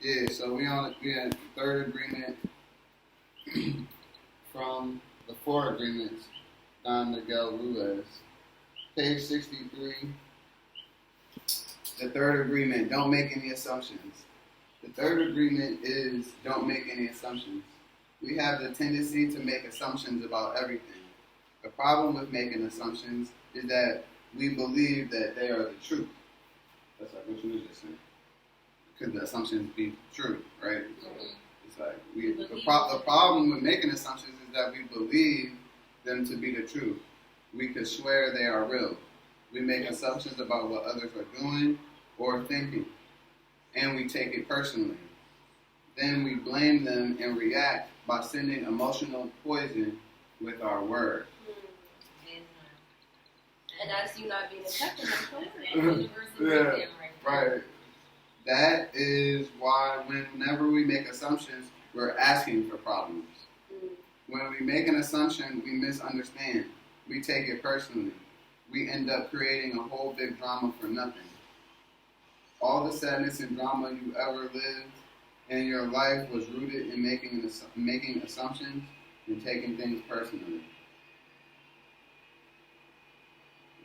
Yeah, so we had the third agreement from the four agreements, Don Miguel Ruiz. Page 63, the third agreement, don't make any assumptions. The third agreement is don't make any assumptions. We have the tendency to make assumptions about everything. The problem with making assumptions is that we believe that they are the truth. That's like what you were just saying. Could the assumptions be true, right? So it's like the problem with making assumptions is that we believe them to be the truth. We could swear they are real. We make assumptions about what others are doing or thinking, and we take it personally. Then we blame them and react by sending emotional poison with our words. And that's you not being accepted. Yeah, right. That is why whenever we make assumptions, we're asking for problems. When we make an assumption, we misunderstand. We take it personally. We end up creating a whole big drama for nothing. All the sadness and drama you ever lived in your life was rooted in making assumptions and taking things personally.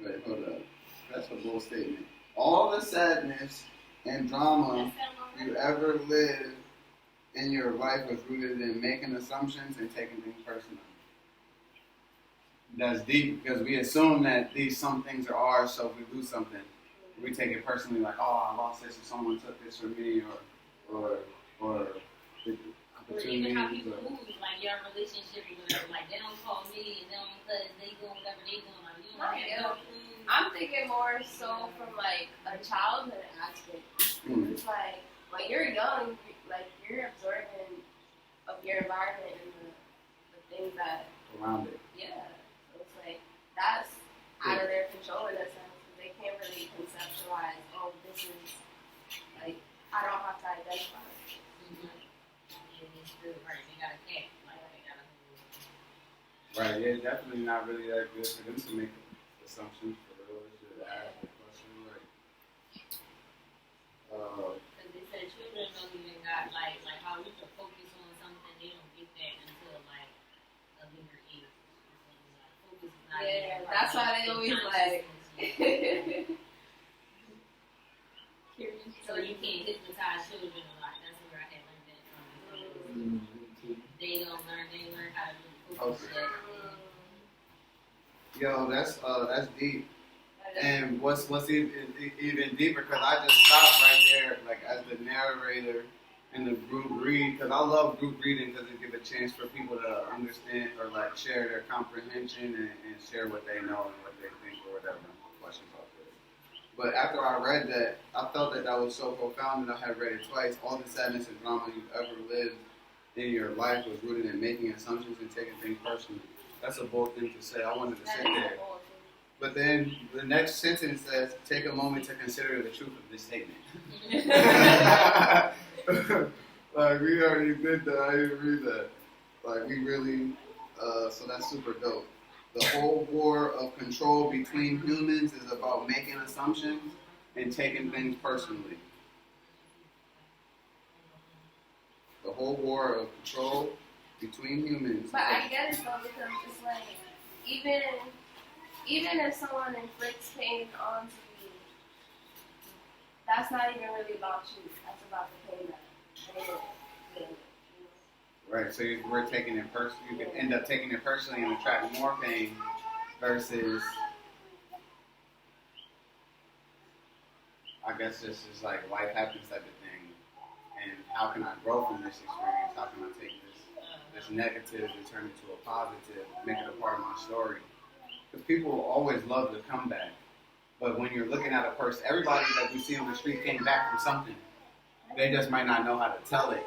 Wait, hold up. That's a bold statement. All the sadness and drama you ever lived in your life was rooted in making assumptions and taking things personally. That's deep because we assume that some things are ours, so if we lose something, we take it personally, like, oh, I lost this, or someone took this from me, or even how people move, like your relationship or whatever. Like they don't call me, and them because they doing whatever they doing. Like you know, I'm thinking more so from like a childhood aspect. It's like when you're young, like you're absorbing of your environment and the things that around it. Yeah, so it's like that's out of their control in a sense. They can't really conceptualize. Oh, this is like I don't have to identify. Right, yeah, definitely not really that good for them to make assumptions for real. They should ask the question, right? Because they said children don't even got like how you can focus on something, they don't get that until like a bigger age. Focus is not That's why they always like. So you can't hypnotize children a lot. That's where I had learned that from. They learn how to do focus. Okay. Yo, that's deep. And what's even deeper, because I just stopped right there, like as the narrator in the group read, because I love group reading because it gives a chance for people to understand or like share their comprehension and share what they know and what they think or whatever questions are there. But after I read that, I felt that was so profound that I had read it twice. All the sadness and drama you've ever lived in your life was rooted in making assumptions and taking things personally. That's a bold thing to say. I wanted to sit there. But then the next sentence says, take a moment to consider the truth of this statement. Like, we already did that. I didn't read that. Like, we really, so that's super dope. The whole war of control between humans is about making assumptions and taking things personally. The whole war of control between humans. But I get it though, because it's like, even if someone inflicts pain onto you, that's not even really about you. That's about the pain that they feel. Right, so we're taking it personally. You could end up taking it personally and attracting more pain versus, I guess this is like life happens type of thing. And how can I grow from this experience? How can I take this negative and turn it to a positive, make it a part of my story? Because people will always love the comeback. But when you're looking at a person, everybody that we see on the street came back from something. They just might not know how to tell it.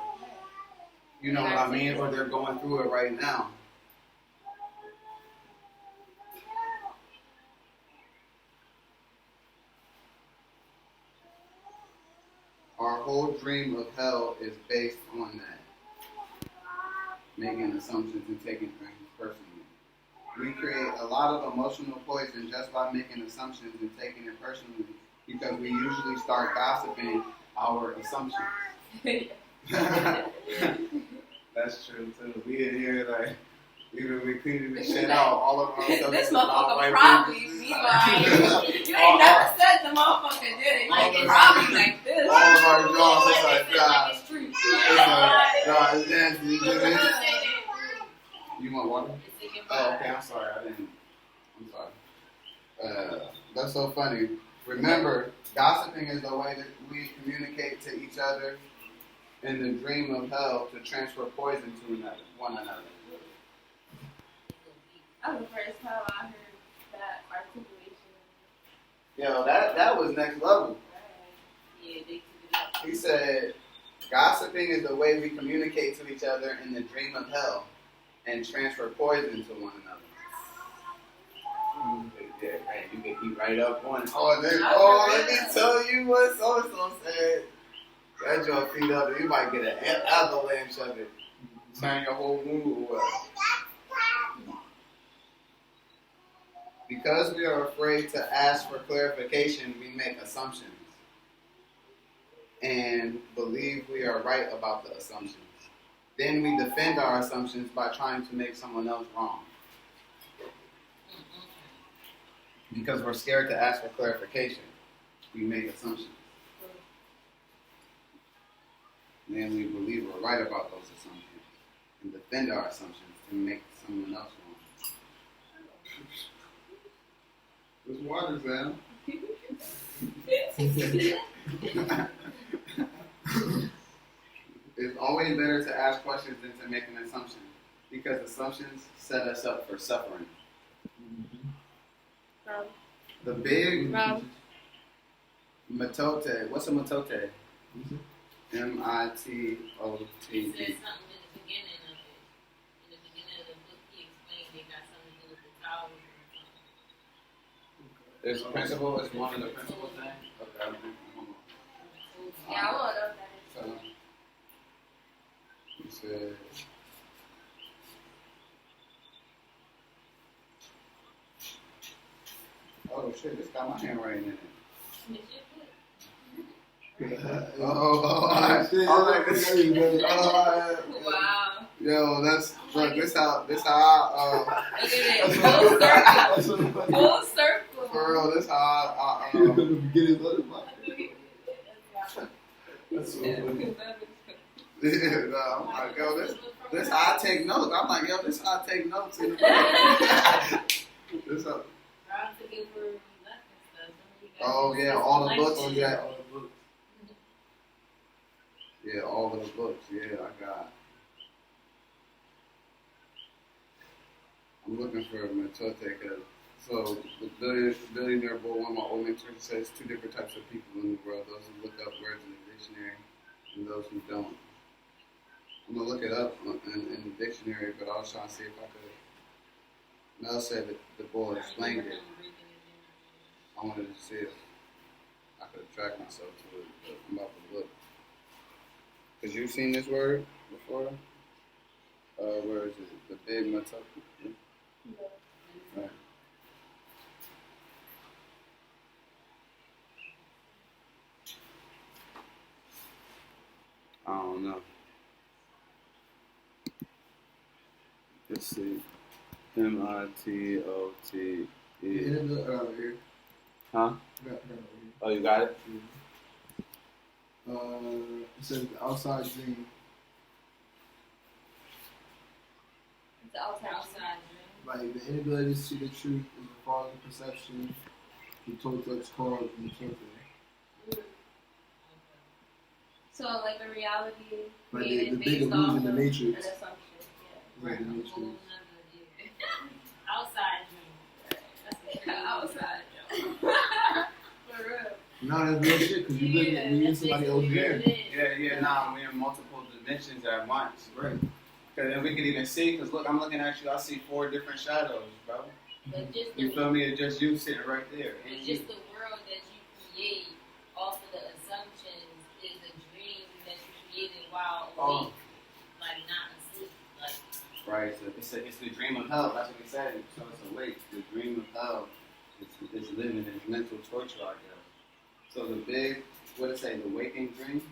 You know what I mean? Or they're going through it right now. Our whole dream of hell is based on that. Making assumptions and taking things personally. We create a lot of emotional poison just by making assumptions and taking it personally because we usually start gossiping our assumptions. That's true too. We in here like we cleaning this shit out. All of our stuff. This is all motherfucker white probably people. be like, you ain't never said the motherfucker did it. Like, it probably like this. All of our jaws is like, nah. It's true. It's nasty. You do this? You want water? Oh, okay. I'm sorry. I'm sorry. That's so funny. Remember, gossiping is the way that we communicate to each other in the dream of hell to transfer poison to one another. That was the first time I heard that articulation. Yo, that was next level. Yeah, they took it up. He said, gossiping is the way we communicate to each other in the dream of hell and transfer poison to one another. Yeah, hey, you can keep right up on it. Let me tell you what so-and-so said. That your feet up, you might get an avalanche of it. Turn your whole mood away. Because we are afraid to ask for clarification, we make assumptions and believe we are right about the assumptions. Then we defend our assumptions by trying to make someone else wrong. Because we're scared to ask for clarification, we make assumptions. Then we believe we're right about those assumptions and defend our assumptions and make someone else wrong. This water's down. It's always better to ask questions than to make an assumption, because assumptions set us up for suffering. The big matote. What's a matote? M-I-T-O-T-E. It says something in the beginning of it. In the beginning of the book, he explained they got something to do with the towers or something. This principle is one of the principal things. Okay. Yeah, I want to know that. So, he said, oh shit, this got my handwriting in it. Wow. Yo, look, this how Look at it. Full circle. for real, this how I That's so funny. yeah, I'm like, yo, this how I take notes. I'm like, yo, this how I take notes. This how, oh yeah, all the books. Yeah, yeah, all of the books. Yeah, I got. I'm looking for a metote because so the billionaire boy, one of my old mentors says two different types of people in the world: those who look up words in the dictionary and those who don't. I'm gonna look it up in the dictionary, but I was trying to see if I could. Mel said that the boy explained it. I wanted to see if I could attract myself to it, but I'm about to look. Cause you've seen this word before. Where is it? The big matote. Right. I don't know. Let's see. M-I-T-O-T-E. Here. Huh? Oh, you got it? It says the outside dream. It's outside. Outside Like the inability to see the truth is the false perception. The Toltecs called the Toltec. So, like a reality Like created the big based off illusion, of the an Matrix. assumption. Yeah. Like the Matrix. Outside dream. That's the Outside. For real. No, that's real shit because you live in somebody else's dream. Yeah, nah, we're in multiple dimensions at once. Right. Cause then we can even see, cause look, I'm looking at you, I see 4 different shadows, bro. But just You feel me? It's just you sitting right there. But just the world that you create off of the assumptions is a dream that you created while awake, like not asleep. Like Right, so it's the dream of hell, that's what he said. So it's awake. The dream of hell is living in mental torture, I guess. So the big, what did it say, the waking dream?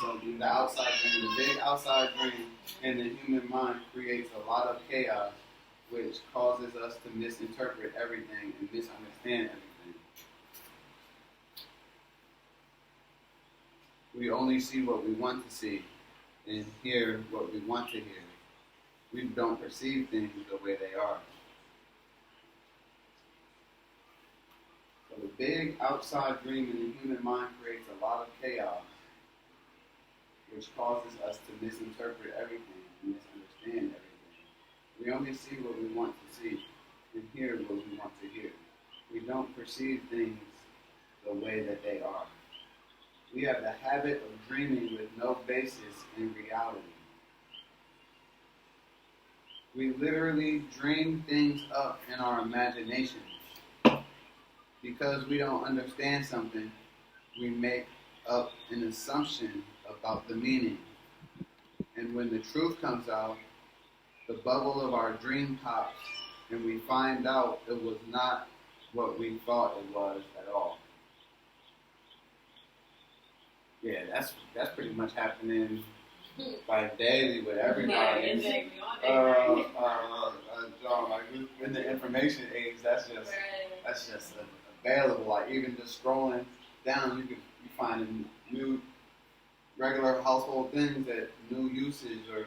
outside dream. The outside dream, the big outside dream in the human mind creates a lot of chaos, which causes us to misinterpret everything and misunderstand everything. We only see what we want to see and hear what we want to hear. We don't perceive things the way they are. So the big outside dream in the human mind creates a lot of chaos, which causes us to misinterpret everything and misunderstand everything. We only see what we want to see and hear what we want to hear. We don't perceive things the way that they are. We have the habit of dreaming with no basis in reality. We literally dream things up in our imaginations. Because we don't understand something, we make up an assumption about the meaning. And when the truth comes out, the bubble of our dream pops, and we find out it was not what we thought it was at all. Yeah, that's pretty much happening like daily with everybody. Exactly. All day, John, like in the information age, that's just available. Like even just scrolling down, you find new regular household things that new usage or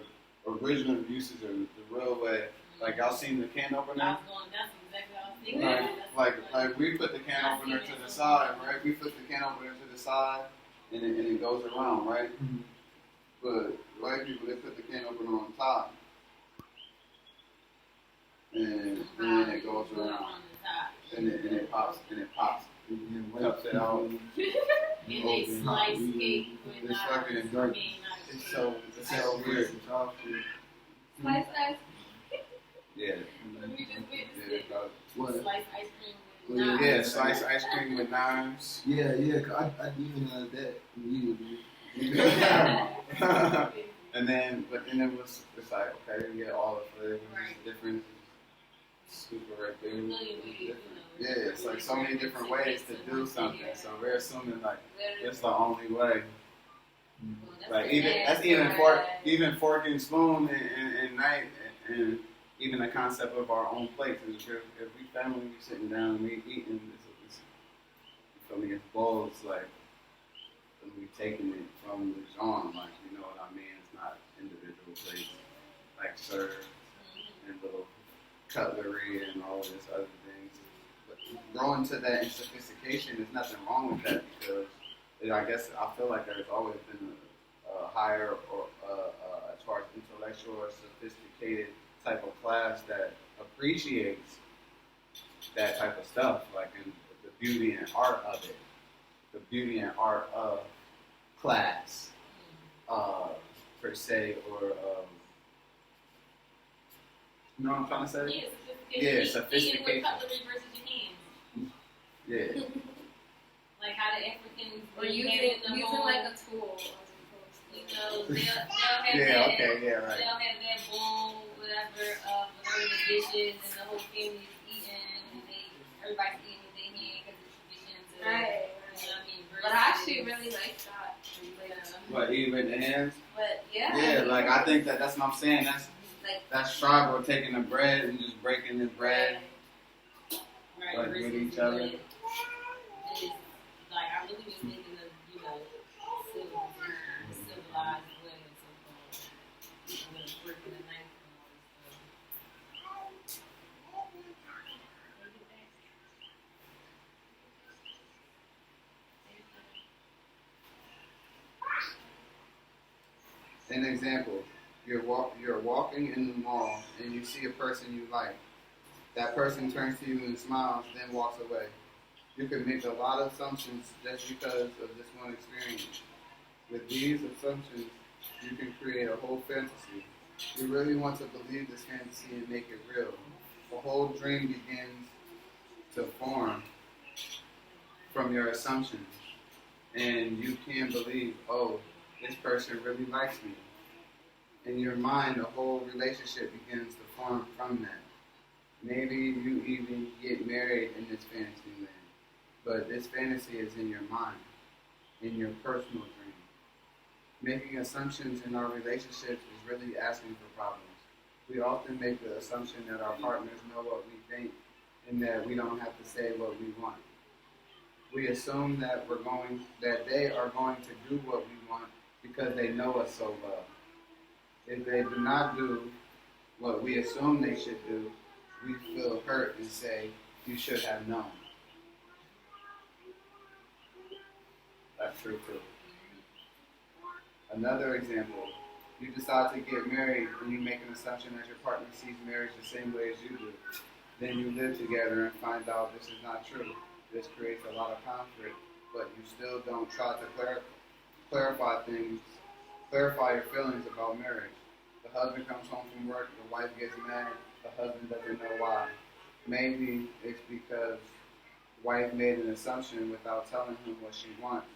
original usage or the real way. Like y'all seen the can opener? That's exactly what I was thinking. Like we put the can opener to the side, right? We put the can opener to the side, and it goes around, right? Mm-hmm. But white people, they put the can opener on top, and then it goes around, and it pops, cups it out. And they slice cake with It's fucking dark. It's so weird. Slice ice. Yeah. We just witnessed Yeah, it. What? Slice ice cream with Well, knives. yeah, slice ice cream with knives. Yeah, 'cause I even had that immediately. And then it's like, okay, you get all the flavors, Right. different, super right there. Million ways, you know. Yeah, it's like so many different ways to do something. Yeah. So we're assuming like Literally. it's the only way. Well, that's Like the even bad that's even part. fork and spoon and knife and even the concept of our own plates. If we family we sitting down and we eating, it's you feel me? It's bowls like we taking it from the genre, like you know what I mean. It's not individual plates like served and little cutlery and all this other things. But growing to that in sophistication, there's nothing wrong with that because I guess I feel like there's always been a higher or as far as intellectual or sophisticated type of class that appreciates that type of stuff, like in the beauty and art of it, the beauty and art of class, per se, or you know what I'm trying to say? Yeah, Yeah, sophistication. sophistication. Eating with cutlery versus your hands. Yeah. Like how the Africans Or be using having the using whole, like a tool. you know, they'll have Yeah. that. Okay. Yeah. Right. They'll have that bowl, whatever, whatever the dishes, and the whole family is eating, and everybody's eating with their hand because it's tradition. To, Right. You know what I mean? But I actually really like that. But even the hands. But yeah. Yeah. Like I think that's what I'm saying. That's like tribal, taking the bread and just breaking the bread. Right, Like, with versus each other. what is, like, I really was thinking of, you know, civilized way of so-called people with a fork and a knife and all this stuff. An example: you're walking in the mall and you see a person you like. That person turns to you and smiles, then walks away. You can make a lot of assumptions just because of this one experience. With these assumptions, you can create a whole fantasy. You really want to believe this fantasy and make it real. The whole dream begins to form from your assumptions. And you can believe, oh, this person really likes me. In your mind, the whole relationship begins to form from that. Maybe you even get married in this fantasy land. But this fantasy is in your mind, in your personal dream. Making assumptions in our relationships is really asking for problems. We often make the assumption that our partners know what we think and that we don't have to say what we want. We assume that they are going to do what we want because they know us so well. If they do not do what we assume they should do, we feel hurt and say, "You should have known." That's true too. Another example, you decide to get married and you make an assumption that your partner sees marriage the same way as you do. Then you live together and find out this is not true. This creates a lot of conflict, but you still don't try to clarify your feelings about marriage. The husband comes home from work, the wife gets mad, the husband doesn't know why. Maybe it's because the wife made an assumption without telling him what she wants.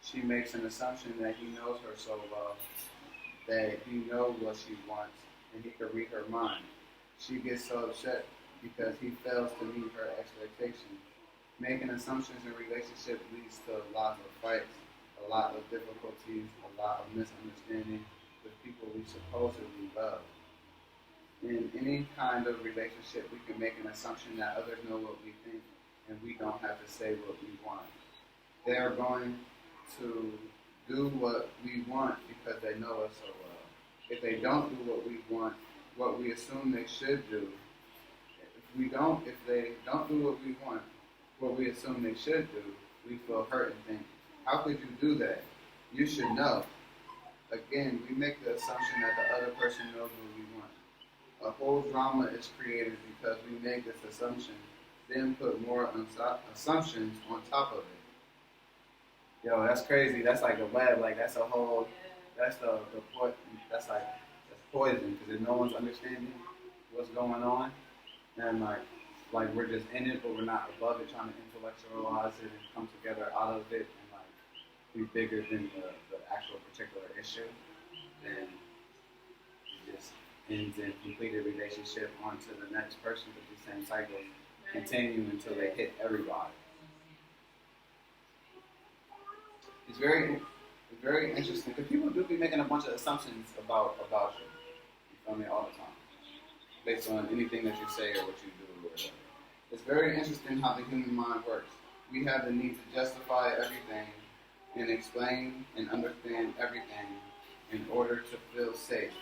She makes an assumption that he knows her so well, that he knows what she wants, and he can read her mind. She gets so upset because he fails to meet her expectations. Making assumptions in relationship leads to a lot of fights, a lot of difficulties, a lot of misunderstanding with people we supposedly love. In any kind of relationship, we can make an assumption that others know what we think, and we don't have to say what we want. They are going to do what we want because they know us so well. If they don't do what we want, what we assume they should do, if they don't do what we want, what we assume they should do, we feel hurt and think, "How could you do that? You should know." Again, we make the assumption that the other person knows what we want. A whole drama is created because we make this assumption, then put more assumptions on top of it. Yo, that's crazy. That's like a web. Like that's a whole. That's that's poison because if no one's understanding what's going on, and like we're just in it, but we're not above it, trying to intellectualize it and come together out of it and like be bigger than the actual particular issue, then it just ends in completed relationship onto the next person with the same cycle continue until they hit everybody. It's very interesting because people do be making a bunch of assumptions about you. You feel me all the time, based on anything that you say or what you do or whatever. It's very interesting how the human mind works. We have the need to justify everything and explain and understand everything in order to feel safe.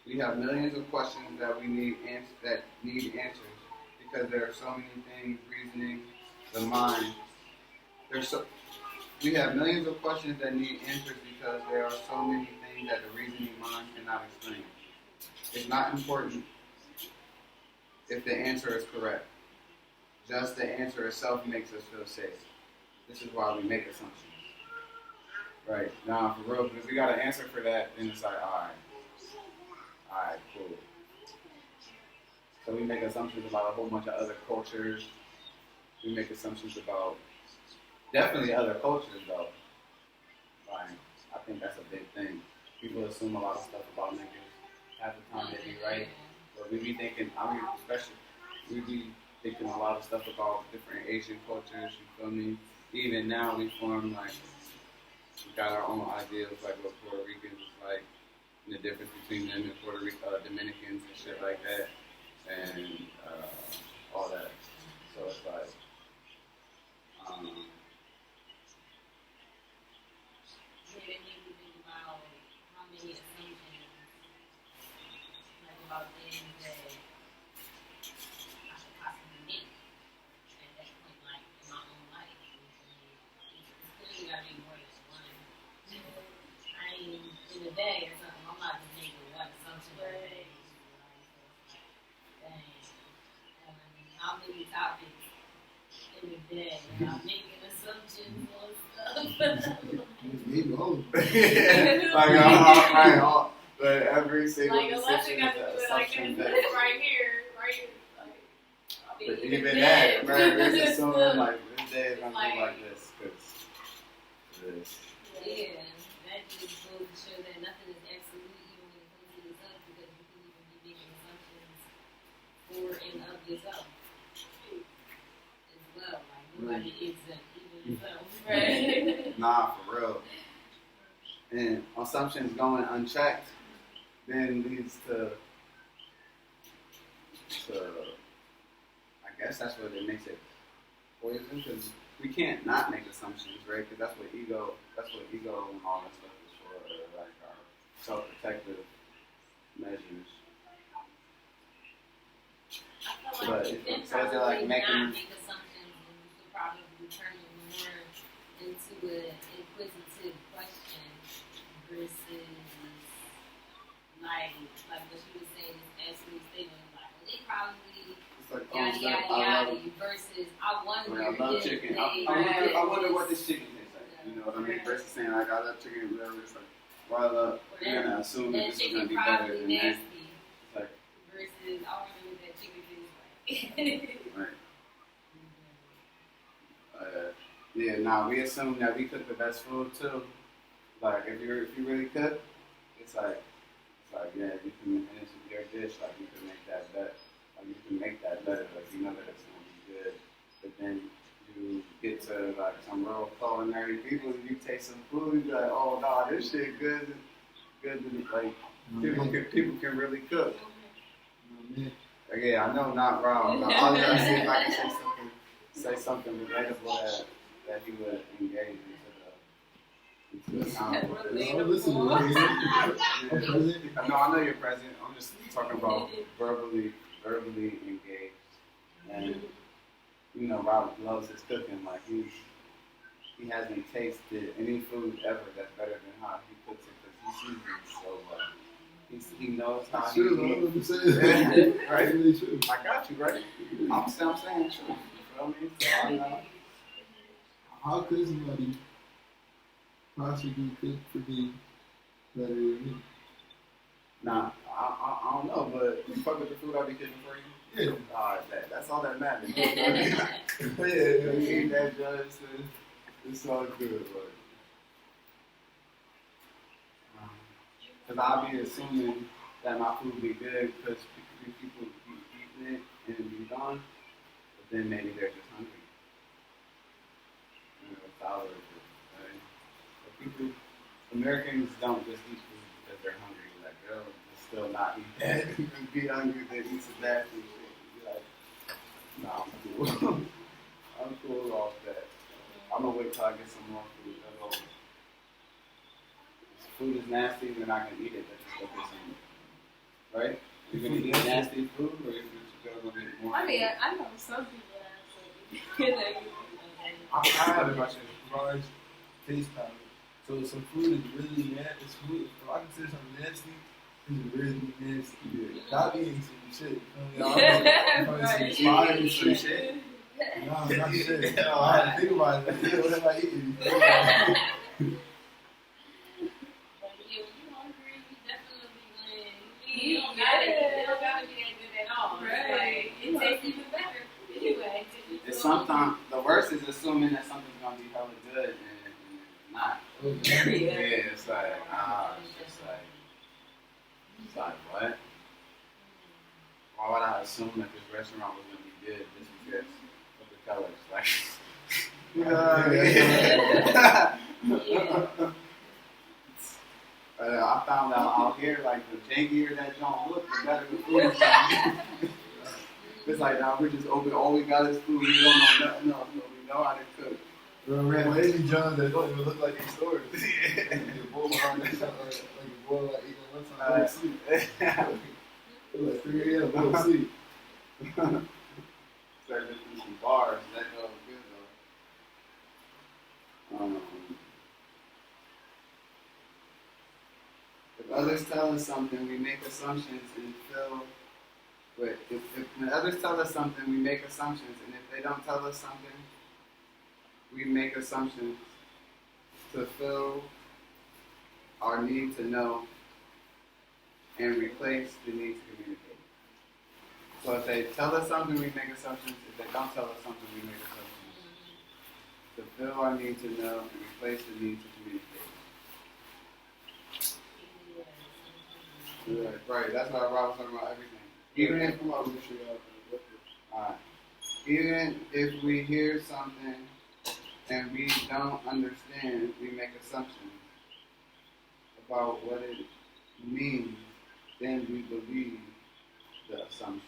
We have millions of questions that need answers because there are so many things reasoning the mind. We have millions of questions that need answers because there are so many things that the reasoning mind cannot explain. It's not important if the answer is correct. Just the answer itself makes us feel safe. This is why we make assumptions. Right, now for real, because we got an answer for that, then it's like, alright, cool. So we make assumptions about a whole bunch of other cultures. We make assumptions about definitely other cultures though. Like, I think that's a big thing. People assume a lot of stuff about niggas. Half the time they be right. But we be thinking, we be thinking a lot of stuff about different Asian cultures, you feel me? Even now we form we got our own ideas like what Puerto Ricans is like, and the difference between them and Dominicans and shit like that, and all that. So it's like, It made me think about how many assumptions, like about things that I could possibly make at that point, like in my own life. It's clearly got to be more than one. I mean, in a day or something, I'm not just making one assumption per day. Dang. How many topics in a day am I making assumptions on stuff? But every single Like, unless you decision got is to an do it like assumption this, that. right here. Like, But even that, right? It's assuming like this day is gonna be like this because this. Yeah, that just goes to show that nothing is absolute even when it comes to yourself because you can even be making assumptions for and of yourself as well. Like nobody is exempt, even yourself. Right? Nah, for real. And assumptions going unchecked then leads to I guess that's what it makes it poison, because we can't not make assumptions, right? Because that's what ego and all that stuff is for, like our self-protective measures. I feel But like it you can says they're, like, probably making- not make assumptions, and you could probably turn it more into an inquisitive question versus like what she was saying, this absolute statement, like they probably It's like, yada stuff yada I love. yada versus I wonder I love if chicken. they I wonder what this chicken tastes like. You know what I mean? Versus saying like I love chicken, whatever. It's like, well, I love. You're gonna assume that that this is gonna chicken be better probably than that. nasty It's like, versus I wonder what that chicken tastes like. right. Yeah. Nah. We assume that we cook the best food too. Like if you really cook, it's like yeah, you can. And it's your dish. Like you can make that better. Like you can make that better. Like you know that it's gonna be good. But then you get to like some real culinary people, and you taste some food, you be like, oh no, this shit good. Good. Like people can really cook. Like, yeah, I know not wrong. But I was gonna see if I can say something relatable that he would engage into the conversation. Oh, listen to me. I'm present. No, I know you're present. I'm just talking about verbally engaged. And you know, Robert loves his cooking. Like he hasn't tasted any food ever that's better than how he cooks it because he seasons so well. He knows how Sure, he I'm eats. saying. Right? Really true. I got you, right? I'm saying true. You feel me? So I know. How could somebody possibly cook for me better than me? Nah, I don't know, but you fuck with the food I be cooking for you. Yeah. That's all that matters. Yeah, You eat that judge, it's all good, but because I'll be assuming that my food be good because people keep eating it and it be gone, but then maybe they're just hungry. You know, tolerate it, right? But people, Americans don't just eat food because they're hungry. Like, they'll just still not eat that. Be hungry, they eat some nasty shit. Be like, nah, I'm cool. I'm cool off that. I'm gonna wait till I get some more food. If food is nasty, then I can eat it. Let's just go get some. Right? You're gonna eat nasty food, or you're just gonna get more. I mean, I know some people that like, I had a question as far as taste palette. So some food is really nasty. If I consider something nasty, it's really nasty. Not eating some shit. You know what I mean? Right. Some fire and Some shit. shit. No, not shit. No, I had to think about it. What am I eating? You don't gotta be that good at all. Right. Like, it tastes even better anyway. It's sometimes the worst is assuming that something's gonna be hella good and it's not. Yeah, it's like it's like what? Why would I assume that this restaurant was gonna be good just because of the colors? Like, you know. I found out here, like the jankier that don't look, the better the food is. It's like now we just open, all we got is food. We don't know nothing else, but we know how to cook. Well, Asian Johns that don't even look like in stores. Like a bowl behind that, like a bowl like eating one time, go to sleep. Like 3 a.m., go to sleep. Started lifting some bars. That goes good though. If others tell us something, we make assumptions and fill. Wait, if others tell us something, we make assumptions, and if they don't tell us something, we make assumptions to fill our need to know and replace the need to communicate. So if they tell us something, we make assumptions. If they don't tell us something, we make assumptions to fill our need to know and replace the need to communicate. Right, that's why Rob was talking about everything. Even if we hear something and we don't understand, we make assumptions about what it means, then we believe the assumption.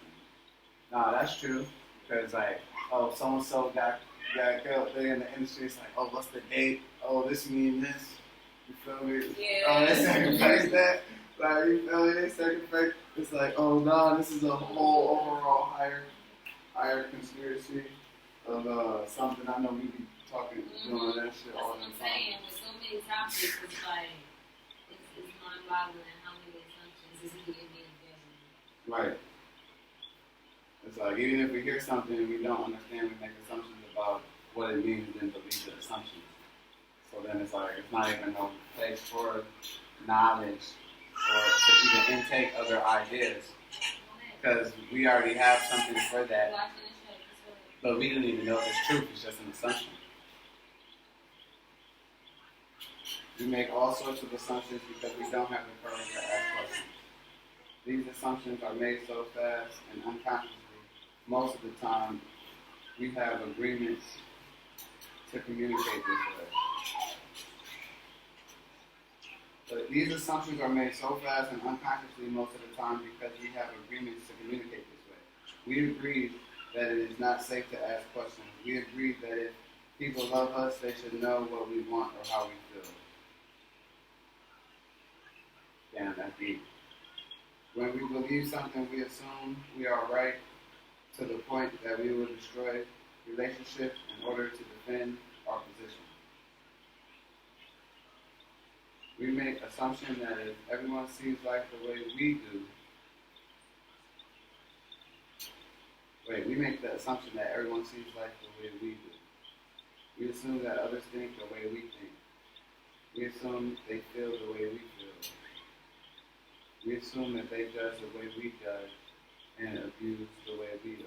No, that's true. Because like, oh, so and so got killed. They in the industry. It's like, oh, what's the date? Oh, this means this. You feel me? Yeah. Oh, they sacrificed that. Like, you feel me? They sacrificed. It's like, oh no, this is a whole overall higher conspiracy of something. I know we be talking, doing that shit That's all what the I'm time. saying. With so many topics, it's like, it's mind-boggling how many assumptions is being made. Right. It's like even if we hear something and we don't understand, we make assumptions about what it means and then believe the assumptions. So then it's like it's not even no place for knowledge or to even intake other ideas because we already have something for that, but we don't even know if it's truth. It's just an assumption. We make all sorts of assumptions because we don't have the courage to ask questions. These assumptions are made so fast and unconsciously. Most of the time, we have agreements to communicate this way. But these assumptions are made so fast and unconsciously most of the time because we have agreements to communicate this way. We agree that it is not safe to ask questions. We agree that if people love us, they should know what we want or how we feel. Damn, that's deep. When we believe something, we assume we are right to the point that we will destroy relationships in order to defend our position. We make assumption that if everyone sees life the way we do, we make the assumption that everyone sees life the way we do. We assume that others think the way we think. We assume they feel the way we feel. We assume that they judge the way we judge and abuse the way we abuse.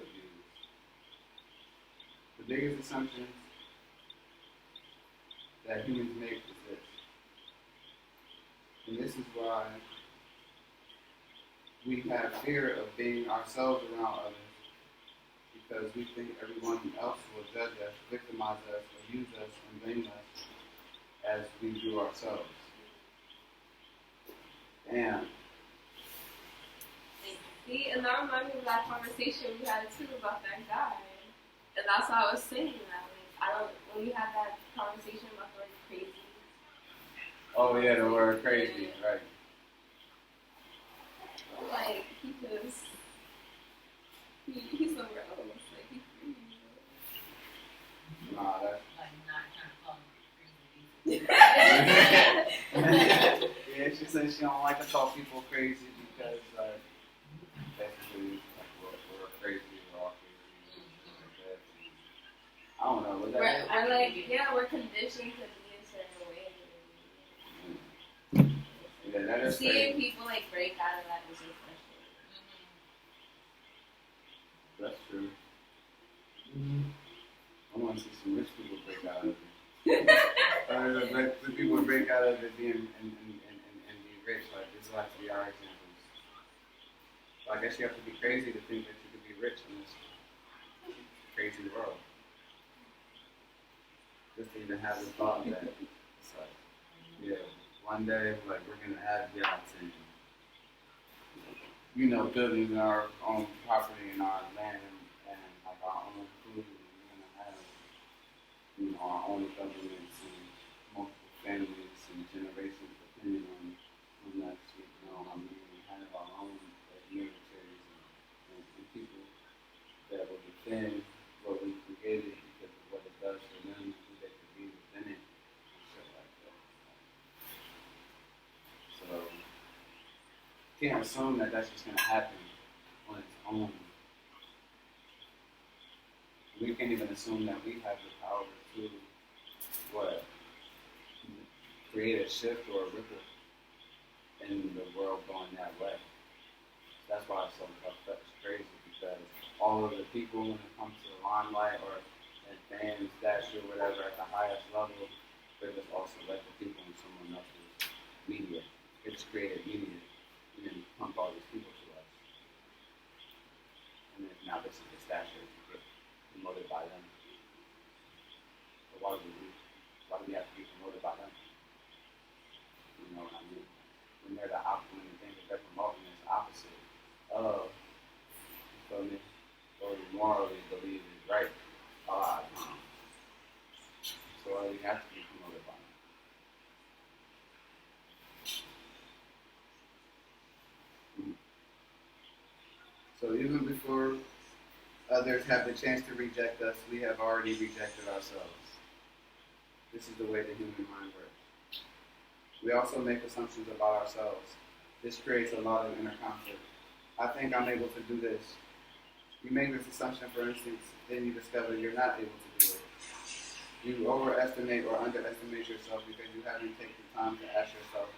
The biggest assumptions that humans make is this. And this is why we have fear of being ourselves around others, because we think everyone else will judge us, victimize us, or use us and blame us as we do ourselves. Damn. See, and that reminds me of that conversation we had too about that guy. And that's why I was saying that. Like, when we had that conversation about the word crazy. Oh yeah, the word crazy, right. Like, he's somewhere else. Like, he's crazy. Nah, that's... Like, not trying to call me crazy. Yeah, she said she don't like to call people crazy because, basically, like, we're crazy, we're all crazy, like that. I don't know, was that it? We're like, yeah, we're conditioned to be a certain way. Yeah, that is Seeing crazy. people like break out of that is refreshing. That's true. I want to see some rich people break out of it. Let the people break out of it being and be rich. Like, this is like to be our examples. So I guess you have to be crazy to think that you could be rich in this crazy world. Just to even have the thought that it's like, yeah, one day, like, we're going to have yachts and, buildings in our own property and our land and like our own food. We're going to have, our own governments and multiple families and generations depending on that. I mean, we have our own militaries and people that will defend what we created because of what it does for them, who they could be within it, and shit like that. So, can't assume that that's just going to happen on its own. We can't even assume that we have the power to, create a shift or a ripple in the world going that way. That's why it's so crazy, because all of the people, when it comes to the limelight or fame, statue, whatever, at the highest level, they're just also like the people in someone else's media. It's created media and then pump all these people to us. And then now this is the stature to get promoted by them. But why do we have to be promoted by them? You know what I mean? So even before others have the chance to reject us, we have already rejected ourselves. This is the way the human mind works. We also make assumptions about ourselves. This creates a lot of inner conflict. I think I'm able to do this. You make this assumption, for instance, then you discover you're not able to do it. You overestimate or underestimate yourself because you haven't taken the time to ask yourself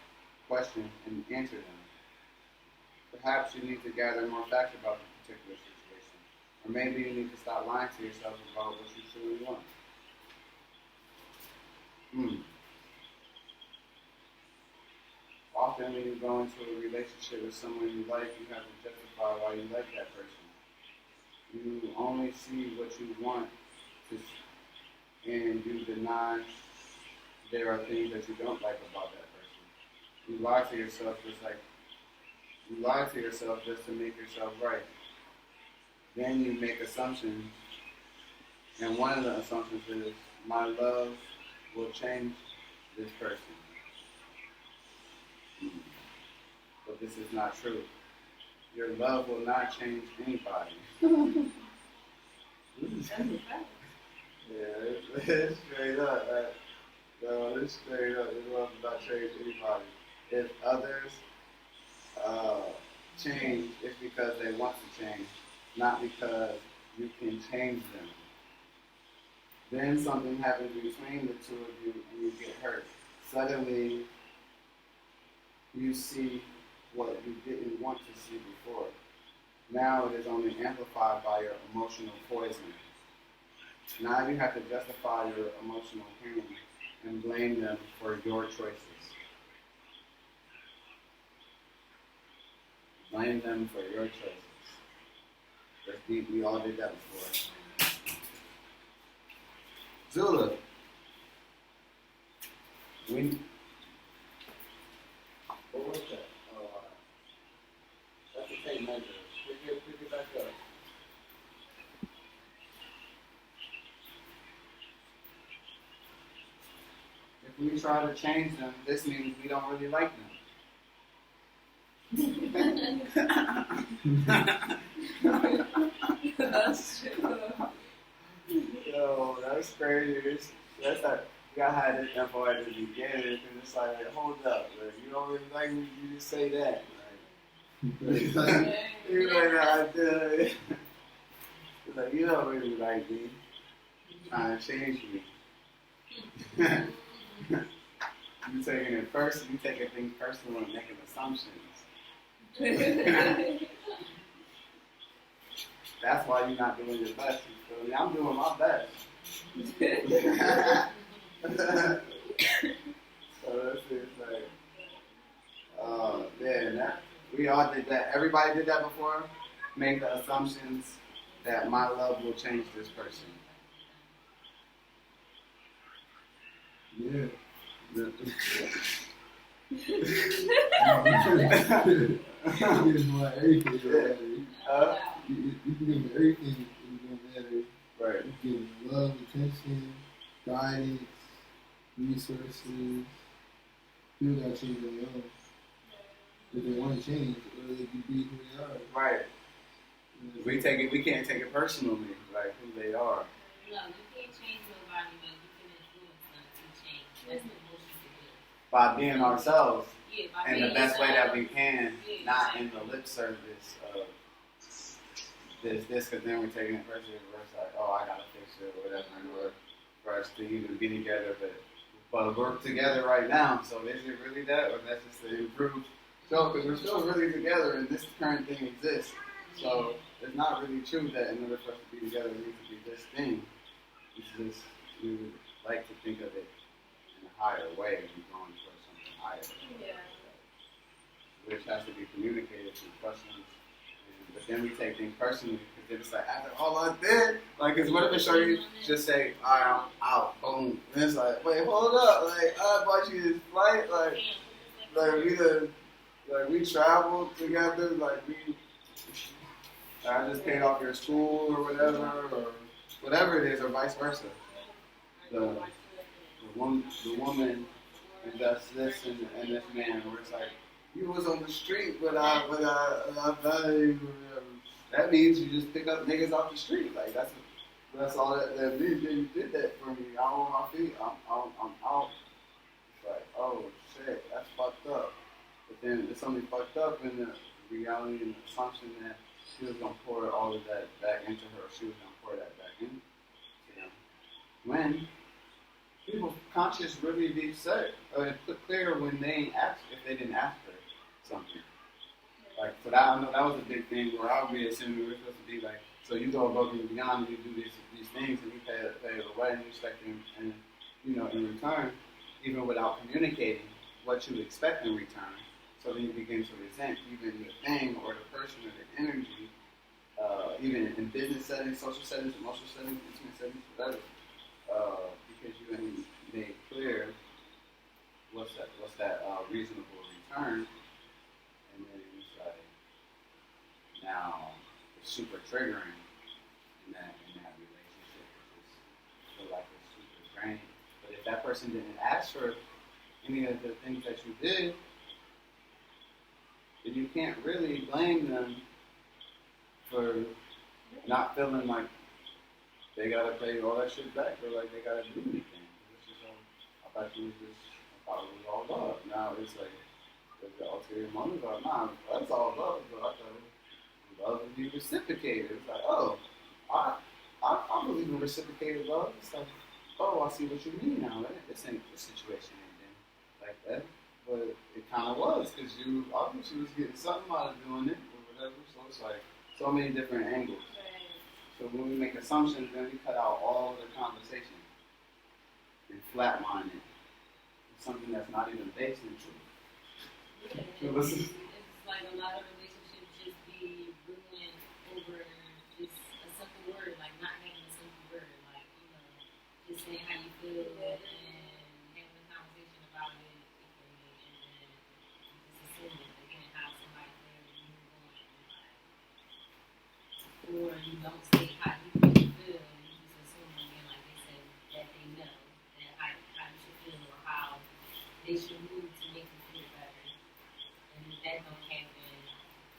questions and answer them. Perhaps you need to gather more facts about the particular situation. Or maybe you need to stop lying to yourself about what you truly want. Often when you go into a relationship with someone you like, you have to justify why you like that person. You only see what you want to, and you deny there are things that you don't like about that person. You lie to yourself just to make yourself right. Then you make assumptions, and one of the assumptions is, my love will change this person. But this is not true. Your love will not change anybody. Yeah, it's straight up. No, it's straight up. Your love will not change anybody. If others change, it's because they want to change, not because you can change them. Then something happens between the two of you and you get hurt. Suddenly, you see what you didn't want to see before. Now it is only amplified by your emotional poison. Now you have to justify your emotional pain and blame them for your choices. Blame them for your choices. That's deep. We all did that before. Zula. What was that? Oh, that's the same measure. Pick it back up. If we try to change them, this means we don't really like them. That's true. Yo, that's crazy. That's like, you gotta have this info at the beginning, because it's like, hold up, like, you don't really like me, you just say that. Like, you like, you don't really like me. You're trying to change me. You taking it personal, you taking things personal and making assumptions. That's why you're not doing your best. You feel me? I'm doing my best. So that's it. Like, man, we all did that. Everybody did that before. Make the assumptions that my love will change this person. Yeah. Yeah. You can want everything already. You can give them everything and you get better. Right. You give them love, attention, guidance, resources. People gotta change their own. If they want to change, or they can be who they are. Right. We can't take it personally, like who they are. No, you can't change nobody, but you can influence them to change. That's what most people do. By being ourselves Yeah, by in being the best way that we yourself. can, Yeah, not in the lip service of this, because then we're taking it personally. Where it's like, oh, I gotta fix it or whatever, in order for us to even be together. But we're together right now, so is it really that, or that's just an improved show? Because we're still really together, and this current thing exists. So it's not really true that in order for us to be together, it needs to be this thing. It's just we would like to think of it in a higher way and going towards something higher. Yeah. Which has to be communicated through questions. But then we take things personally because then it's like, after all I did, like, because what if it's you just say, all right, I'm out, boom. And it's like, wait, hold up, like, I bought you this flight, like we traveled together, like I just paid off your school or whatever it is, or vice versa. The woman invests this in this man, where it's like, you was on the street, but I value that means you just pick up niggas off the street. Like that's all that means. Yeah, you did that for me. I'm on my feet. I'm out. It's like, oh shit, that's fucked up. But then it's only fucked up in the reality and the assumption that she was gonna pour all of that back into her. She was gonna pour that back into them. When people's conscience really be set or put clear when they ain't asked, if they didn't ask for something. Like, so that, I know that was a big thing where I would be assuming we're supposed to be like, so you go above and beyond and you do these things and you pay it away and you expect in return, even without communicating what you expect in return. So then you begin to resent even the thing or the person or the energy, even in business settings, social settings, emotional settings, intimate settings, whatever, because you ain't made clear what's that reasonable return. And then it's like, now it's super triggering in that relationship. It just feel like it's super draining. But if that person didn't ask for any of the things that you did, then you can't really blame them for not feeling like they gotta pay all that shit back or like they gotta do anything. It's just I thought it was all love. Now it's like the ulterior motive of that's all love, but I thought love would be reciprocated. It's like, oh, I believe in reciprocated love. It's like, oh, I see what you mean now. This situation ain't been like that. But it kind of was, because you obviously was getting something out of doing it or whatever. So it's like so many different angles. So when we make assumptions, then we cut out all the conversation and flatline it. It's something that's not even based in truth. It's like a lot of relationships just be ruined over just a simple word, like not having a simple word, like, just saying how you feel and having a conversation about it, and then just assuming they can't have somebody there and you move on, or you don't say how you really feel, and you just assume again, like they said, that they know that how you should feel or how they should move to make you feel better. And if that don't happen,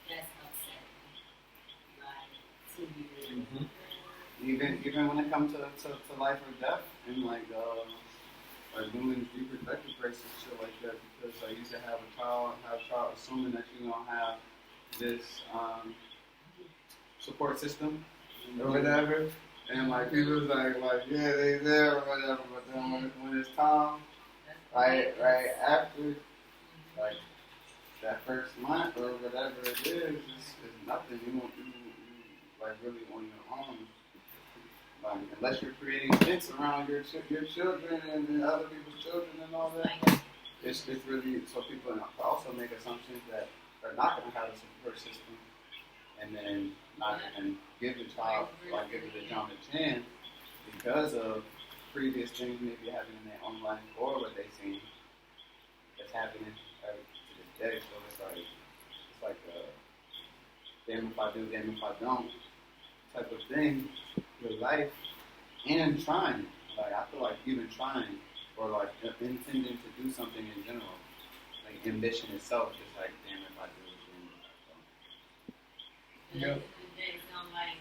that's upsetting. Like, to you. Even when it comes to life or death and like women's reproductive rights and shit like that, because I used to have a child assuming that you're gonna have this support system or whatever, and like people was like yeah, they there or whatever, but then when it's time, right after, like that first month or whatever it is, it's nothing. You like really on your own. Like, unless you're creating events around your children and other people's children and all that, it's really, so people also make assumptions that they're not going to have a support system, and then not even give the child, like give the child a chance because of previous things maybe happening in their own life or what they've seen that's happening to this day. So it's like a damn if I do, damn if I don't type of thing with life, and trying. Like I feel like even trying or like intending to do something in general, like ambition itself is like damn if I do it, damn if I don't. Yep. It sounds like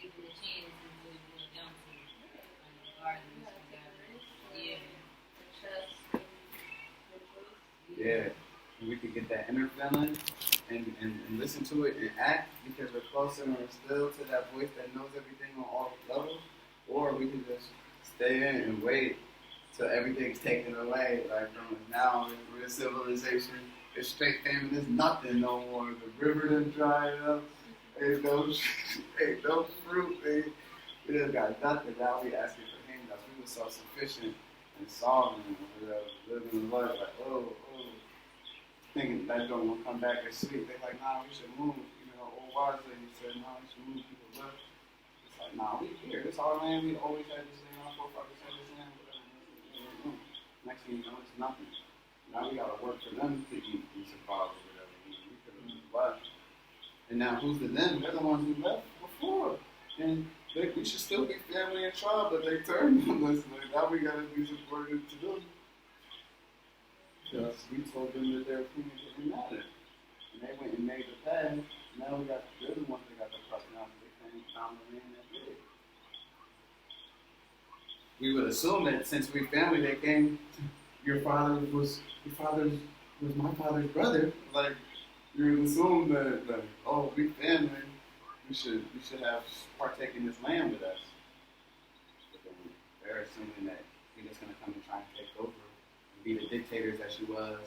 taking a chance is really going down to regardless yeah. And we could get that inner feeling and listen to it and act because we're closer and we're still to that voice that knows everything on all levels, or we can just stay in and wait till everything's taken away. Like from now, we're civilization. It's straight famine. There's nothing no more. The river done dried up. Ain't no fruit. We just got nothing. Now we asking for handouts. We were self-sufficient and sovereign. We were living life like, oh. Thinking that don't want to come back as sweet. They're like, nah, we should move. You know, old wise lady said, nah, we should move. People left. It's like, nah, we here. This our land. We always had this land. Our forefathers had this land. Whatever. Next thing you know, it's nothing. Now we gotta work for them to eat and survive or whatever. We could have just left. And now who's the them? They're the ones who left before. And we should still be family and tribe, but they turned on us. Like, now we gotta be supportive to them. Because we told them that their opinion didn't matter. and they went and made the pass. Now we got the good ones that got the truck now. They came found the man that did it. We would assume that since we family, they came. Your father was my father's brother. Like you would assume that like, oh, we family. We should have partake in this land with us. But then they're assuming that we're just gonna come and try and take over and be the dictators that she was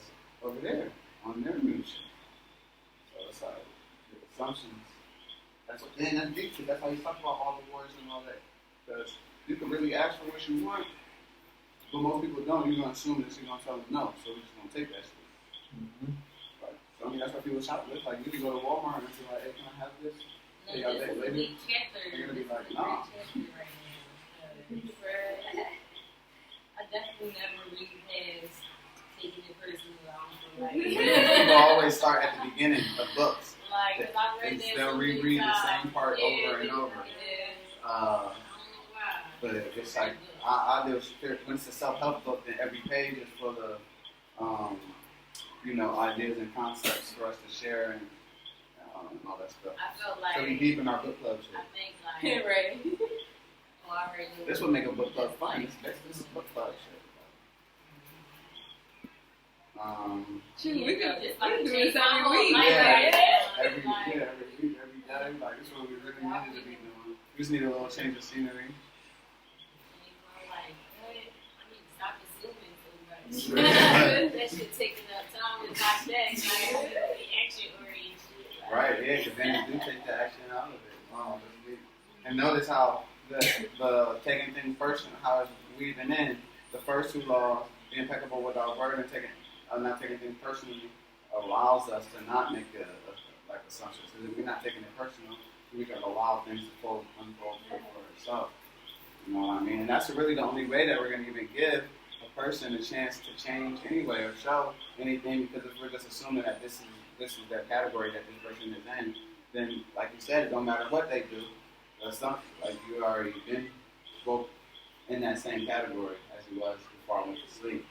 over there on their mission. So it's like the assumptions. That's deep. That's how you talk about all the wars and all that. Because you can really ask for what you want, but most people don't. You're gonna assume that you're gonna tell them no, so we're just gonna take that shit. Mm-hmm. Right. So I mean that's what people shop with. Like you can go to Walmart and say like, hey, can I have this? They got that later. They're gonna be like, nah. I definitely never really has taken it personally. I People always start at the beginning of books. like, cause I read that They'll so many reread the times. same part over and over. But it's like I do when it's a self-help book, then every page is full of ideas and concepts for us to share and all that stuff. I felt So we like, deep in our book club shit. I think like, Right. This would make a book club fun. This is book club shit. Shoot, we could just do like this change my every whole week. life, Yeah. right? Every Like, week, every day. Like this is what we really needed to be doing. We just need a little change of scenery. stop assuming so much. That shit taking up time is not that. Like, action oriented. Right, yeah, because then you do take the action out of it. Wow, that's deep. And notice how the taking things personal, how it's weaving in. The first two laws, be impeccable with our word and not taking things personally, allows us to not make like assumptions. So if we're not taking it personal, we can allow things to unfold for itself. You know what I mean? And that's really the only way that we're going to even give a person a chance to change anyway or show anything, because if we're just assuming that this is their category that this person is in, then, like you said, it don't matter what they do. Like you already been both in that same category as you was before I went to sleep.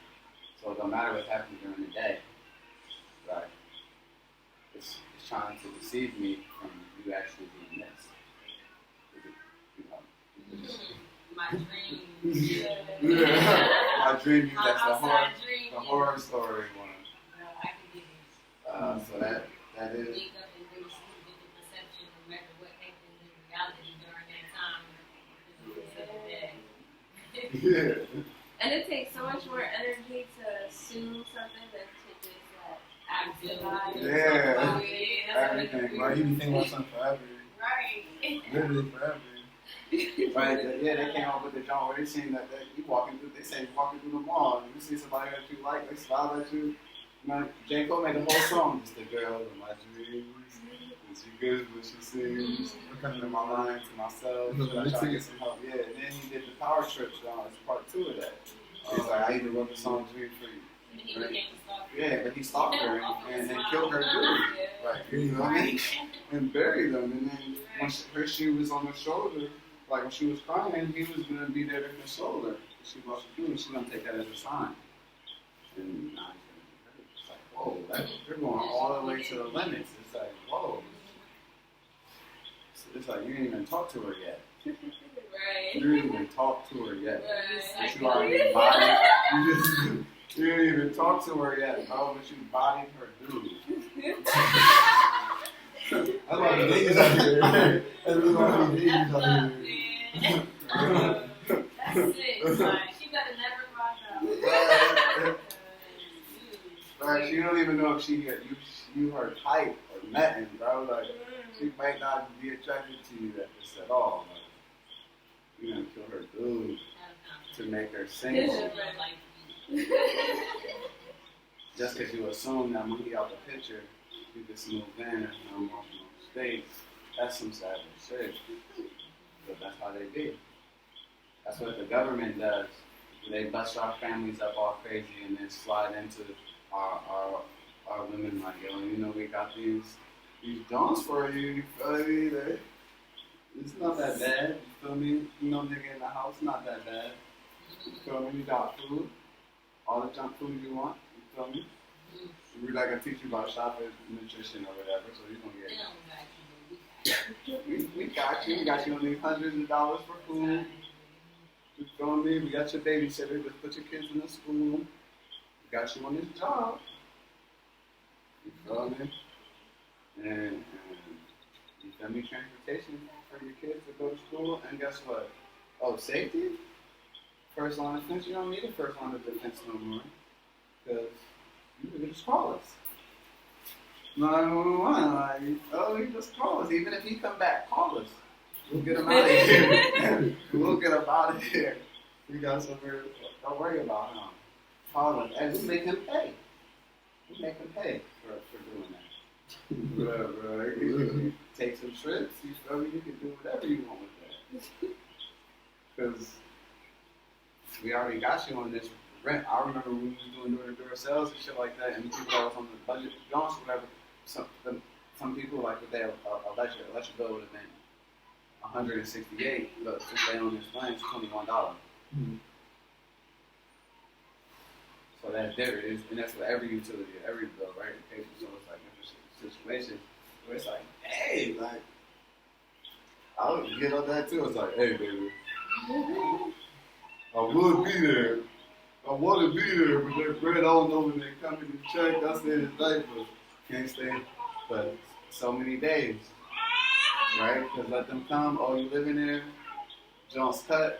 So it don't matter what happens during the day. Right? It's trying to deceive me from you actually being this. My dreams. Yeah. My dream, My that's the outside dream. horror story one. I can give it. So that is. Wake up and go to sleep with the perception, no matter what happens in reality during that time. Yeah. And it takes so much more energy to assume something than to just Absolutely. Yeah. Yeah. Everything. Right, you be thinking about something forever. Right. Literally forever. Right, yeah, they came up with the genre where they seen that you walking through, they say you walking through the mall, and you see somebody that you like, they smile at you. You know, J. Cole made a whole song, just the girl in my dreams, and she good when she sings, coming to my mind to myself, I try to get some help. Yeah, and then he did the Power Trip song, it's part 2 of that. He's like, I even wrote the song Dream for You. And he became a stalker. Yeah, but he stalked her and killed her dude. Right. You know what I mean? And buried them, and then when her shoe was on her shoulder, like when she was crying, he was gonna be there to console her. She lost her and she's gonna take that as a sign. And now it's like, whoa, they're going all the way to the limits. It's like, whoa. It's like you didn't even talk to her yet. Right. You didn't even talk to her yet. Right. But you already bodied. You didn't even talk to her yet, bro, but you bodied her dude. That's why the niggas out here. That's really why the niggas That's out up, here. man. That's it. Like, she better never cross out. Like, she don't even know if you her type or nothing, bro. Like, she might not be attracted to you at all. Like, you're gonna kill her dude to make her single. Just because you assume that when he out the picture, you just move in and no emotional state. That's some savage shit. But that's how they be. That's what the government does. They bust our families up all crazy and then slide into our women like, yo, you know, we got these dons for you. You feel me? It's not that bad. You feel me? You know, nigga in the house, not that bad. You feel me? You got food. All the junk food you want. You feel me? We're not gonna teach you about shopping, nutrition, or whatever. So you're gonna They get. don't got you, but we got you. We got you. We got you on these hundreds of dollars for food. You feel me? We got your babysitter. Just put your kids in the school. We got you on this job. You feel me? And you feel me? Transportation for your kids to go to school. And guess what? Oh, safety? First line of defense. You don't need a first line of defense no more. Because you can just call us. 911. Like, oh, you just call us. Even if he come back, call us. We'll get him out of here. We'll get him out of here. We got somewhere. Don't worry about him. Call us. And we make him pay. We make him pay for doing that. Bro, you can take some trips. You feel me? You can do whatever you want with that. Because we already got you on this rent. I remember when we was doing door sales and shit like that, and people that was on the budget Jones, whatever. Some people like with their electric bill would have been $168, but since they own this plan, it's $21. Mm-hmm. So that's different, and that's for every utility, every bill, right? So it's like different situations where it's like, hey, like I would get on that too. It's like, hey, baby, I would be there. I want to be there, but that bread, I don't know when they come in to check. I stayed at night, but can't stay but so many days, right? Because let them come. Oh, you living there? Jones cut.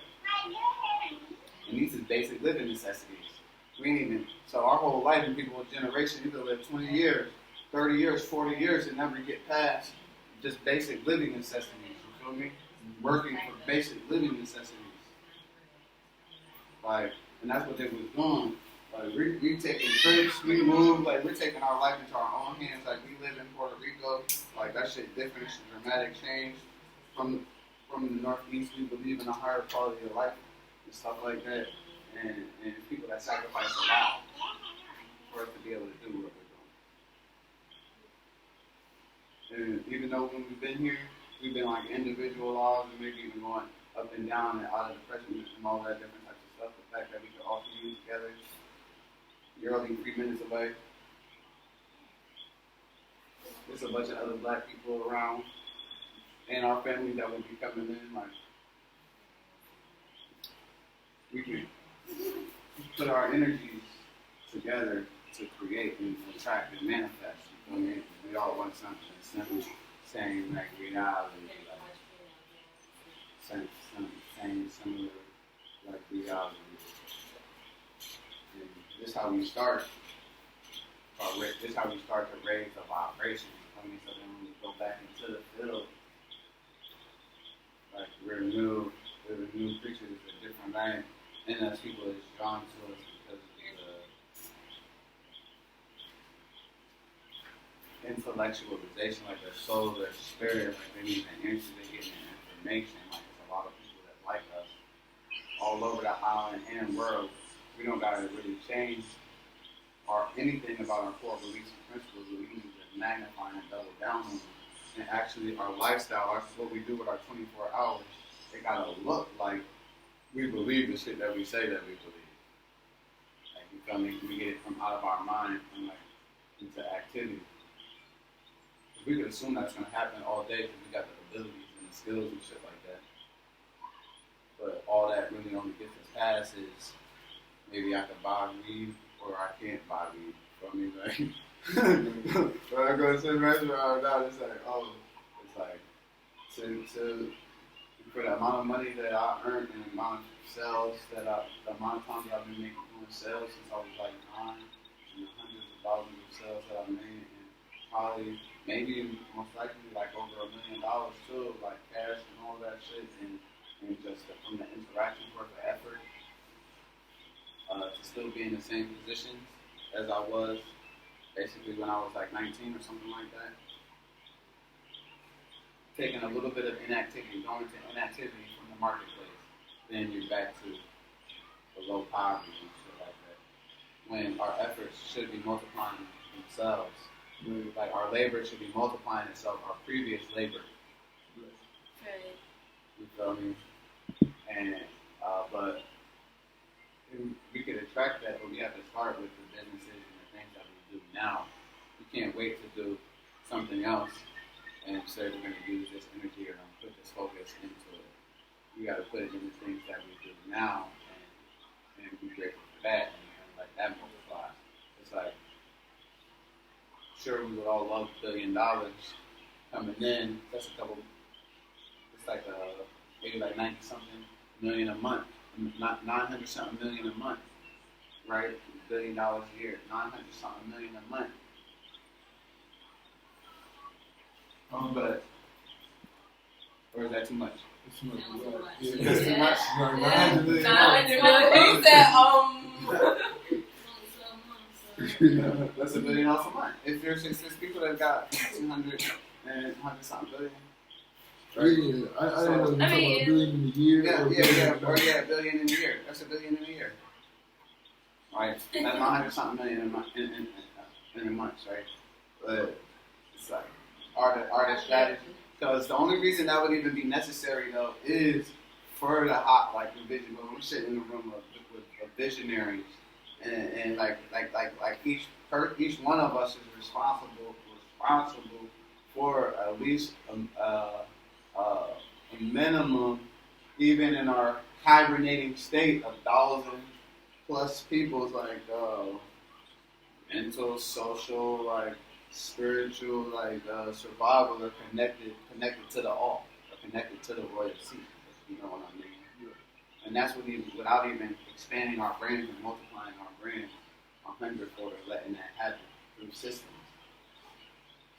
And these is basic living necessities. We ain't even, so our whole life in people's generation, you could live 20 years, 30 years, 40 years and never get past just basic living necessities. You feel me? Working for basic living necessities. Like, and that's what they was doing. Like, we taking trips, we move, like, we're taking our life into our own hands. Like, we live in Puerto Rico. Like, that shit different. It's a dramatic change. From the Northeast, we believe in a higher quality of life and stuff like that. And people that sacrifice a lot for us to be able to do what we're doing. And even though when we've been here, we've been like individualized and maybe even going up and down and out of depression and all that different types of stuff. The fact that we can all commune together. You're only 3 minutes away. There's a bunch of other black people around and our family that will be coming in. Like, we can put our energies together to create and attract and manifest. You know what I mean? We all want something simple, same like reality, like same similar like reality. And this is how we start. This is how we start to raise the vibration. You know what I mean? So then when we go back into the field, like we're new creatures, a different life. And as people is drawn to us because of the intellectualization, like their soul, their spirit, like they need the answers, they get information. Like there's a lot of people that like us all over the island and world. We don't gotta really change or anything about our core beliefs and principles. We need to magnify and double down on them. And actually, our lifestyle, what we do with our 24 hours, it gotta look like we believe the shit that we say that we believe. Like, you feel me? We get it from out of our mind and like into activity. We could assume that's gonna happen all day because we got the abilities and the skills and shit like that. But all that really only gets us past is maybe I could buy weed or I can't buy weed. You feel me? Like, when I go to the restaurant now, it's like, oh, it's like to for the amount of money that I earned and the amount of sales the amount of times I've been making doing sales since I was like 9, and the hundreds of thousands of sales that I've made, and probably maybe most likely like over $1 million too, like cash and all that shit, and just from the interaction worth of effort, to still be in the same position as I was basically when I was like 19 or something like that. Taking a little bit of inactivity, going to inactivity from the marketplace, then you're back to the low poverty and shit like that. When our efforts should be multiplying themselves. Like our labor should be multiplying itself, our previous labor. Right. You feel me? And, but we could attract that, but we have to start with the businesses and the things that we do can't wait to do something else and say we're going to use this energy or put this focus into it. We got to put it into things that we do now and be grateful for that and let that multiply. It's like, sure, we would all love $1 billion coming in. That's a couple. It's like maybe like 90 something million a month, not 900 something million a month, right? $1 billion a year, 900 something million a month. But or is that too much? It's too much. Yeah. That's too much. Like, Yeah. 900 million. 900 million. He said, It's only 12 months, so. That's $1 billion a month. If there's 6 people that got 200 and 100 something billion. Yeah, I didn't know you were talking about I mean, $1 billion in a year. Yeah, or $1 billion in a year. That's $1 billion in a year. Right? That's 900 something million in a month, right? But it's like, are the strategy? Because the only reason that would even be necessary though is for the hot like vision. When we're sitting in a room of visionaries, and like each one of us is responsible for at least a minimum, even in our hibernating state, 1,000 plus people's like mental, social, like spiritual, like survival are connected to the all, or connected to the royal seat. You know what I mean? And that's without even expanding our brains and multiplying our brains 100-fold or letting that happen through systems.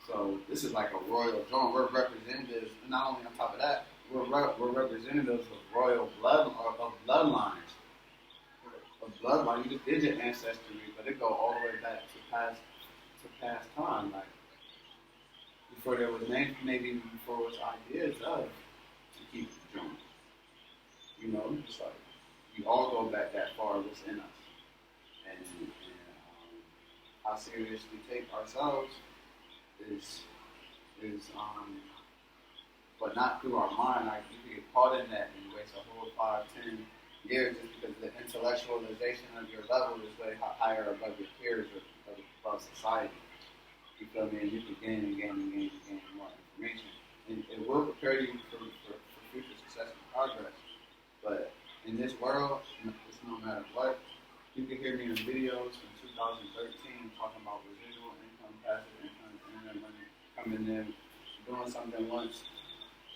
So this is like a royal throne. We're representatives, and not only on top of that, we're representatives of royal bloodlines. Of bloodline, you just did your ancestry, but it go all the way back to past time, like before there was names, maybe even before there was ideas of to keep it joint. You know, it's like we all go back that far within us, and how serious we take ourselves is but not through our mind. Like you can get caught in that and waste a whole 5-10 years just because the intellectualization of your level is way higher above your peers or above society. You feel me? And you can gain more information. And it will prepare you for future success and progress. But in this world, it's no matter what. You can hear me in videos from 2013 talking about residual income, passive income, internet money, coming in, doing something once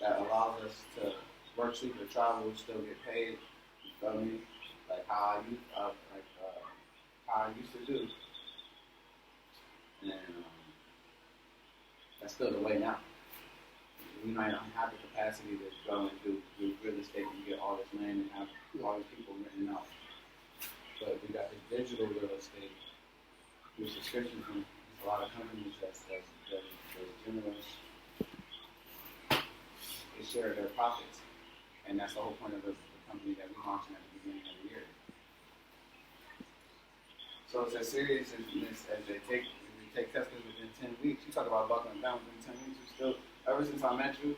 that allows us to work, sleep, or travel, still get paid. You feel me? Like how I used to do. And that's still the way now. We might not have the capacity to go and do real estate and get all this land and have all these people written out. But we got this digital real estate with subscriptions from a lot of companies that's generous. They share their profits. And that's the whole point of the company that we launched at the beginning of the year. So it's as serious as they take Tesla within 10 weeks. You talk about buckling down within 10 weeks. You still, ever since I met you,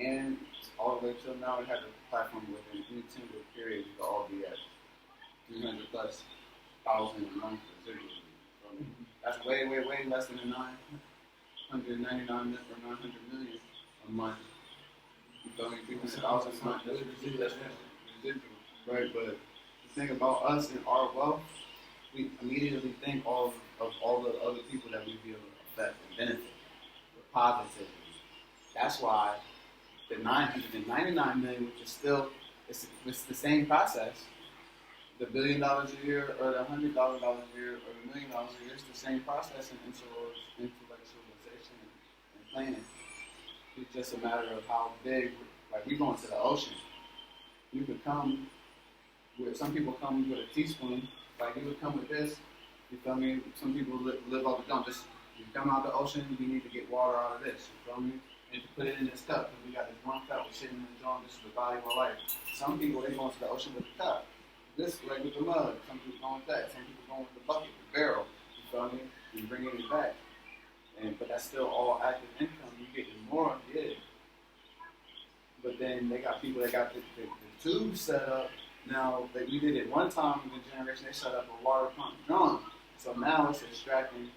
and all the way till now, we have a platform within any 10-week period. We could all be at 300 plus thousand a month residually. So that's way less than the 999 or 900 million a month. You feel me? 300,000 a month. That's residual, right? But the thing about us and our wealth, we immediately think of all the other people that we be able to affect and benefit positively. That's why the 999 million, which is still it's the same process. The $1 billion a year, or the $100,000 a year, or the $1 million a year, it's the same process in intellectualization and planning. It's just a matter of how big. Like we going to the ocean. You could come with some people come with a teaspoon. Like you would come with this. You feel me? Some people live off the dump. Just you come out the ocean, you need to get water out of this. You feel me? And to put it in this cup, because we got this one cup, we're sitting in the jar. This is the body of our life. Some people they go into the ocean with the cup. This like with the mug. Some people going with that. Some people going with the bucket, the barrel. You feel me? And bringing it back. But that's still all active income. You getting more, yeah. But then they got people that got the tube set up. Now, that we did it one time in the generation, they set up a water pump drum. So now it's extracting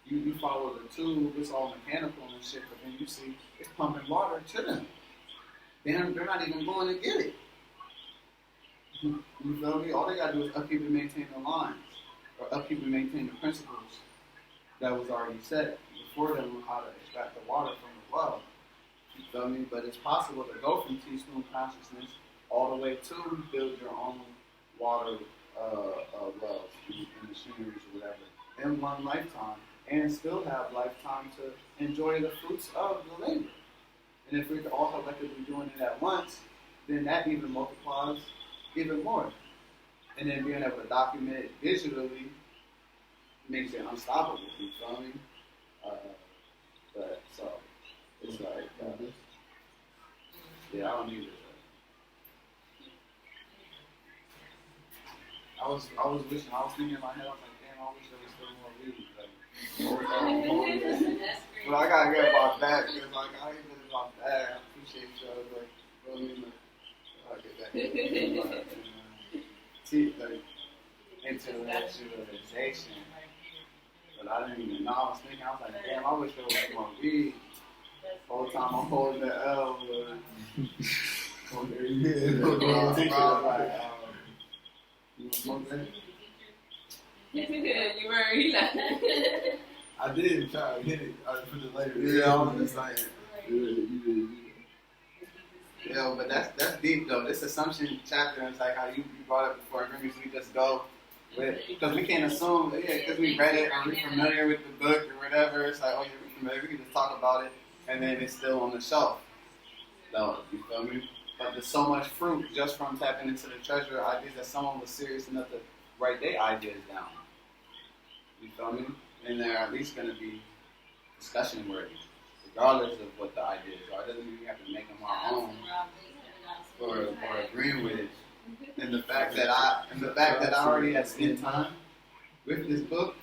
You follow the tube, it's all mechanical and shit, but then you see it's pumping water to them. They're not even going to get it. You feel me? All they gotta do is upkeep and maintain the lines, or upkeep and maintain the principles that was already set before them on how to extract the water from the well. You feel me? But it's possible to go from teaspoon consciousness all the way to build your own water wells and machineries or whatever in one lifetime, and still have lifetime to enjoy the fruits of the labor. And if we're all collectively doing it at once, then that even multiplies even more. And then being able to document it visually makes it unstoppable, you feel me? But so, it's like, yeah, I don't need it. I was thinking in my head, I was like, damn, I wish there was still more reading. Like, but I gotta get about that, because like, I ain't been about that. I appreciate y'all, like, really, I'll get that. See, like, intellectualization. But I didn't even know. I was thinking, I was like, damn, I wish there was more read. The whole time I'm holding the L, but. Oh, there you go. You want that? You were he like. I did try to hit it. I put it later. Yeah, I was just like, you did. yo, but that's deep though. This assumption chapter is like how you brought it before. Agreements we just go with, because we can't assume, because we read it or we're familiar with the book or whatever. It's like, oh yeah, we're familiar. We can just talk about it, and then it's still on the shelf. No, you feel me? But there's so much fruit just from tapping into the treasure ideas that someone was serious enough to write their ideas down. You feel me? And they're at least going to be discussion worthy, regardless of what the ideas are. It doesn't mean you have to make them our own or agreeing with it. And the fact that I already had spent time with this book,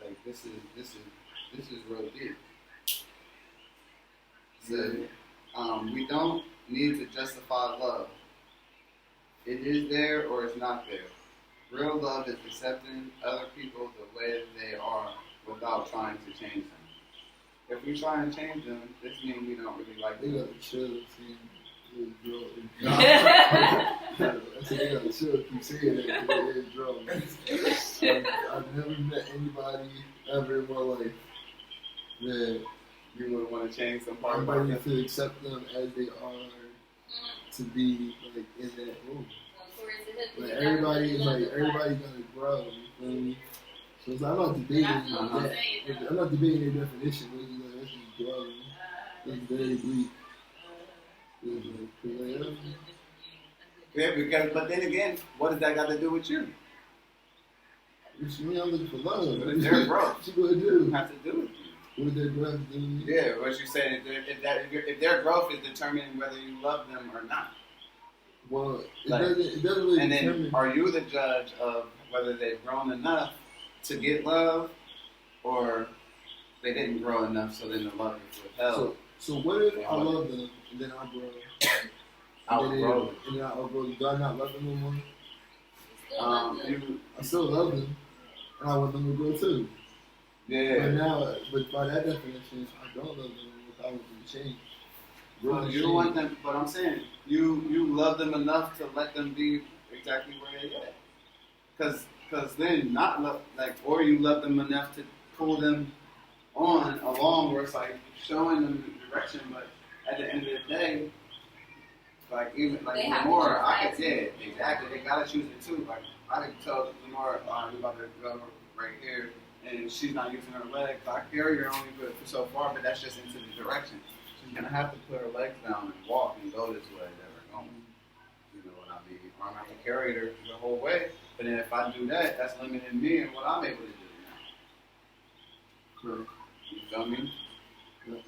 like this is real deep. So, we don't need to justify love. It is there or it's not there. Real love is accepting other people the way they are without trying to change them. If we try and change them, this means we don't really like They them. got to chill, see. I said they got to chill, keep saying that, because they're drunk. I've never met anybody ever in my life that You would want to change some part I'm ready about them. to accept them as they are, to be like in that room. Like everybody gonna grow. You feel me? So it's like, I'm not debating that. I'm not debating their definition. It's just like, let's just grow. It's very bleak. Yeah, because, but then again, what does that got to do with you? What you mean I'm looking for love? What is their growth? What you gonna It do? has to do with you. What is their growth doing? Yeah, what you saying, if their growth is determining whether you love them or not. Well, Like, it doesn't really And then, determine. are you the judge of whether they've grown enough to get love, or they didn't grow enough, so then the love is withheld? So what if I love them and then I grow? Outgrow them. And then I outgrow them. Do I not love them no more? You, I still love them, and I want them to grow too. But yeah. now, but by that definition, I don't love them if I want them to change. Well, you want them, but I'm saying you love them enough to let them be exactly where they're at. Because then not love, like, or you love them enough to pull them on along where it's like showing them the direction, but at the end of the day, like even like They have to Lenore, choose I that could, yeah, exactly. They gotta choose it too. Like I could tell Lenore, we're about to go right here, and she's not using her legs. I carry her only for so far, but that's just into the direction. She's gonna have to put her legs down and walk and go this way that we're going. You know what I mean? Or I'm gonna have to carry her the whole way. But then if I do that, that's limiting me and what I'm able to do now. Right. You feel me?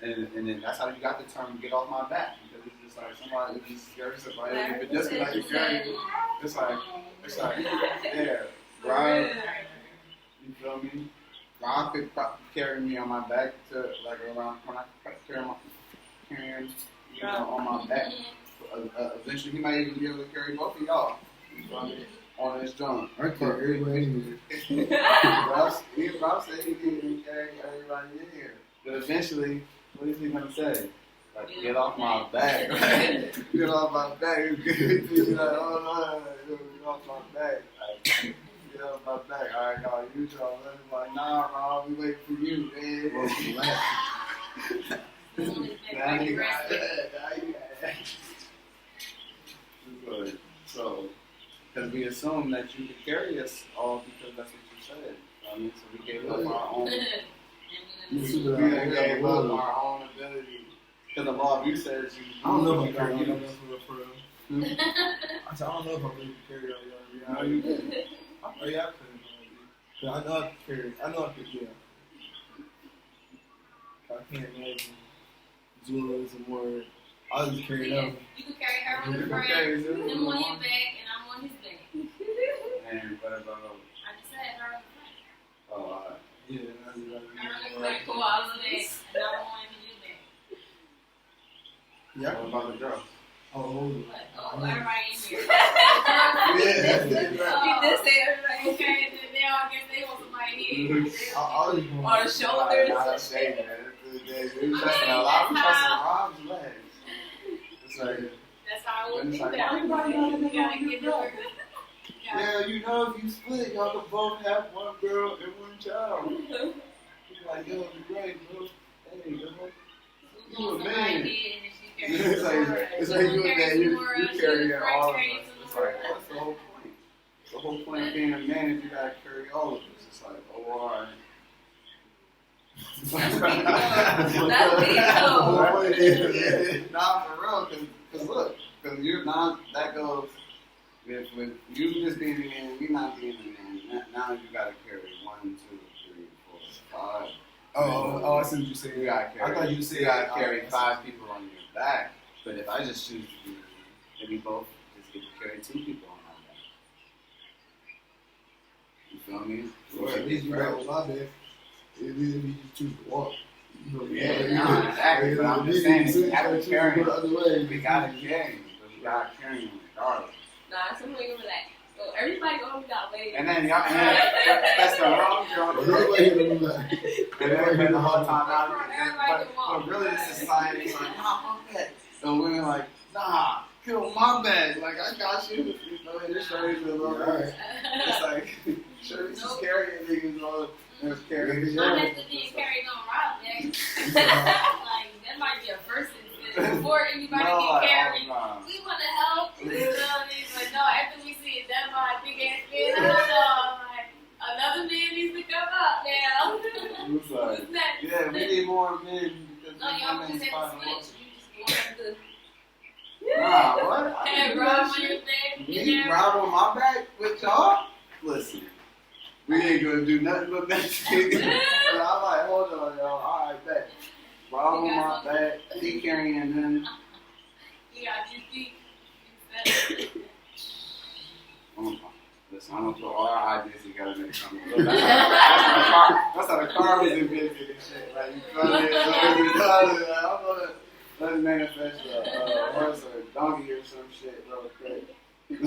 And then that's how you got the term "get off my back," because it's just like somebody who just scares somebody. If it just like you carry, it's like yeah, right. You feel me? God could carry me on my back to like around when I carry him, you know, on my back. Eventually, he might even be able to carry both of y'all You feel me? On this jump. I carry everybody in Rob said he didn't carry everybody in here. But eventually, what is he gonna say? Like, get off my back. Get off my back. He's like, oh no, get off my back. Like, get off my back. All right, y'all, you y'all. I'm like, nah, Rob, we waiting for you, man. Now you got that. So, because we assume that you could carry us all because that's what you said. I mean, so we gave up our own. We gave up our own ability. Because the law of you says you. I don't know if I carry y'all for real. I said, I don't know if I really carry y'all. No, you didn't. Oh yeah, I could. But I know I could carry. I know I could. Yeah. I can't imagine Zula is a more. I'll just carry them. You can carry her on the front, him on your back, and I'm on his back. And what about? I just said her on the front. Oh, all right. Yeah, Her on the front, koala's back, and I'm on his back. Yeah. What about the girls? Oh, hold on. Oh, everybody in here. Yeah, that's it. You did say everybody. Okay, then they all guess they want somebody here. I'll just go. On the shoulders. Not a shame, man. We trusting a lot. We trusting Rob's legs. It's like, That's how it it's would be. like everybody gotta You gotta get the work. yeah, you know, if you split, y'all could both have one girl and one child. You're like, yo, it'd be great, bro. Hey, yo. You a man. It's like you and that, you carry all of us. It's like, what's the whole point? The whole point of being a man is you gotta carry all of us. It's like, oh, all right. Nah, for real, cause look, cause you're not, that goes, with you just being a man, we not being a man, now you gotta carry 1, 2, 3, 4, 5. Oh, I see what you're saying. You gotta carry, I thought you said you gotta carry 5 people on your back, but if I just choose to be, then we both just get to carry 2 people on our back. You feel me? Well, at least you got on my back. At least if you just choose to walk. You know, Yeah, no, exactly. But I'm just saying, if you have to carry, the other way. we gotta carry, but we gotta carry them regardless. Nah, somebody gonna be like, oh, everybody gonna got laid. And then y'all, that's the wrong girl. Everybody hit them like. And then the whole time out. Everybody can walk. But really, the society is like, nah, fuck that. So women like, nah, kill my bag. Like, I got you. You know, your shorties are little. Alright. It's like, shorties just carrying niggas all. There's carrying. Unless the being carried on Rob neck. Like, that might be a first instance. Before anybody No, get carried, nah. we want to help. You know what I mean? But no, after we see it, that my big ass man, I don't know. Like, another man needs to come up now. It's like, Who's that? yeah, we need more men because No, y'all women just have to find switch. You just have to Nah, what? I have didn't do Rob that on shit. your back. Me, Rob on my back with y'all? Listen, we ain't gonna do nothing but that shit. And I'm like, hold on, y'all. Alright, bet. Rob on my back, he carrying them. You got 2 feet. Listen, I'm gonna put all our ideas together next time. That's how the car was invented and shit. Like, you feel me? I'm gonna let's manifest a horse or a donkey or some shit real quick.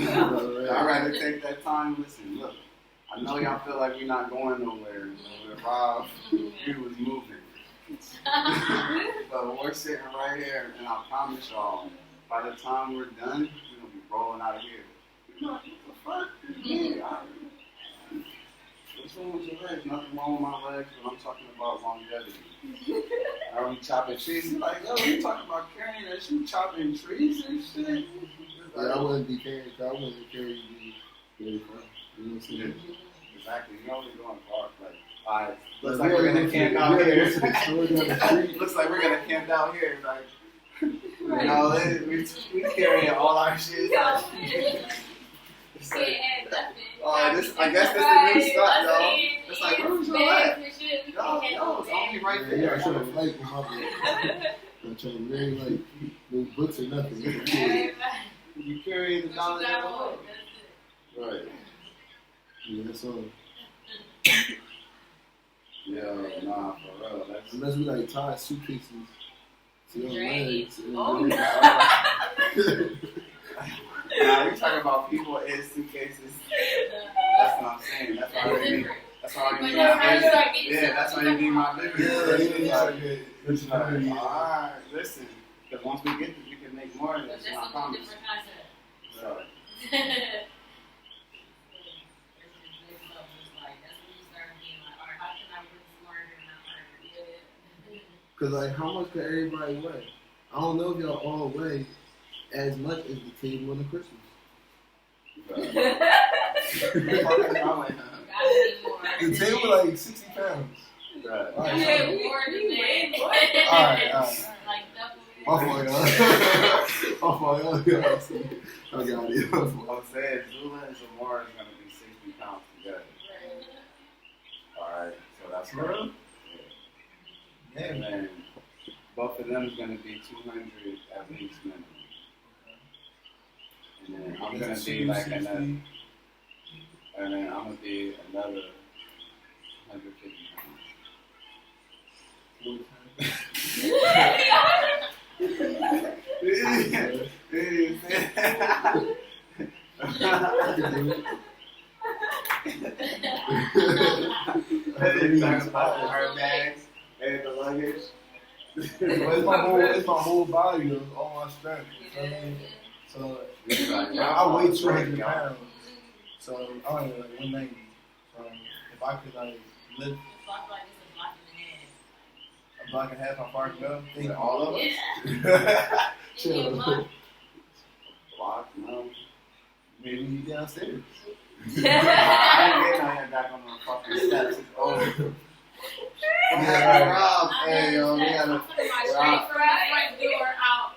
I'd rather take that time. Listen, look. I know y'all feel like we're not going nowhere. With Rob, he was moving. But we're sitting right here, and I promise y'all, by the time we're done, we're gonna be rolling out of here. You're like, what the fuck? What's wrong with your legs? Nothing wrong with my legs, but I'm talking about longevity. Are we chopping trees? He's like, yo, you talking about carrying that shit, chopping trees and shit? I wouldn't be carrying. I wouldn't carry you. You know what I'm saying? Exactly. You know what we're going for. Like, alright, looks like we're gonna camp out here. Looks like we're gonna camp out here. Like, you know, we carrying all our shit. Like, it's like, this, I guess this is the new stuff, y'all. It's like, where was your leg? Yo, it's only right Yeah, there. I try to like with my book. I'm trying to really like those books or nothing. You carry the dollar. Right. Yeah, that's all. Yo, nah, for real. That's Unless we like tie suitcases to your legs. Oh, no. Nah, we talking about about people in suitcases. That's what I'm saying. That's why they need. That's why they need But my that's how living. you start Yeah, that's why you need my living. It's Like, alright, listen. Because once we get this, we can make more of But this. that's I a whole promise. different concept. So, Cause like, how much can everybody weigh? I don't know if y'all all weigh as much as the table and the crystals. The table like 60 pounds. Right. Alright, Yeah, so- more than that. Alright. Like double. My fault, y'all. My fault, y'all. I got it. I'm saying Zula and Zamora is going to be 60 pounds together. Alright, so that's For real? Yeah. And then both of them is going to be 200 at least minimum. And then I'm going to be like another, and then I'm going to be another 150 Our bags and the luggage. It's my whole body, though. It's all my strength. You know what I mean? So I weigh 200 pounds. So I weigh like 190. So if I could like lift a block and a half, how far I can go? Think All of us? Yeah. Chill. Block? No. Maybe downstairs. I ain't getting on here back on the fucking steps. It's over. Yeah, Rob, hey, yo, we gotta. Straight from the front door out.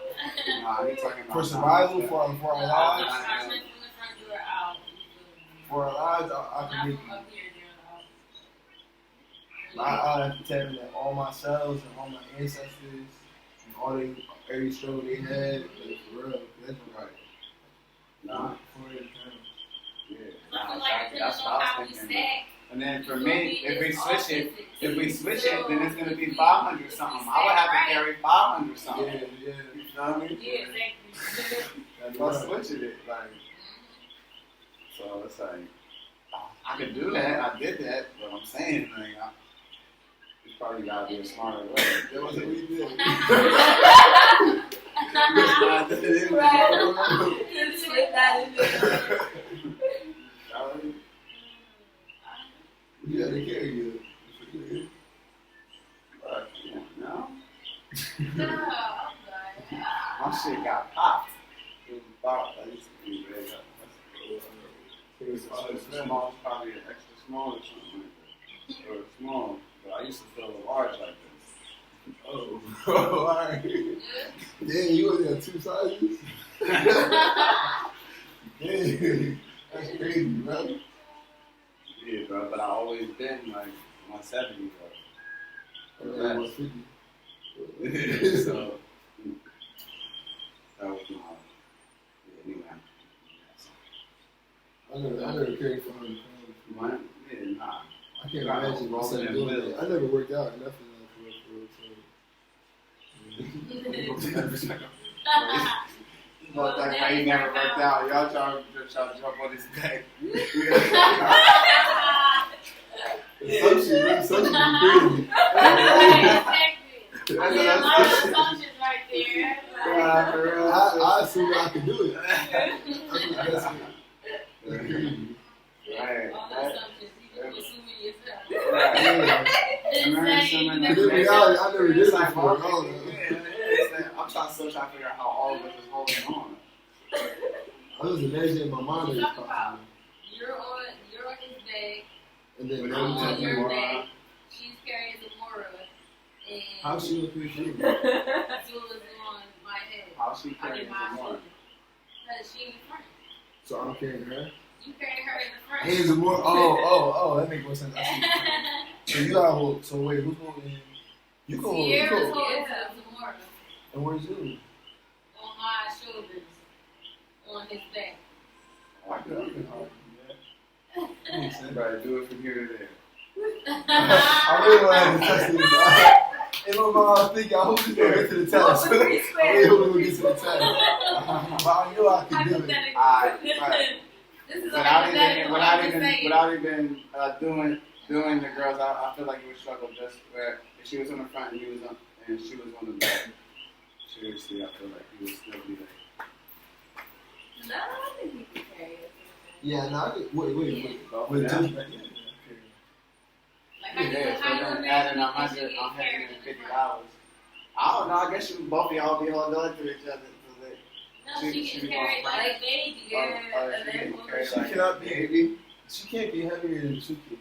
Nah, he talking about For survival, for our lives, Straight from the front door out. for our lives, I Not can from get. up here down out. I have to tap into all my cells and all my ancestors and all they every struggle they had. Like, for real, that's right. Nah, For it, yeah. I feel Nah, like exactly. depending That's on what I how was we thinking. stack, And then for it's me, gonna be- if we it's switch all it, physics. if we switch it, So, then it's gonna be if we- 500 something. I would have to right. carry 500 yeah, something. yeah. You know what I mean? Yeah, exactly. That's If I right. switch it, like, so it's like, I could do that. I did that, but I'm saying, like, it's probably gotta be a smarter way. That was what we did. I did it. Just slip that in there. We had to carry you. But, yeah, no, No, I'm sorry. my shit got popped. It was popped. I used to be big. It was small, probably an extra small or something like that. Or small, but I used to feel large like this. Oh, alright. Damn, you only have 2 sizes? Damn, that's crazy, bro. Yeah, bro, but I always been like 170, bro. Yeah, 150. So, that was my, yeah, anyway. I never carried 400 pounds. What? Yeah, nah. I can't imagine myself doing that. I never worked out or nothing like that. But like how you never worked out. Y'all trying to jump on his back. Some shit be crazy. Exactly. Yeah, a lot of assumptions right there. Yeah, for real. I assumed I could do it. That's Right. All the assumptions. You just assuming yourself. Right. Didn't I remember say some you of never But in them- reality, I never did It's it like, before. I well, don't know. I'm still trying to figure out how all of us is holding on. I was imagining my mom is Talk about- possible. You're on his bag. And then We're I'm not on talking your about- bag. She's carrying Zamora. And How she look pretty good? Zula's on my head. How she I carries mean, my the one? shoulder. Because she in the front. So I'm carrying her. You carry her in the front. Hands are more. Oh, that makes more sense. I see. So you gotta hold. So wait, who's holding? You can hold. You Sierra's can hold. holding Zamora And where's you? on my shoulders, on his back. I can hold that. That makes sense. Right, do it from here to there. I really want to have to test it. In my mind, I was thinking, I hope he's gonna get to the test. I really hope he's gonna get to the test. but I know I can do it. Hypothetically. Right. This is a Without even, hypothetical. without I'm just even, saying. without even doing the girls, I feel like you would struggle just where if she was on the front and she was on the back. Seriously, I feel like you would still be there. No, I think you can carry it. Yeah, no, I could, wait. Both Wait, of just them. back. Like, Yeah, so then adding $150. I don't know. I guess you both of y'all be holding on to each other. No, she She can be carry going like a baby. Yeah, Or and she then can carry She like cannot a be- baby. She can't be heavier than a suitcase.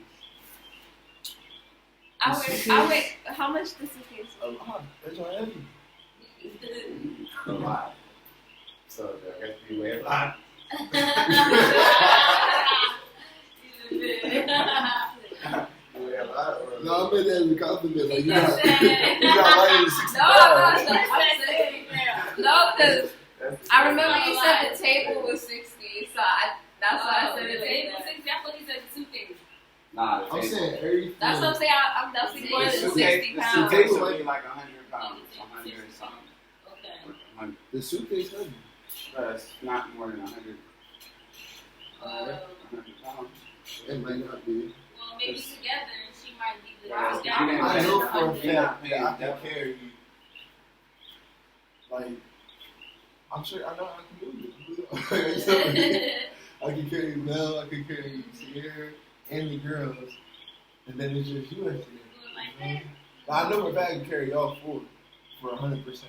I would. How much the suitcase? A lot. That's not heavy. A lot. So I guess you weigh a lot. You weigh a lot or No, I meant that as a compliment. Like, you got Listen. lighter than 60 No, pounds. I'm saying no, because I remember you said the table was 60, so that's why I said it like that. I thought he said suitcase. Nah, the I'm table. saying everything. That's what I'm saying. I'm definitely more The than suitcase, 60 the pounds. suitcase would be like 100 pounds, 100 something. Okay. 100. The suitcase heavy. That's not more than 100. Um, 100 pounds. It might not be. Well, maybe together she might be the Wow. I know for a 100. fact that I can carry you. Like, I'm sure I know I can do it. I can carry Mel, I can carry Sierra, and the girls, and then it's just you and Sierra. I know for a fact I can carry all four for 100%.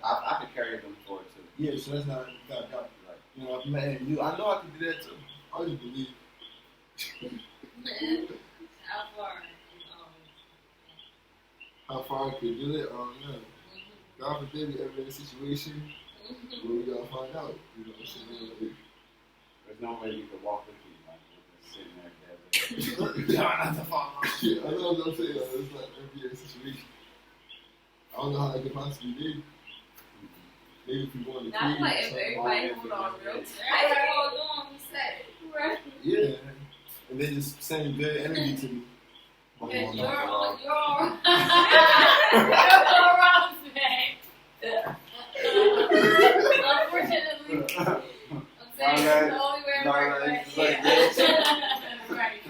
I could carry them forward too. Yeah, so that's not right. You know, man, I know I can do that too. I just believe. How far? How far I could do it, I don't know. God forbid we ever in a situation where we gotta find out. You know what I'm saying? Like, There's no way you could walk with me, like, we're just sitting there together. yeah, not the fall. Yeah, I know what I'm saying. It's not every situation. I don't know how that could possibly be. Maybe if you want to That's like if everybody hold on real tight. Everybody hold on, we said it. Right. Yeah. And then just send good energy to me. Because no, you're no. around today. Unfortunately, I'm saying it's the only way No, right. it's like this. Right.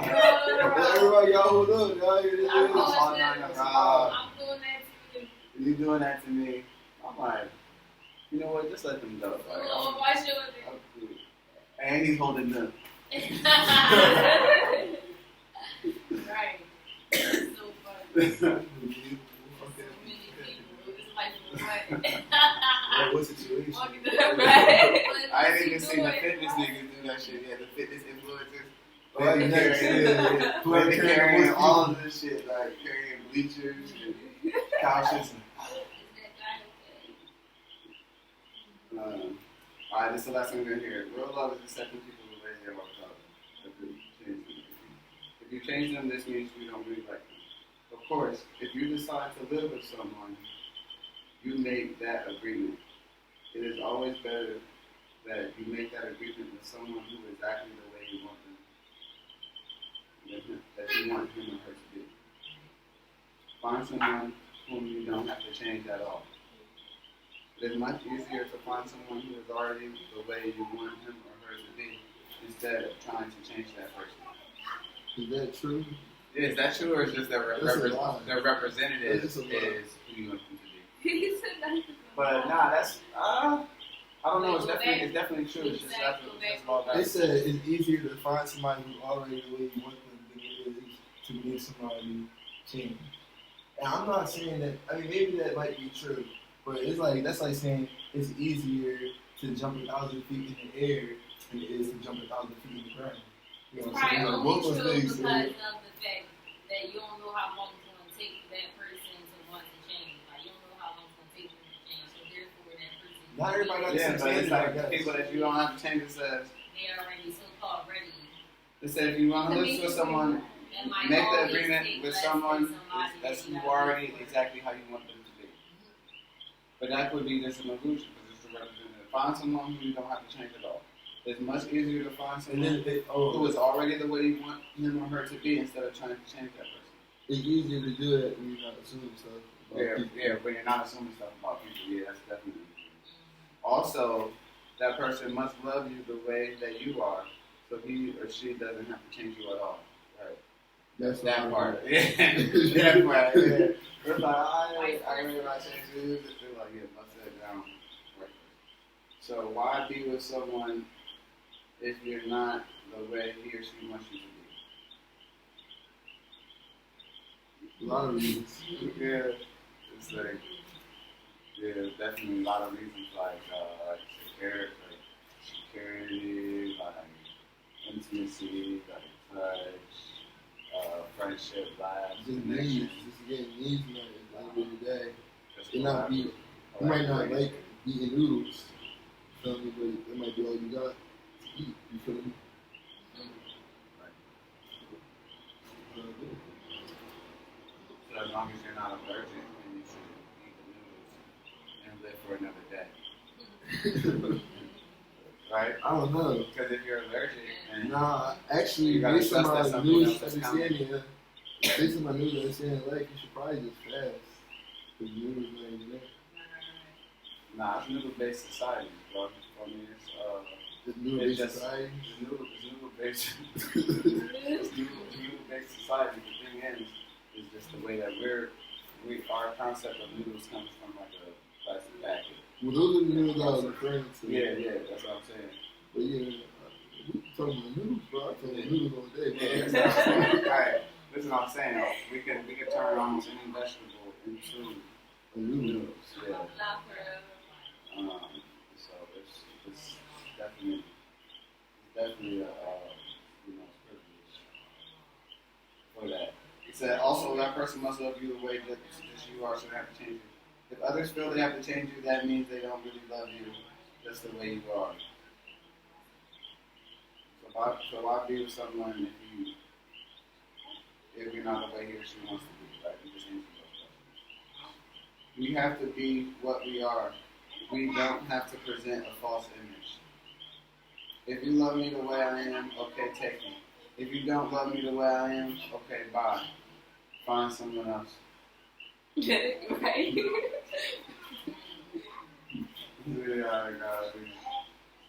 Everybody, y'all hold on. Y'all hear this? I'm all doing night that. around. I'm doing that to you. You doing that to me? I'm like, you know what? Just let them go. Like, Oh, why should I'm cool. And he's holding them. it? Right. It's so funny. So many people. It's like, what? What situation? Walking to the right. I ain't even seen the fitness niggas do that shit yet. The fitness influencers. Oh, yeah, next, yeah. They're carrying all of this shit, like carrying bleachers and couches. Alright, this is the last thing we're gonna hear. Real love is accepting people the way they are without if you change them, this means you don't really like them. Of course, if you decide to live with someone, you make that agreement. It is always better that you make that agreement with someone who is exactly the way you want them, that you want him or her to be. Find someone whom you don't have to change at all. It is much easier to find someone who is already the way you want him or her to be instead of trying to change that person. Is that true? Is that true, or is just their That's a lie. representative That's is a lie. who you want them to be? He said that. But nah, that's I don't know. It's definitely true. It's just that's all They that. said it's easier to find somebody who's already the way you want them than it is to make somebody change. And I'm not saying that. I mean, maybe that might be true, but it's like that's like saying it's easier to jump 1,000 feet in the air than it is to jump 1,000 feet in the ground. You know what I'm Probably saying? Like, only both those true things. because of the fact that you don't know how long it's going to take for that person to want to change. Like, you don't know how long it's going to take for them to change. So, therefore, that person. Not everybody got the Yeah, same but it's standard, I like guess. people that you don't have to change. It says They already so-called ready. it said if you want to live with someone, That might make the always agreement take with less someone than somebody that's that you who have already with. exactly how you want them to be. But that could be just an illusion because it's the representative. Find someone who you don't have to change at all. It's much easier to find And someone then who is already the way you want him or her to be instead of trying to change that person. it's easier to do that when you're not assuming stuff. About people. Yeah, when you're not assuming stuff about people, yeah, that's definitely. Also, that person must love you the way that you are, so he or she doesn't have to change you at all. Right. That's That what I part. Yeah. That part. Yeah. It's like, I really like change you. They're like, yeah, bust that down. Right. So why be with someone if you're not the way he or she wants you to be? A lot of reasons. Yeah. It's like, yeah, definitely a lot of reasons like security, like intimacy, like touch, friendship, lives, Just connection. needs. Just getting needs met at the end of the day. Just It not be. You might not like eating noodles. You feel me? But it might be all you got to eat. You feel me? So as long as you're not a virgin, then you should eat the noodles and live for another day. Right? I don't know. Because if you're allergic and Nah, actually, You gotta based on trust that my something news else is coming. understanding, based on my news understanding, like you should probably just fast. Because news not even there. nah, it's noodle-based society, bro. For me, It's it's news-based just society. it's noodle-based. It's noodle-based society. The thing is just the way that our concept of noodles comes from like a plastic packet. Well, those are the news I was referring to. Yeah, that's what I'm saying. But yeah, we talking about noodles, bro. I talk about noodles all day, bro. Yeah, that's what I'm saying. Right. This is what I'm saying. Though. We can turn almost any vegetable into A noodle. noodles. Yeah. Not forever. So it's definitely a privilege for that. It said also that person must love you the way that you are, so they have to change you. If others feel they have to change you, that means they don't really love you just the way you are. So why be with someone if you're not the way he or she wants to be? Right? You just answer those questions. We have to be what we are. We don't have to present a false image. If you love me the way I am, okay, take me. If you don't love me the way I am, okay, bye. Find someone else. Right?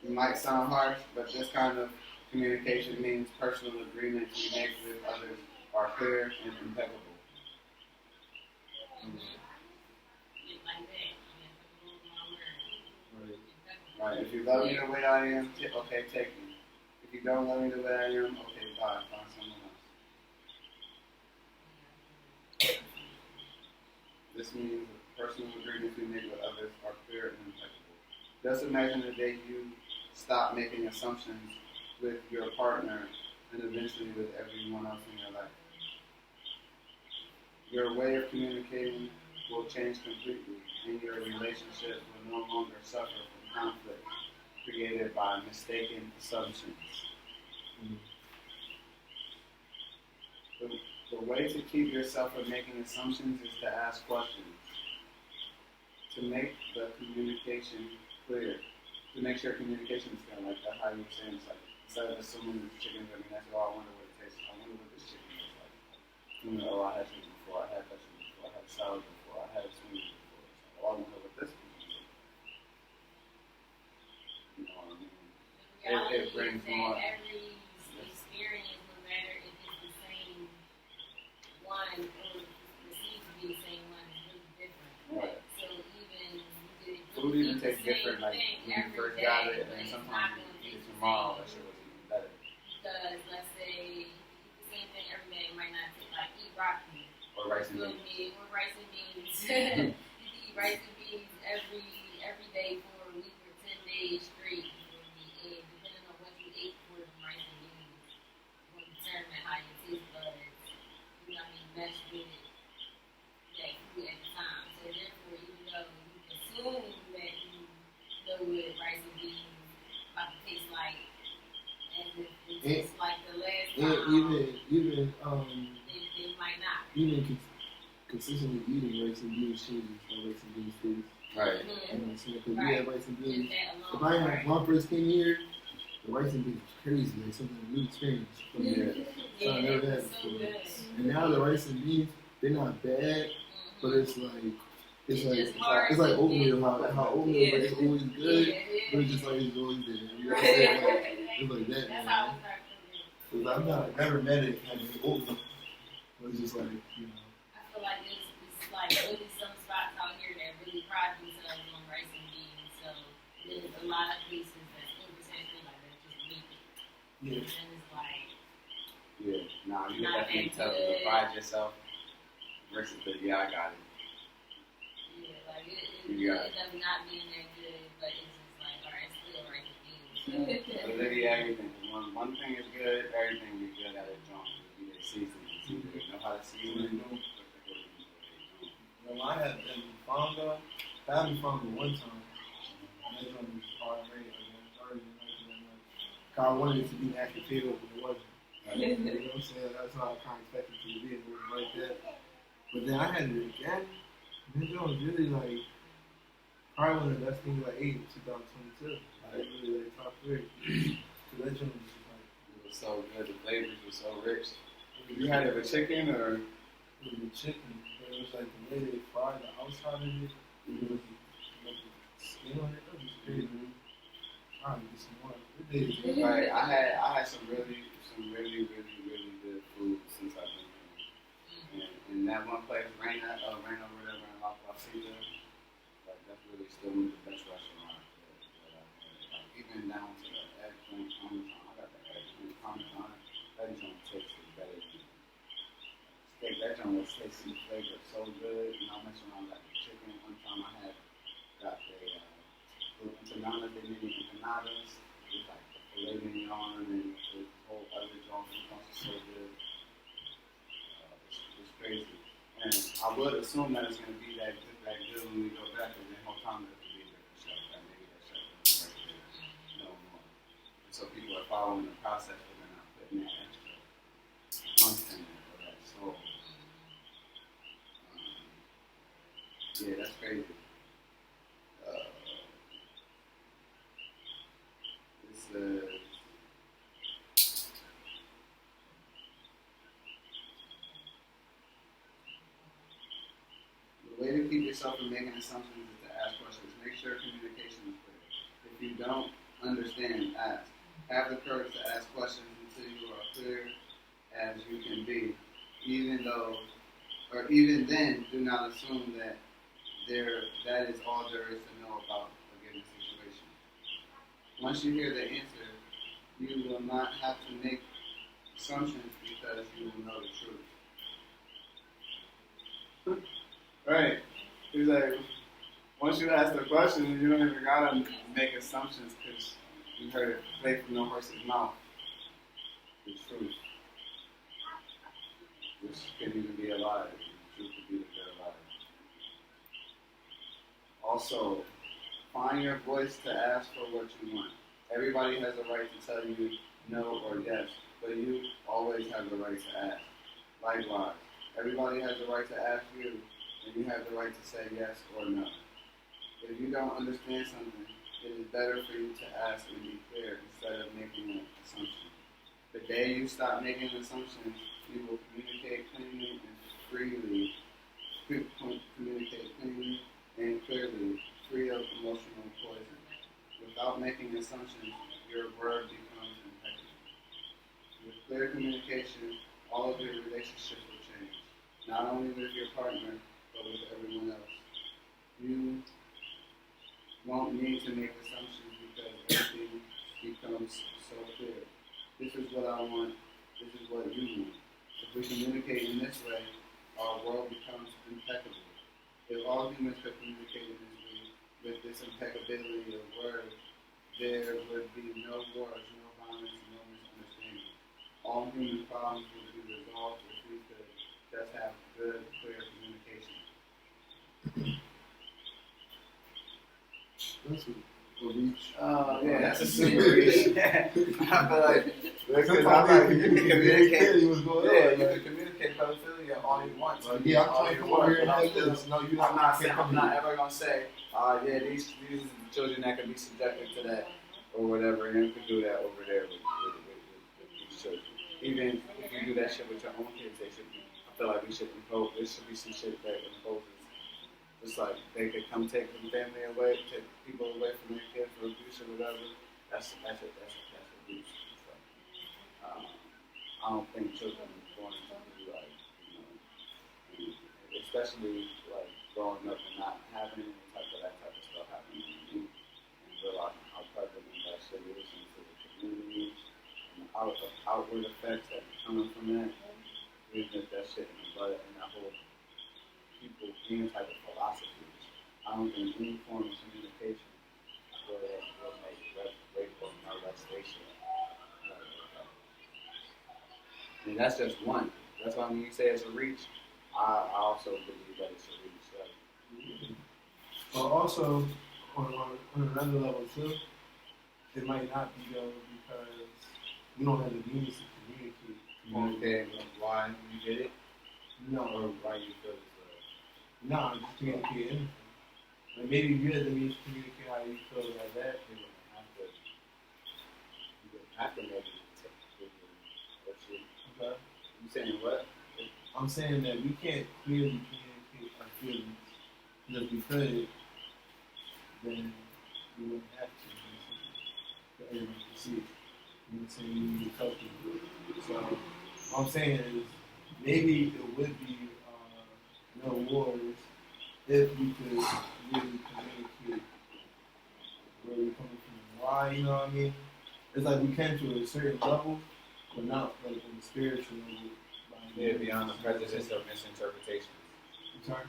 It might sound harsh, but this kind of communication means personal agreements we make with others are clear and impeccable. Right. If you love me the way I am, okay, take me. If you don't love me the way I am, okay, bye. Find someone else. This means the personal agreements we make with others are clear and impeccable. Just imagine the day you stop making assumptions with your partner and eventually with everyone else in your life. Your way of communicating will change completely, and your relationship will no longer suffer from conflict created by mistaken assumptions. The way to keep yourself from making assumptions is to ask questions. To make the communication clear. To make sure communication is clear, like how you were saying, it's like instead of assuming the chicken, that's all. I wonder what it tastes like. I wonder what this chicken is like. I had chicken before, I had vegetables before, I had salad before, I had a smoothie before. It's like, I wonder what this is like. You know what I mean? It brings more. Every experience, no matter if it's the same one or perceived to be the same one, is really different. Right. So even Food even tastes different, like when you first got it, and then sometimes you eat it tomorrow, that shit was even better. Because let's say you eat the same thing every day, it might not taste like eat broccoli. Or rice and Or beans. rice and beans. You eat rice and beans every day for a week or 10 days straight. And depending on what you ate for the rice and beans will determine how your taste buds, mesh with that food at the time. So therefore, even though you assume that you know what rice and beans about to taste like, as if it tastes like the last time, they might not. Even consistently eating rice and beans changes how rice and beans taste. Right. You know what I'm saying? Because we Right. had rice and Just beans. that If alone. when I first came here, the rice and beans was crazy. Like something new experience. Yeah. Yeah, I never it had was so before. good. And now the rice and beans, they're not bad, but it's like It's It's just hard it's like to oatmeal. get- How oatmeal Yeah. like it's always good, Yeah. but it's just like it's always there. You know what I'm saying? Like, it's like that. That's Man. how it starts for me. 'Cause I've never met it having oatmeal. But it's just like, you know. I feel like it's like really some spots out here that really pride themselves on rice and beans. So there's a lot of places that 100% feel like that's just meat. Yeah. And it's like, Yeah, nah, you Not definitely that tell them good. to pride yourself versus the yeah, I got it. yeah, like it You got ends up not being that good, but it's just like, alright, it's still rice and beans. Literally everything. One thing is good, everything is good at a joint. Either seasoning, it's either they know how to season it, or Well, I had that fongo. I had fongo one time. And that joint was already I wanted it to be mashed potato, but it wasn't. You know what I'm saying? That's how I kind of expected it to be. It wasn't like that. But then I had it again. And that joint was really like probably one of the best things I ate in 2022. Like really like top 3. So that joint was just like it was so good. The flavors were so rich. You had it with chicken or? it was the chicken, but it was like the way they fried the outside of it. It was like the skin on it. That was crazy. I need some more. It did. Right. I had some really good food since I've been here. And that one place, Reina or whatever in La Placita, like that's really still one of the best restaurants that I've had. Like, even down to the eggplant parmesan. I got the eggplant parmesan. That joint tastes better than steak. That joint was tasty flavor so good. And I mentioned on like the chicken. One time I had got the empanadas, they made empanadas. It was like the filet mignon and the whole other joint. It was so good. It's crazy. And I would assume that it's going to be that good when we go back, and then whole time there's going to be a different chef. That maybe that chef is right there. No more. And so people are following the process, but they're not putting that extra content or that soul. Yeah, that's crazy. It says, the way to keep yourself from making assumptions is to ask questions. Make sure communication is clear. If you don't understand, ask. Have the courage to ask questions until you are clear as you can be. Even then, do not assume that that is all there is to know about a given situation. Once you hear the answer, you will not have to make assumptions because you will know the truth. Right. He's like, once you ask the question, you don't even gotta make assumptions because you heard it straight from the horse's mouth. The truth. Which can even be a lie. The truth could be the good lie. Also, find your voice to ask for what you want. Everybody has the right to tell you no or yes, but you always have the right to ask. Likewise, everybody has the right to ask you, and you have the right to say yes or no. If you don't understand something, it is better for you to ask and be clear instead of making an assumption. The day you stop making assumptions, you will communicate cleanly and freely. Communicate cleanly and clearly, free of emotional poison. Without making assumptions, your word becomes impeccable. With clear communication, all of your relationships will change. Not only with your partner, but with everyone else. You won't need to make assumptions because everything becomes so clear. This is what I want. This is what you want. If we communicate in this way, our world becomes impeccable. If all humans could communicate in this way, with this impeccability of words, there would be no wars, no violence, no misunderstanding. All human problems would be resolved if we could just have good, clear communication. That's a reach. Yeah, that's a super reach. I feel like because I'm like, you can communicate. What's going on? Yeah, you can communicate pedophilia all you want. Yeah, I'm all trying to you come want, over here and but have this. No, you're I'm not saying, can't I'm come not here. ever gonna say, yeah, these are the children that can be subjected to that or whatever, and you can do that over there with these children. Even if you do that shit with your own kids, they should be. I feel like we should impose. There should be some shit that imposes Just like they could come take the family away, take people away from their kids for abuse or whatever. That's abuse. So, I don't think children are going to be like, especially like growing up and not having any type of that type of stuff happening to you, and realizing how prevalent that shit is into the community and the outward effects that are coming from that. We get that shit in the blood and that whole people any type of philosophy. I don't think any form of communication will make rape or molestation. And that's just one. That's why when you say it's a reach, I also believe that it's a reach. Right? But also, on another level too, it might not be though because we don't have the means to communicate. Okay, why you did it? No, Or why you feel this way? no, just communicate anything. Like maybe you have the means to communicate how you feel like that. You wouldn't have to maybe take what you. Okay. You saying what? I'm saying that we can't clearly communicate our feelings just because then we wouldn't have to. For everyone to see it. You know what I'm saying? You need to talk to people. So what I'm saying is maybe it would be no wars if we could really communicate where we're coming from and why, you know what I mean? It's like we can to a certain level, but not like on the spiritual level. Yeah, beyond the prejudice of misinterpretations. I'm sorry?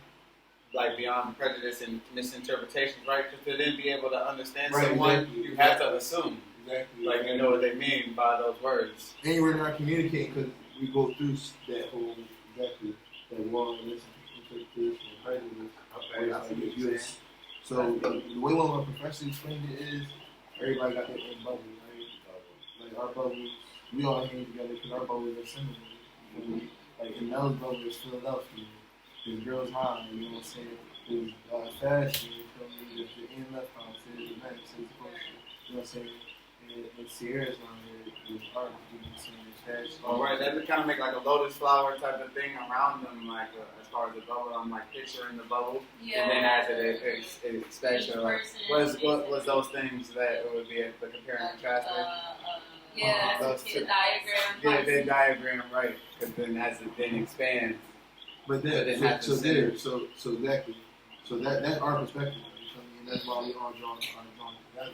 Like beyond prejudice and misinterpretations, right? Because to then be able to understand Right, someone, exactly. you have to assume. Exactly. Like you know what they mean by those words. And we're not communicating because we go through that whole, exactly, that wall of misinterpretation and prejudice. Okay, I see what you're saying. So the way one of my professors explained it is, everybody got their own bubble, right? Like our bubbles, we all hang together because our bubbles are similar. You know? Like in Mel's bubble is Philadelphia, there's Girls High, you know what I'm saying? There's fashion, you feel me? There's the in left house, there's the events, there's the culture, you know what I'm saying? And Sierra's on there, there's art, you know what I'm saying? There's fashion. All right, that would kind of make like a lotus flower type of thing around them, like as far as the bubble. I'm like picturing the bubble, and then as it expects, like what was those things that it would be the comparing and contrasting? Yeah, Those the two. diagram. Yeah, the diagram, right? Because then as it then expands, But But it then, has so to there, so exactly. So that's our perspective. You feel me? And that's why we all drawn together.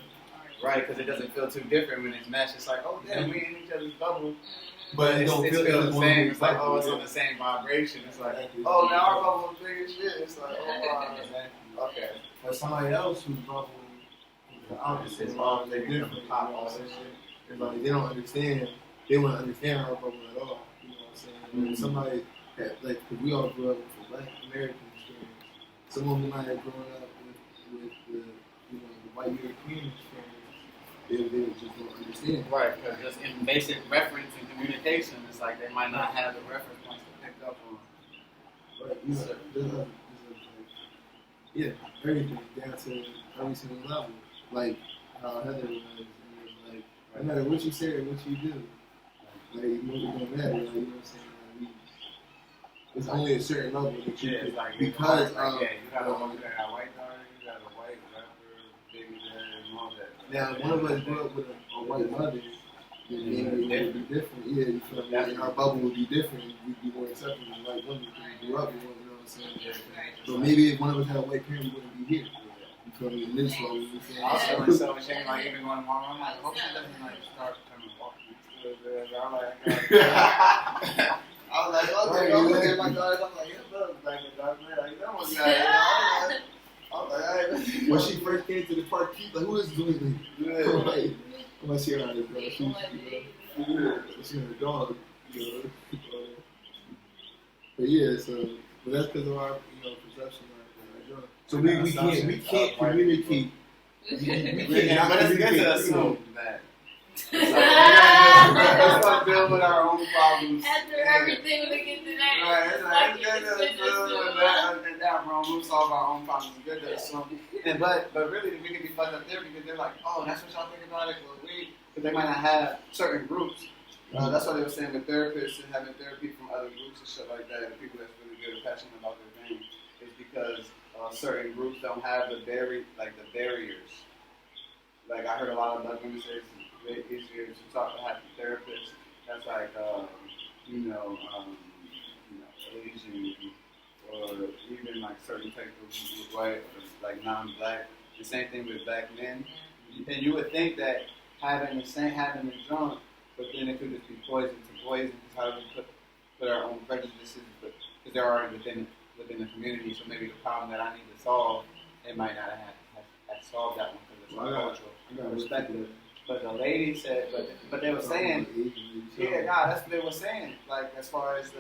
right? Because it doesn't feel too different when it's meshed. It's like, oh damn, we in each other's bubble. But it It's don't still feel the same. It's like, oh, it's on the same vibration. It's like, oh, now our bubble is big as shit. It's like, oh, wow. Okay. For somebody else whose bubble is the opposite, It's all they're different. different. Pop all that shit. It's like they don't understand. They wouldn't understand our bubble at all. You know what I'm saying? Mm-hmm. Somebody that, like, because we all grew up with the Black American experience. Someone who might have grown up with the, you know, the white European experience, they just don't understand. Right, because just in basic reference and communication, it's like they might not have the reference points to pick up on. Right, you know, yeah, everything down to every single level. Like how Heather was, and it was like, no matter what you say or what you do, like, it don't matter, like, you know what I'm saying? Like, it's only a certain level that you It's like, because like, yeah, you got a white daughter, you got a white rapper, baby dad, and all that. now one of us grew up with a white mother, then maybe it would be different. Yeah, you feel me? And our bubble would be different. We'd be more accepting of white women because we grew up with one, you know what I'm saying? So maybe if one of us had a white parent, we wouldn't be here. You feel me? In this level, you feel me? I was feeling so ashamed, like even going to my mom, I'm like, hope she doesn't like start coming walking next to us. I'm like, I was like, okay, I'm looking at my daughter, I'm like, yeah, look, like a dog, man, like, that was guy, I'm like, all right. When she first came to the park, she was like, who is doing this? I'm like, I'm like, she on her dog. She on her dog, you know. But yeah, so, but that's because of our, you know, perception of our job. So we can't communicate. We can't But it's good to assume that. Let's not deal with our own problems. After everything, we get to that. Right, it's like, it's good to assume that bro, we'll solve our own problems. It's good to assume. And, but really, we can be fucked up there because they're like, oh, that's what y'all think about it? Well, because they might not have certain groups. That's why they were saying with therapists and having therapy from other groups and shit like that, and people that's really good and passionate about their thing, is because certain groups don't have the barriers. Like I heard a lot of black women say it's way easier to talk to have a therapist. That's like Asian or even like certain type of white or like non-black. The same thing with black men. And you would think that having the drunk, but then it could just be poison to poison. Because how do we put our own prejudices, because they're already within the community. So maybe the problem that I need to solve, it might not have solved that one because it's cultural perspective. But the lady said, but they were saying, that's what they were saying. Like as far as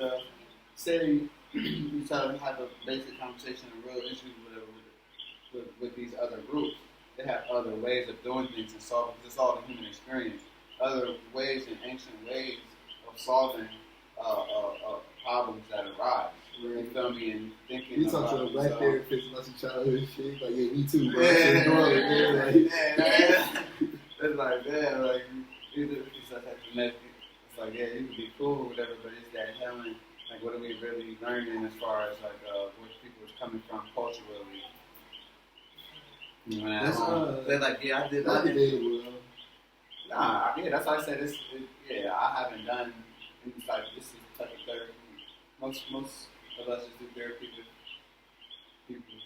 say you try to have a basic conversation and real issues, whatever, with these other groups, they have other ways of doing things and solving. Because it's all the human experience. Other ways and ancient ways of solving problems that arise. You feel me? And thinking you talk to a black therapist about your childhood shit. Like, yeah, me too, bro. It's like, yeah, like, it's like, yeah, you can be cool or whatever, but it's that healing. Like, what are we really learning as far as, like, where people is coming from culturally? You know, they're like, yeah, I did. Nah, yeah, that's why I said this. I haven't done any type. This is type of therapy. Most of us just do therapy with people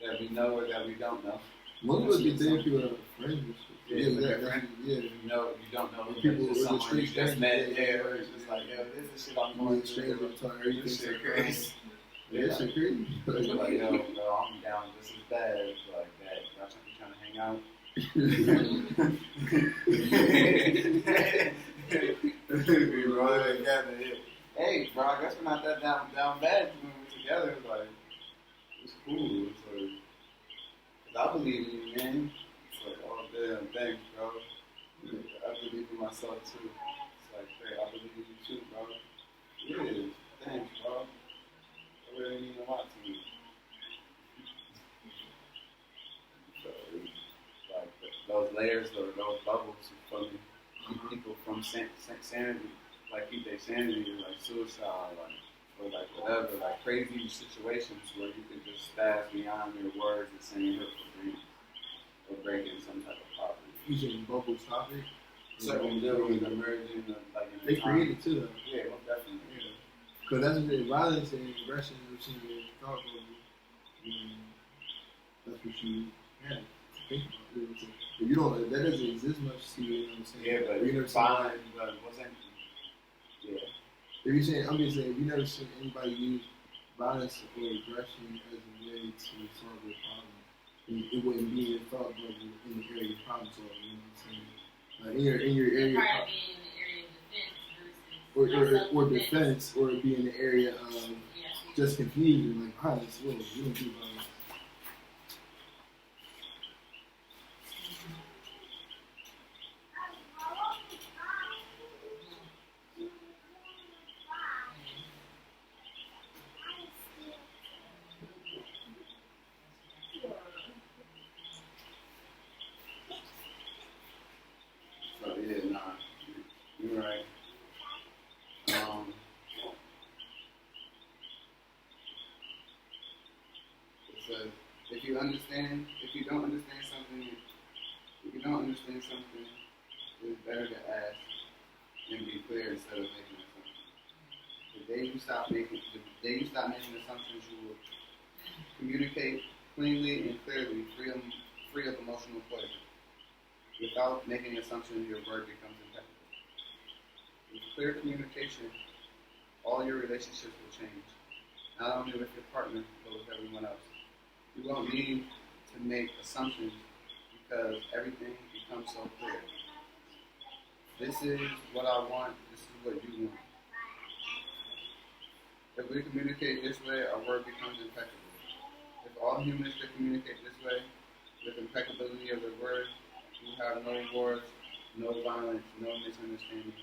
that we know or that we don't know. Most of us do therapy with our friends. You know, you don't know people just someone you just met there. It's just like, yo, this is shit I'm going through. This shit crazy. Yeah, shit crazy. Like, yo, I'm down just as bad. Like that. Y'all trying to hang out. We rolling together. Hey, bro, I guess we're not that down bad when we're together. Like, it's cool. It's like, 'cause I believe in you, man. It's like, oh damn, thanks, bro. I believe in myself too. It's like, hey, I believe in you too, bro. Yeah, thanks, bro. It really means a lot to me. So, like those layers or those bubbles for me keep people from sanity, like keep their sanity, like suicide, or like whatever, like crazy situations where you can just spaz beyond your words and saying hurtful things or breaking some type of property. Using bubbles topic. Certain deals emerging, like in they created too, though. Yeah, well, definitely. Because that's what the violence and aggression is what you talk about. That's what you have to think about. But you don't. That doesn't exist much to you. You know what I'm saying? Yeah, but you never violence wasn't. Yeah. If you saying, I'm just saying, we never seen anybody use violence or aggression as a way to solve their problem. It wouldn't be a thought bubble in the area of problem solving. You know what I'm saying? In your area, Part of being in the area of defense versus or defense, or be in the area of just confusion, like violence. Well, you don't do violence. You're right. It says, if you don't understand something, it's better to ask and be clear instead of making assumptions. The day you stop making assumptions, you will communicate cleanly and clearly, free of emotional poison. Without making assumptions, your word becomes impeccable. With clear communication, all your relationships will change. Not only with your partner, but with everyone else. You won't need to make assumptions because everything becomes so clear. This is what I want, this is what you want. If we communicate this way, our word becomes impeccable. If all humans could communicate this way, with impeccability of their words, we have no wars, no violence, no misunderstandings.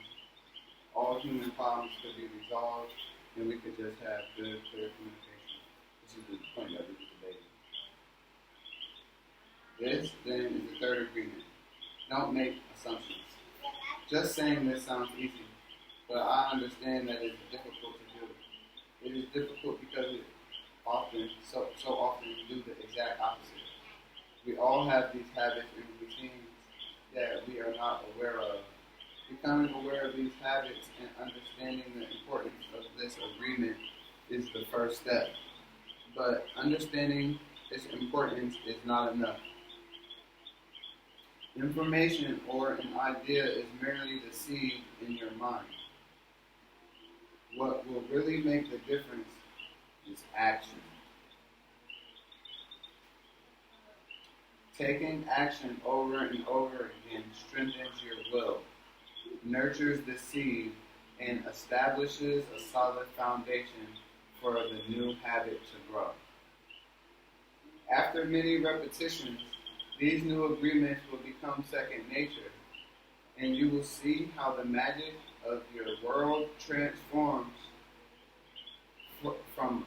All human problems could be resolved, and we could just have good, clear communication. This is the point that we were debating. This, then, is the third agreement. Don't make assumptions. Just saying this sounds easy, but I understand that it's difficult to do. It is difficult because it so often do the exact opposite. We all have these habits and routines that we are not aware of. Becoming aware of these habits and understanding the importance of this agreement is the first step. But understanding its importance is not enough. Information or an idea is merely the seed in your mind. What will really make the difference is action. Taking action over and over again strengthens your will, nurtures the seed, and establishes a solid foundation for the new habit to grow. After many repetitions, these new agreements will become second nature, and you will see how the magic of your world transforms from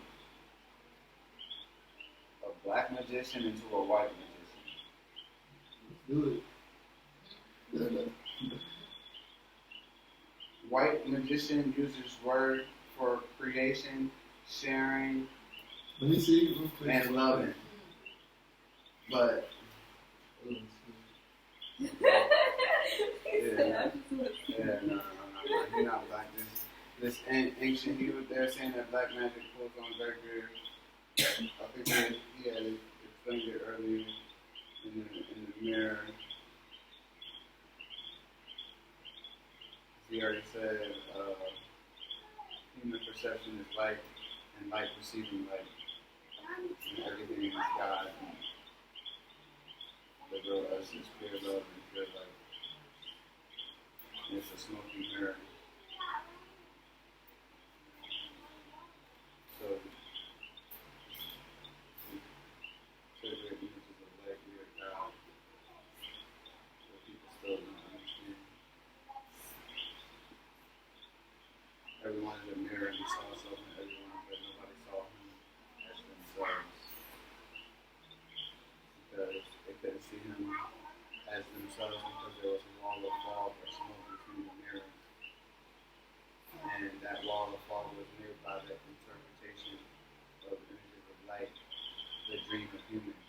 a black magician into a white magician. Do it. White magician uses word for creation, sharing, Let me see real quick. and loving. But He Yeah. said, "I just want to yeah, no, you're not black. This ancient Hebrew there saying that black magic pulls on very good. I think he had explained it earlier in the mirror. He already said human perception is light, and light perceiving light, and everything is God. And the real us is pure love and pure light. And it's a smoky mirror. So, the images of light, we are God. But people still don't understand. Everyone is a mirror, and he saw himself in everyone, but nobody saw him as themselves. Because they couldn't see him as themselves because there was a wall of fog or smoke between the mirrors. And that wall of fog was made by the interpretation of images of light, the dream of humans.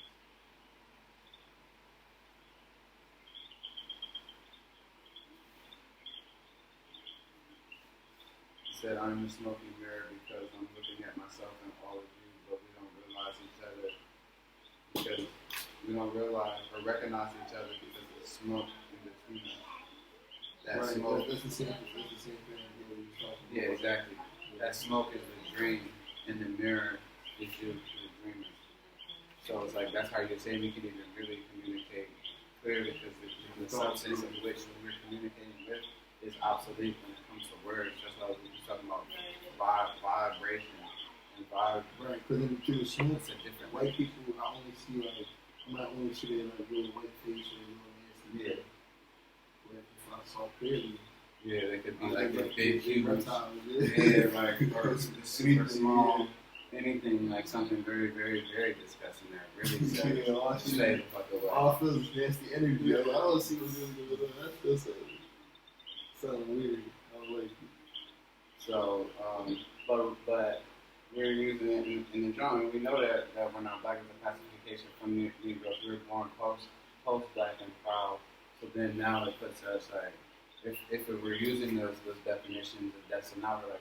He said, I'm the smoky mirror because I'm looking at myself and all of you, but we don't realize each other because we don't realize or recognize each other because of the smoke in between us. That Right, smoke. that's the same thing that we were talking about. Yeah, exactly. That smoke is the dream, and the mirror is you, the dreamer. So it's like that's how you're saying we can even really communicate clearly because the substance of which we're communicating with is obsolete when it comes to words. That's why we were talking about vibration and vibe. Right, because in the smoke, It's a different white people, I only see like, I'm not only see their like real white face or real nasty. Yeah. But if I saw clearly, Yeah, they could be I like think the big humans. reptiles. Yeah, like or super small. Anything like something very, very, very disgusting that really says, Yeah, all stay the fuck away. all feels nasty energy. I don't see what's really going on. That feels so weird. I don't like it. So, but we're using it in the drawing. We know that we're not black as a pacification from Negroes. We were born post black and proud. So then now it puts us like, if we were using those definitions of death, so now we're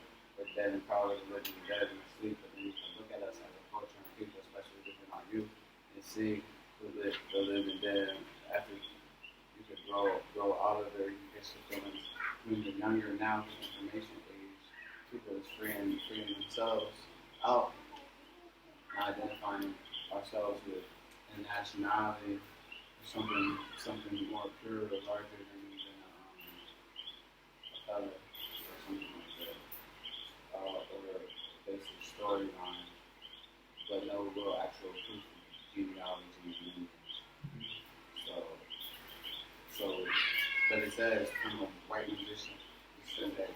dead and proud, religion, dead and asleep. But then you can look at us as a culture and people, especially within our youth, and see the living dead. After you could grow out of it, you can get your feelings. When you're younger now, the information age, people is freeing themselves out, not identifying ourselves with a nationality or something more pure or larger than a color or something like that, or a basic storyline, but no real actual proof of genealogy and lineage. But it says from a white musician, it said that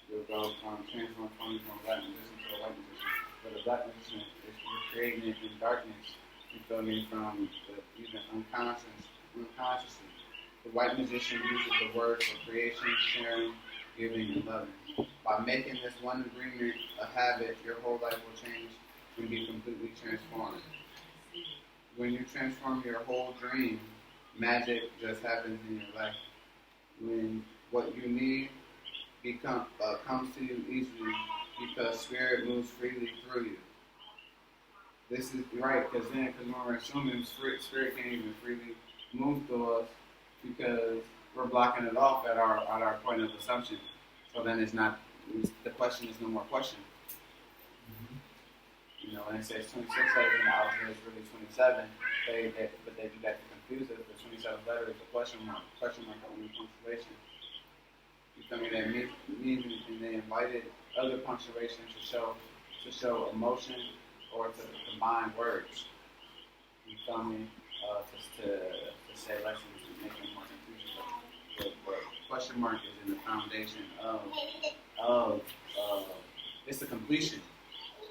you'll go transform from a black musician to a white musician. But a black musician is creating it in darkness. You feel me? From even unconsciously. The white musician uses the word for creation, sharing, giving, and loving. By making this one agreement a habit, your whole life will change and be completely transformed. When you transform your whole dream, magic just happens in your life. When what you need comes to you easily because Spirit moves freely through you. This is right, because when we're assuming Spirit can't even freely move through us because we're blocking it off at our point of assumption. So then the question is no more question. You know, when it says 26 letters in the alphabet, it's really 27. But they do that to confuse us. The 27th letter is a question mark only punctuation. You feel me? That means, and they invited other punctuation to show emotion or to combine words. You feel me? To say lessons and make them more confusing. But question mark is in the foundation of it's a completion.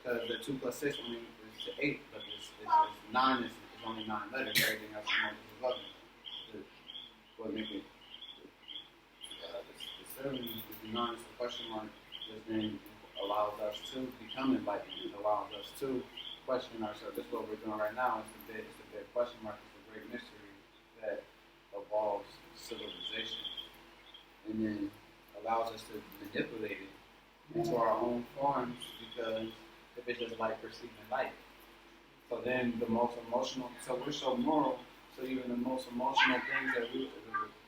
Because the 2 plus 6 only is 8, but it's 9 is only 9 letters. Everything else is above it. What make it the 7 is the 9 is the question mark, which then allows us to become enlightened. It allows us to question ourselves. This is what we're doing right now. It's the big question mark. It's the great mystery that evolves civilization, and then allows us to manipulate it into our own forms because if it's just like perceiving light. So then the most emotional, so we're so moral, so even the most emotional things that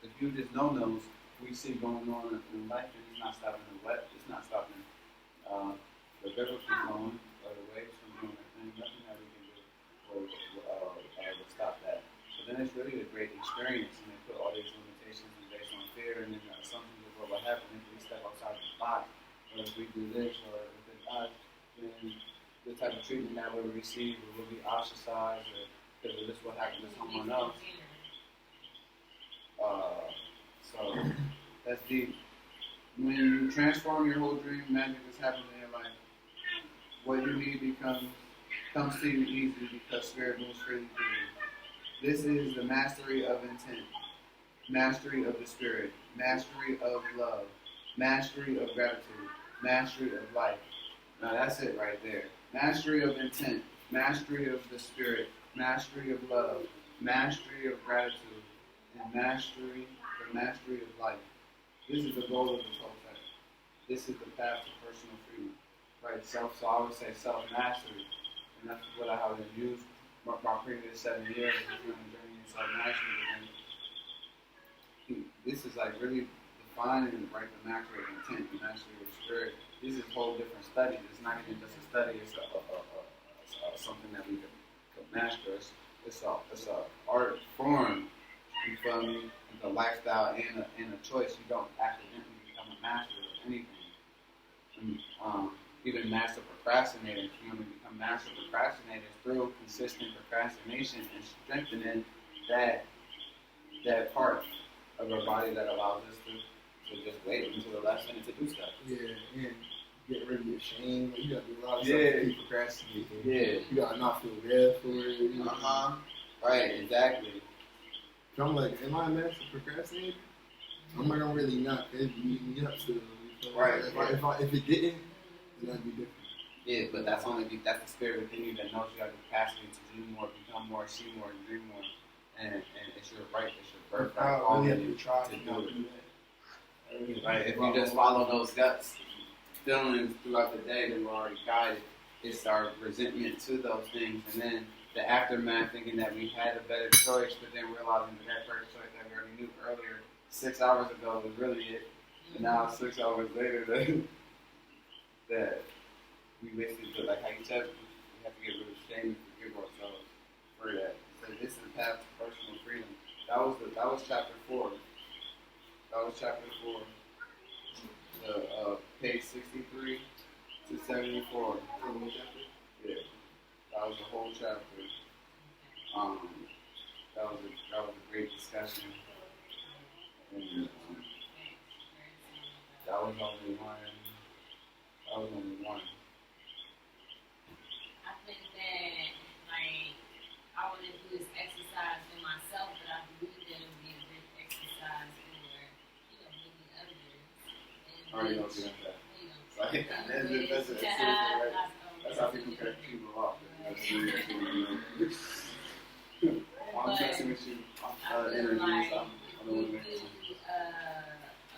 the hugest no-nos we see going on in life, and it's not stopping the wet, it's not stopping the river from flowing, or the waves from doing their thing. Nothing that we can do will stop that. So then it's really a great experience, and they put all these limitations based on fear and then the assumptions of what will happen if we step outside the box, or if we do this, or if it's us. Then the type of treatment that we'll receive, we will be ostracized, or because this will happen to someone else. So that's deep. When you transform your whole dream, magic is happening in your life. What you need comes to you easily because Spirit moves freely through you. This is the mastery of intent, mastery of the Spirit, mastery of love, mastery of gratitude, mastery of life. Now that's it right there. Mastery of intent, mastery of the Spirit, mastery of love, mastery of gratitude, and the mastery of life. This is the goal of the Toltec. This is the path to personal freedom. Right? So I would say self-mastery. And that's what I have used my previous 7 years of doing a journey in self-mastery. And this is like really defining right the mastery of intent, the mastery of the Spirit. This is a whole different study. It's not even just a study. It's something that we could master. It's a art form. You feel me? It's a lifestyle and a choice. You don't accidentally become a master of anything. And, even master procrastinators, you only become master procrastinators through consistent procrastination and strengthening that part of our body that allows us to just wait until the last minute to do stuff. Yeah, and get rid of your shame. Like, you gotta do a lot of stuff to keep procrastinating. Yeah. You gotta not feel bad for it. You know? Right, exactly. So I'm like, am I a master procrastinator? I'm not gonna really not. It'd beat me up still. Right. If it didn't, then that'd be different. Yeah, but that's the spirit within you that knows you have the capacity to do more, become more, see more, and dream more. And it's your right, it's your birthright. I really have to try to do that. Right. If you just follow those guts feelings throughout the day that we're already guided, it's our resentment to those things, and then the aftermath, thinking that we had a better choice, but then realizing that first choice that we already knew earlier, 6 hours ago, was really it. And now 6 hours later, that we basically, like how you said, we have to get rid of shame and forgive ourselves for that. So this is the path to personal freedom. That was chapter 4. That was chapter 4. Page 63 to 74. Yeah. That was the whole chapter. That was a great discussion. And, that was only one. I think that, like, I want to do this exercise for myself, but I believe that it would be a good exercise for, maybe others. Or you don't do that. That's a Right? That's how people cut people off. I'm messing with you. Energy and stuff. I don't we want do to.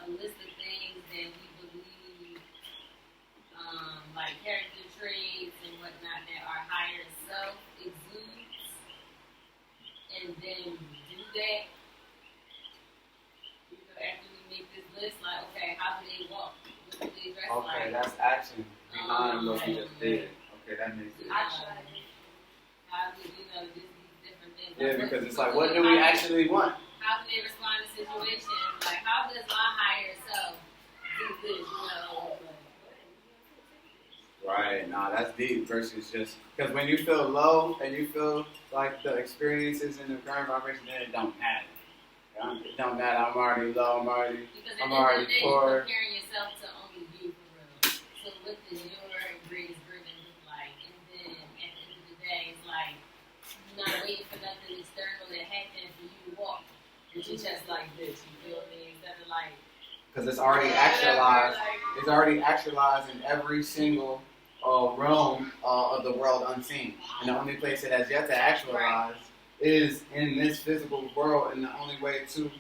a list of things that we believe, like character traits and whatnot that our higher self exudes, and then do that. You know, after we make this list, like, okay, how do they walk? What do they dress like? Okay, that's action behind what you just did. Okay, that makes sense. How do you know just these different things? Yeah, because it's like, what do we actually want? How do they respond to situations? Like, how does my higher self do this? You know. Right, nah, that's deep versus just because when you feel low and you feel like the experiences in the current vibration, then it don't matter. It don't matter. I'm already low. I'm already poor. You're comparing yourself to only you for real. So what does your greatest version look like? And then at the end of the day, it's like you're not waiting for nothing external that happens for you to walk. But you're just like this. You feel me? Instead of like. Because it's already actualized. It's already actualized in every single realm of the world unseen. And the only place it has yet to actualize is in this physical world. And the only way to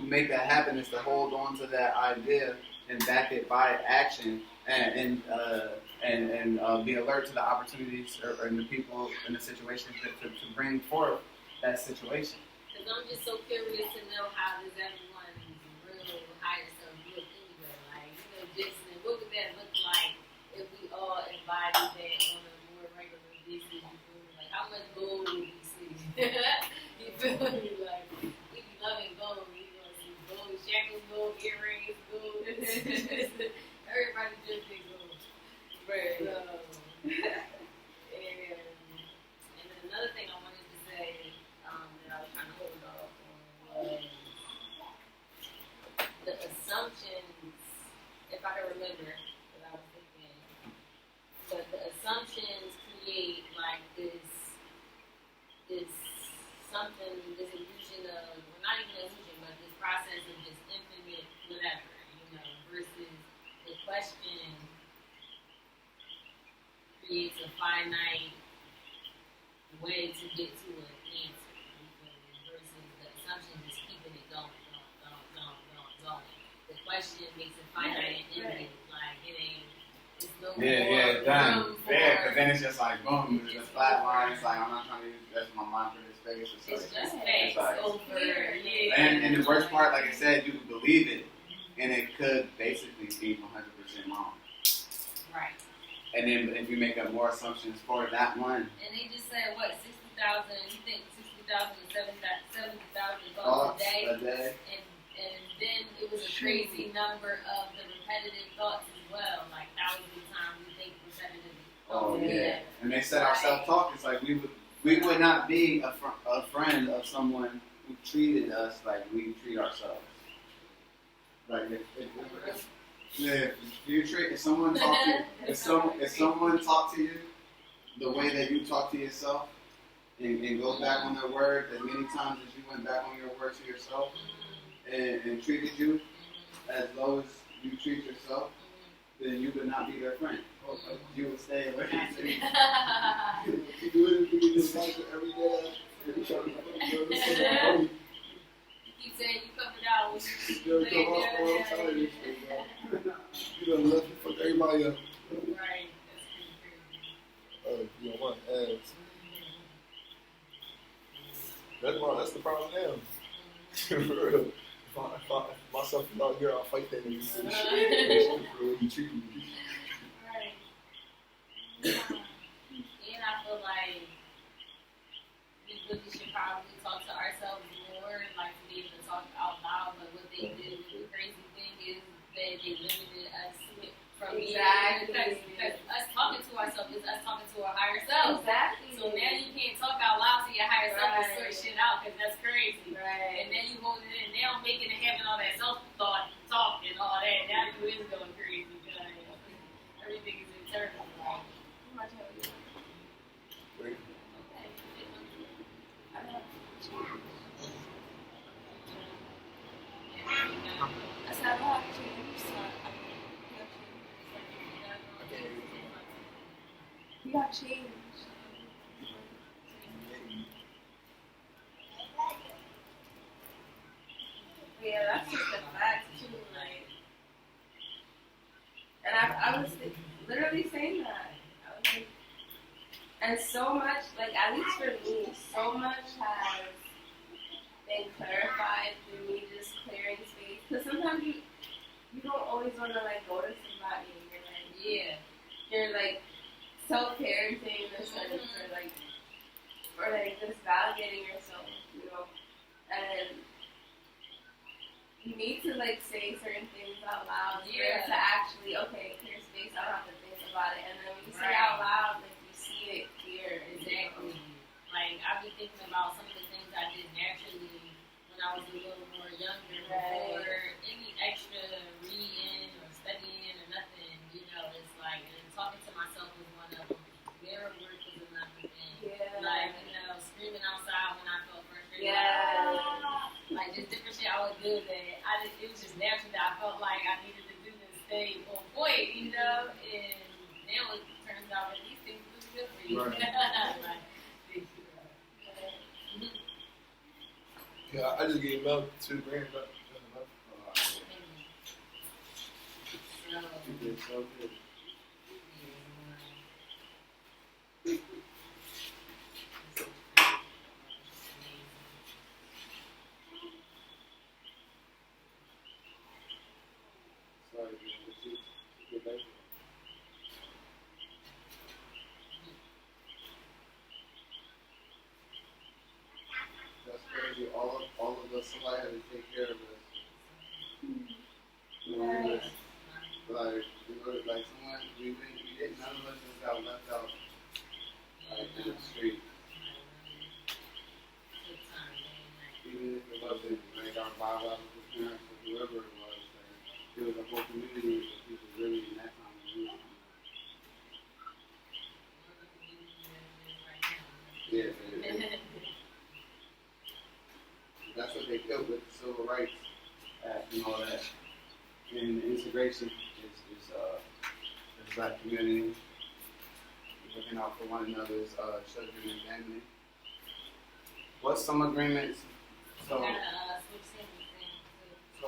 make that happen is to hold on to that idea and back it by action and be alert to the opportunities or the people and the situations to bring forth that situation. Because I'm just so curious to know how does everyone's real higher self look anyway. Like, you know, just what would that look like if we all embody that on a more regular basis? You feel me? Like, how much gold would we see? You feel me? Like, we be loving gold. We gonna see gold shackles, gold earrings, gold. Everybody just think gold. Right. And then another thing I wanted to say that I was trying to hold off on was the assumptions, if I can remember what I was thinking, but the assumptions create like this something, this illusion of, well, not even an illusion, but this process of just infinite whatever, you know, versus the question creates a finite way to get to an answer, versus the assumption just keeping it going. The question makes it finite and infinite, like it ain't. It's no more done. room for. Yeah, because then it's just like boom, it's just flat line. It's like I'm not trying to use that's my mind for this space. It's just it's facts like, over. Yeah. and the worst part, like I said, you can believe it, and it could basically be 100% wrong. Right. And then if you make up more assumptions for that one, And they just said what 60,000? You think 60,000 to 70,000 thoughts thoughts a day? a day. And then it was a crazy number of the repetitive thoughts as well, like thousands of times we think repetitive Oh thoughts. yeah, and they said our self-talk is like we would not be a friend of someone who treated us like we treat ourselves. Like if someone talk to you, if someone talk to you the way that you talk to yourself and go back on their word as many times as you went back on your word to yourself and treated you as low as you treat yourself, then you would not be their friend. You would stay away from them. You do anything in this life every day. Every time You keep saying you coming out when you come off all the time. You done left and fucked everybody up. right. That's pretty crazy. You don't want ads. That's the problem now. For real. If myself is out here, I'll fight that nigga. Shit, for real, you treat me. Right. And I feel like we really should probably talk to ourselves more, like to be able to talk out loud. But what they did, the crazy thing is that they limited us from Exactly. because us talking to ourselves is us talking to our higher self. Exactly. So now you can't talk out loud to your higher self and Right. sort shit out because that's crazy. Right. And then you hold it in. Now making it having all that self-thought, talk, and all that. Now you is going crazy because everything is internal. Right? How much have you? Wait. I don't know. I said, I don't have to change, so I can He got changed. Yeah, that's just a fact too. Like, and I was literally saying that. I was like, and so much, like at least for me, so much has been clarified through me just clearing space. Because sometimes you don't always want to like go to somebody and you're like, Yeah. you're like self-parenting in a sense, or like just validating yourself, you know, and you need to like say certain things out loud for it to actually clear space. I don't have to think about it, and then when you say it out loud, like you see it clear. Exactly. Like I be thinking about some of the things I did naturally when I was a little more younger, before any extra reading or studying or nothing. You know, it's like, and talking to myself was one of them. Mirror work was another thing. Yeah. Like, you know, screaming outside when I felt frustrated. Yeah. Like just different shit I would do that it was just natural that I felt like I needed to do this thing on point, you know? And now it turns out that these things are good for you. Right. Like, Yeah, I just gave milk $2 grand. You did so good. Sorry, get back. That's crazy. All of us, somebody had to take care of us. You know, Right. like someone, we didn't, none of us just got left out, like, in the street. Even if it wasn't, like, our biological parents or whoever it was, like, there was a whole community of people really in that time of youth. Yeah, that's what they built with the Civil Rights Act and all that. And the integration is the black community looking out for one another's children and family. What's some agreements? So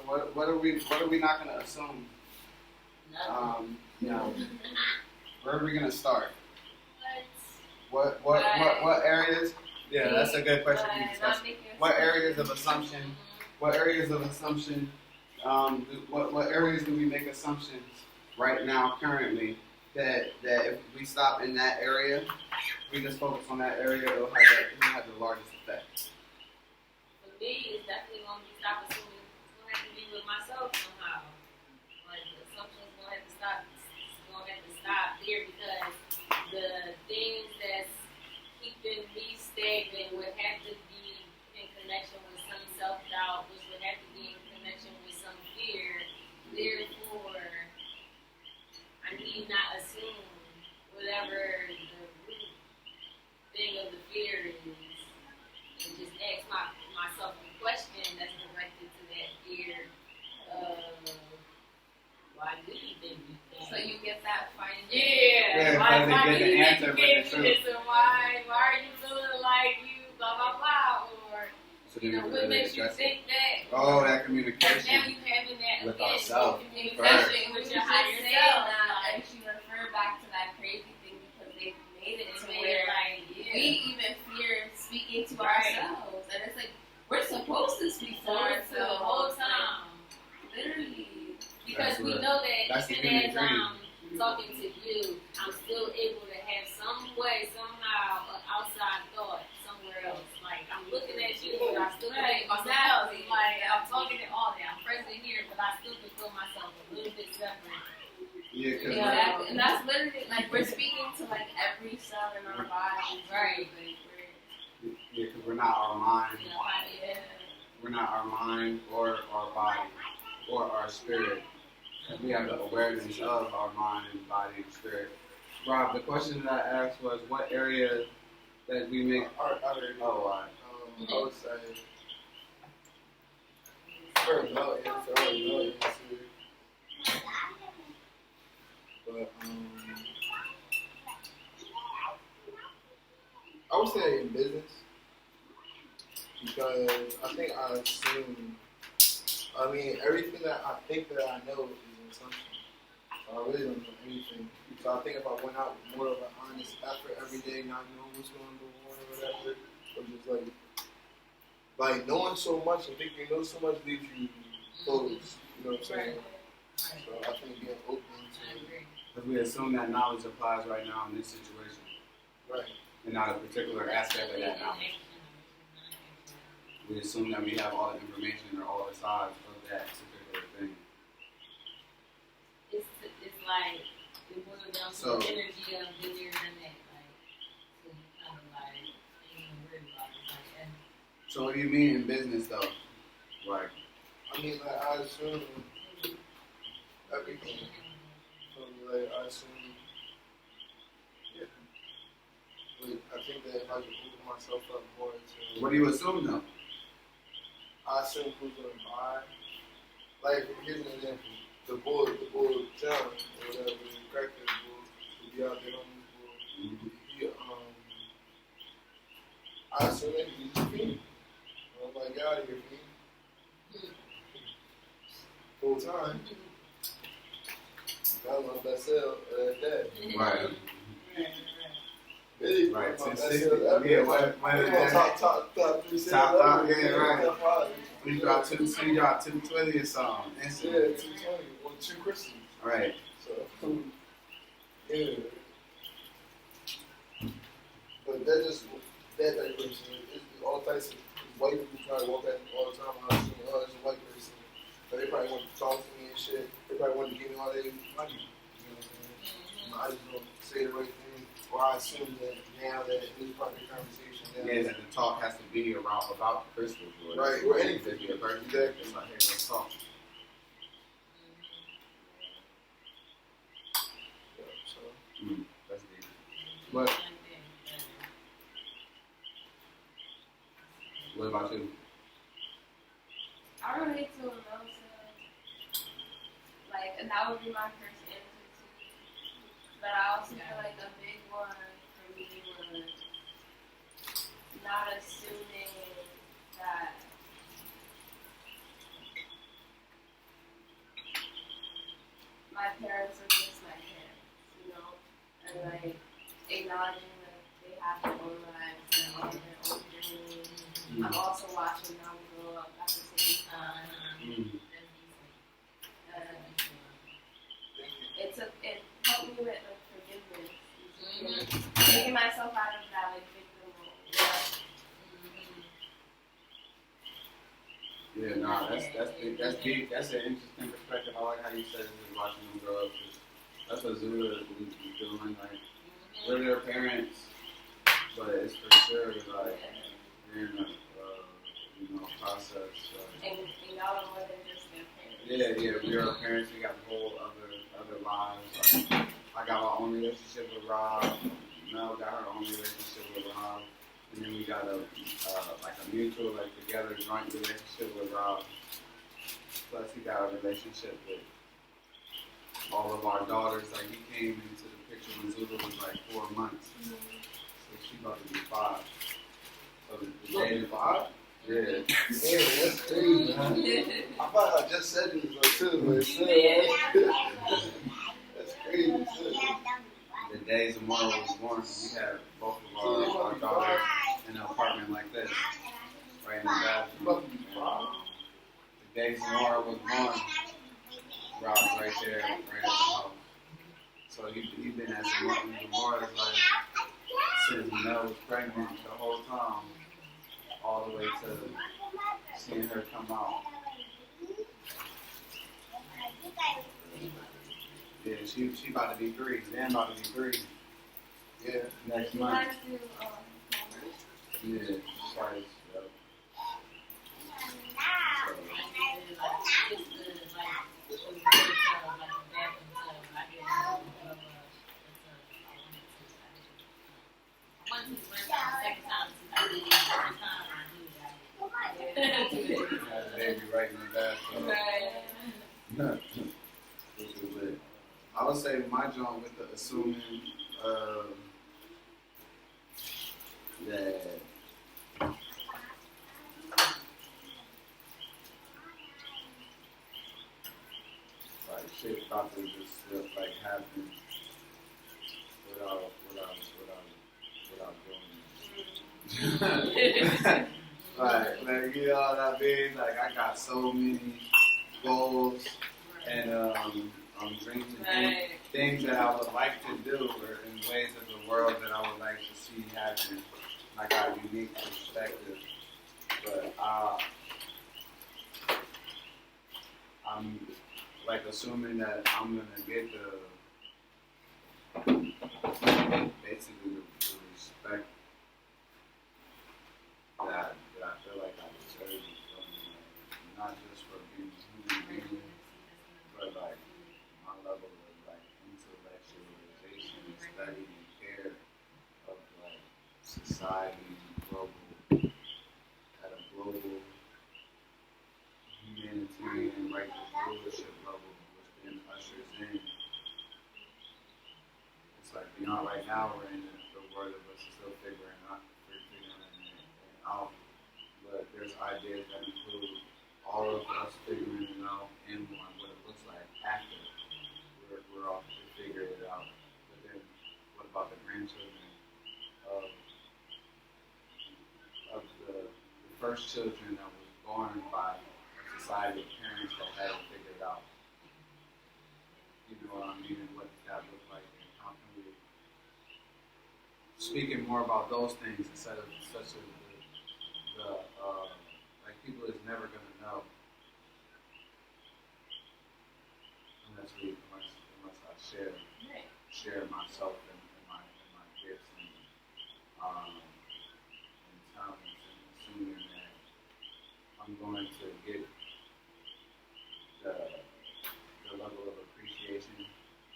what are we not going to assume? You know, where are we going to start? What areas? Yeah, that's a good question to discuss. What areas of assumption? What areas of assumption? What areas do we make assumptions right now, currently, that if we stop in that area, we just focus on that area, it'll have the largest effect. For me, it's definitely going to be stop assuming. It's going to have to be with myself somehow. Like the assumptions going to have to stop. It's going to have to stop here because the things that's keeping me stagnant would have to be in connection with some self-doubt, which would have to be in connection with some fear. Therefore, I need not assume whatever the root thing of the fear is, and just ask myself a question that's directed to that fear. Why do you think you think? So you get that finding. Yeah. Why do you think you can't do this? And why are you feeling like you blah blah blah? Or what makes you think that? Oh, that Now communication you having that with again, ourselves. communication with your higher self. And she referred back to that crazy thing because they made it It's to made where it like, we even fear speaking to Right. ourselves, and it's like we're supposed to speak to ourselves the whole ourselves, time. literally. Because we That's know that that's the even human as dream. I'm talking to you, I'm still able to have some way, somehow, an outside thought somewhere else. Like, I'm looking at you, but I still can think myself. Exactly. Like, I'm talking to all that. I'm present here, but I still can feel myself a little bit separate. Yeah, because Exactly. And that's literally like we're speaking to like every cell in our body, Right. yeah, we're not our mind. You know, We're not our mind or our body or our spirit. We have the awareness of our mind and body and spirit. Rob, the question that I asked was what area that we make. I already know. Oh, why? I would say. First, no answer. But I would say in business because I think I assume. I mean, everything that I think that I know is an assumption. So I really don't know anything. So I think if I went out with more of an honest effort every day, not knowing what's going to go on or whatever, or just like knowing so much and thinking you know so much leaves you closed. You know what I'm saying? So I think being open to Because we assume that knowledge applies right now in this situation, right. and not a particular aspect of that knowledge. We assume that we have all the information or all the sides of that particular thing. It's like it boils down to So- the energy of the year and that, like, so you kind of like ain't even worried about it, like, and So what do you mean in business though? Like, I mean, like I assume everything. So like I assume, yeah. Like, I think that if I could open myself up more to, what do you assume though? I assume who's gonna buy. Like here's an example: the bull John or whatever, the cracker bull, who be out there on this bull. He I assume that he's a fiend. I'm like, get out of here, fiend. Full time. That was my best sale that day. Right. Really? Right, My best 1060. sale ever. Yeah, one of the top 3 sales Top five, ever. yeah, right. Top five. We dropped 220 or something. Yeah, Instantly. 220 or 2 crystals. Right. So, yeah. But that person, it's all types of white people probably walk at me all the time. I assume, oh, it's a white person. But they probably want to talk to me and shit. They probably want to give me all their money. You know what I'm saying? I just don't say the right thing. Or I assume that now that this is part of the conversation. Now Yeah, that the talk has to be around about the crystals. Right, or anything. Could be a person. Exactly. It's like, hey, let's talk. Yeah, so. That's deep. But what about you? I relate to Mimosa. Like, and that would be my first answer too. But I also feel like a big one for me was not assuming that my parents are just my parents, you know? And like acknowledging that they have their own lives and all their own journeys. I'm also watching them grow up at the same time. It helped me with like forgiveness, taking myself out of that like victim role. Yeah, nah, that's deep. That's deep. That's an interesting perspective. I like how you said it, just watching them grow up. 'Cause that's what Zula was doing. Like, we're their parents, but it's for sure like we're in a process. And y'all are more than just their parents. Yeah, we are our parents. We got the whole other lives. Like, I got my own relationship with Rob. Mel got her own relationship with Rob. And then we got a mutual, like, together joint relationship with Rob. Plus, he got a relationship with all of our daughters. Like, he came into the picture when Zula was like 4 months. So she about to be 5. So the day is 5? Yeah. Yeah, that's crazy, man. I thought I just said this though too, but it's still, that's crazy too. The day Zamora was born, we had both of our daughters in an apartment like this, right in the bathroom. The day Zamora was born, Rob's right there, right at the house. So he been at Zamora's like since Mel was pregnant the whole time, all the way to seeing her come out. Yeah, she about to be 3. Dan about to be 3. Yeah. Next You month. guys do Yeah, sorry. Baby right in the bathroom. Which is lit. I would say my joint with the assuming that like shit about to just like happen without doing it. like you know what I mean? Like I got so many goals and dreams and things that I would like to do or in ways of the world that I would like to see happen. I got a unique perspective. But I'm like assuming that I'm gonna get basically the respect that I feel like I deserve from not just for being a human being, but like my level of like intellectualization and study and care of like society at a global humanitarian righteous rulership level, which then ushers in. It's like beyond right now we're in the world of us still figuring it out. But there's ideas that include all of us figuring it out and what it looks like after we're all to figure it out. But then what about the grandchildren of the first children that was born by a society of parents that had it figured out? You know what I mean? And what does that look like? And how can we speaking more about those things instead of such a like people is never gonna know unless I share myself and my gifts and talents and assuming that I'm going to get the level of appreciation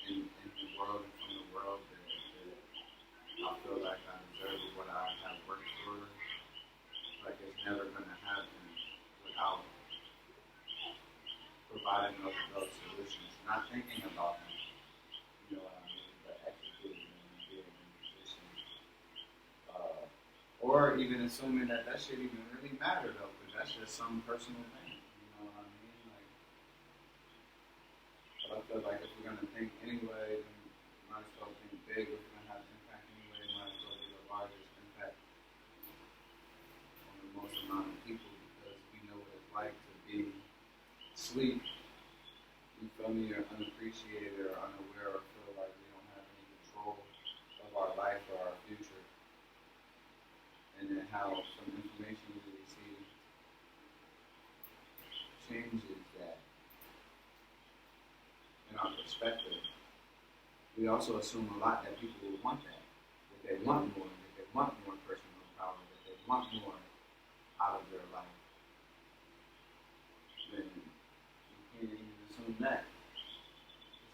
in the world and from the world that I feel like I deserve what I have worked for. Like it's never going to happen without providing those solutions. Not thinking about them, you know what I mean, but executing them and being in position. Or even assuming that shit even really matter though, because that's just some personal thing. You know what I mean? Like, but I feel like if we're going to think anyway, then we might as well think big. If we're going to have impact anyway, we might as well be the largest impact on the most amount of people because we know what it's like to be asleep, you feel me, or unappreciated or unaware or feel like we don't have any control of our life or our future. And then how some information we receive changes that in our perspective. We also assume a lot that people will want that they want more, that they want more personal power, that they want more out of their life. Then you can't even assume that.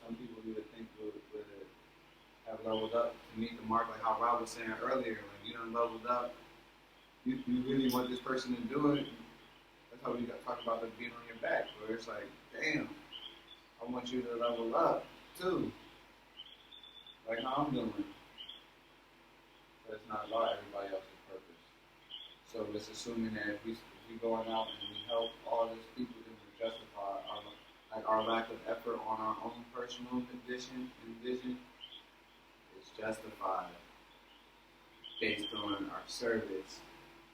Some people you would think would have leveled up to meet the mark, like how Rob was saying earlier, like you done leveled up, you really want this person to do it. That's how we got talk about them being on your back, where it's like, damn, I want you to level up too. Like how I'm doing. But it's not about everybody else's purpose. So it's assuming that if we going out and we help all these people, then we justify our lack of effort on our own personal vision is justified based on our service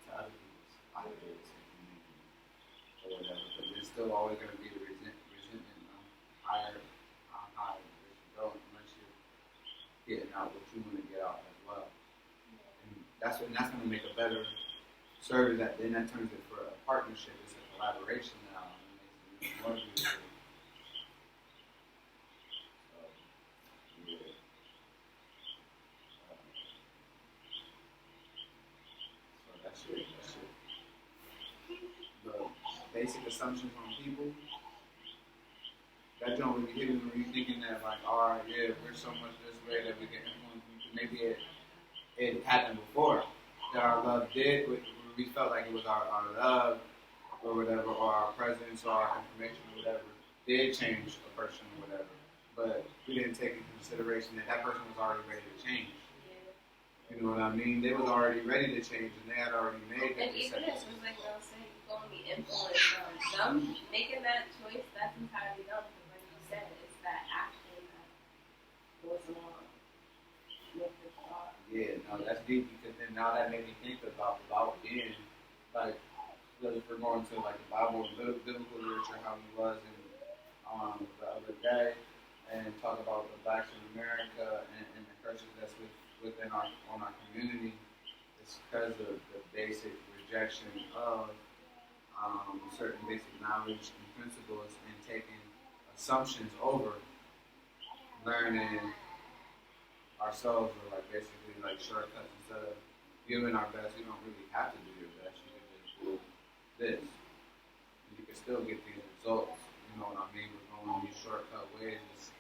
to other people's ideas and community or whatever. But there's still always going to be the resentment higher as you go unless you're getting out what you want to get out as well. And that's going to make a better service. Then that turns it for a partnership. It's a collaboration now, and it makes it more beautiful. So that's it. The basic assumptions on people. That don't really hit when you're thinking that like, all right, yeah, we're so much this way that we can influence. Maybe it happened before that our love did. We felt like it was our love or whatever, or our presence or our information or whatever did change a person or whatever. But we didn't take into consideration that person was already ready to change. You know what I mean? They was already ready to change, and they had already made And that even if decision. it's like Mel said, you're going to be influenced from them making that choice, that's entirely them. Because like you said, it's that action that goes along with the thought. Yeah, no, that's deep because then now that made me think about being like, whether if we're going to like the Bible, biblical literature, how he was in the other day, and talk about the blacks in America and the curses that's within our community. It's because of the basic rejection of certain basic knowledge and principles and taking assumptions over learning ourselves or like basically like shortcuts instead of giving our best. You don't really have to do your best. You can just do this. You can still get these results. You know what I mean? We're going these shortcut ways.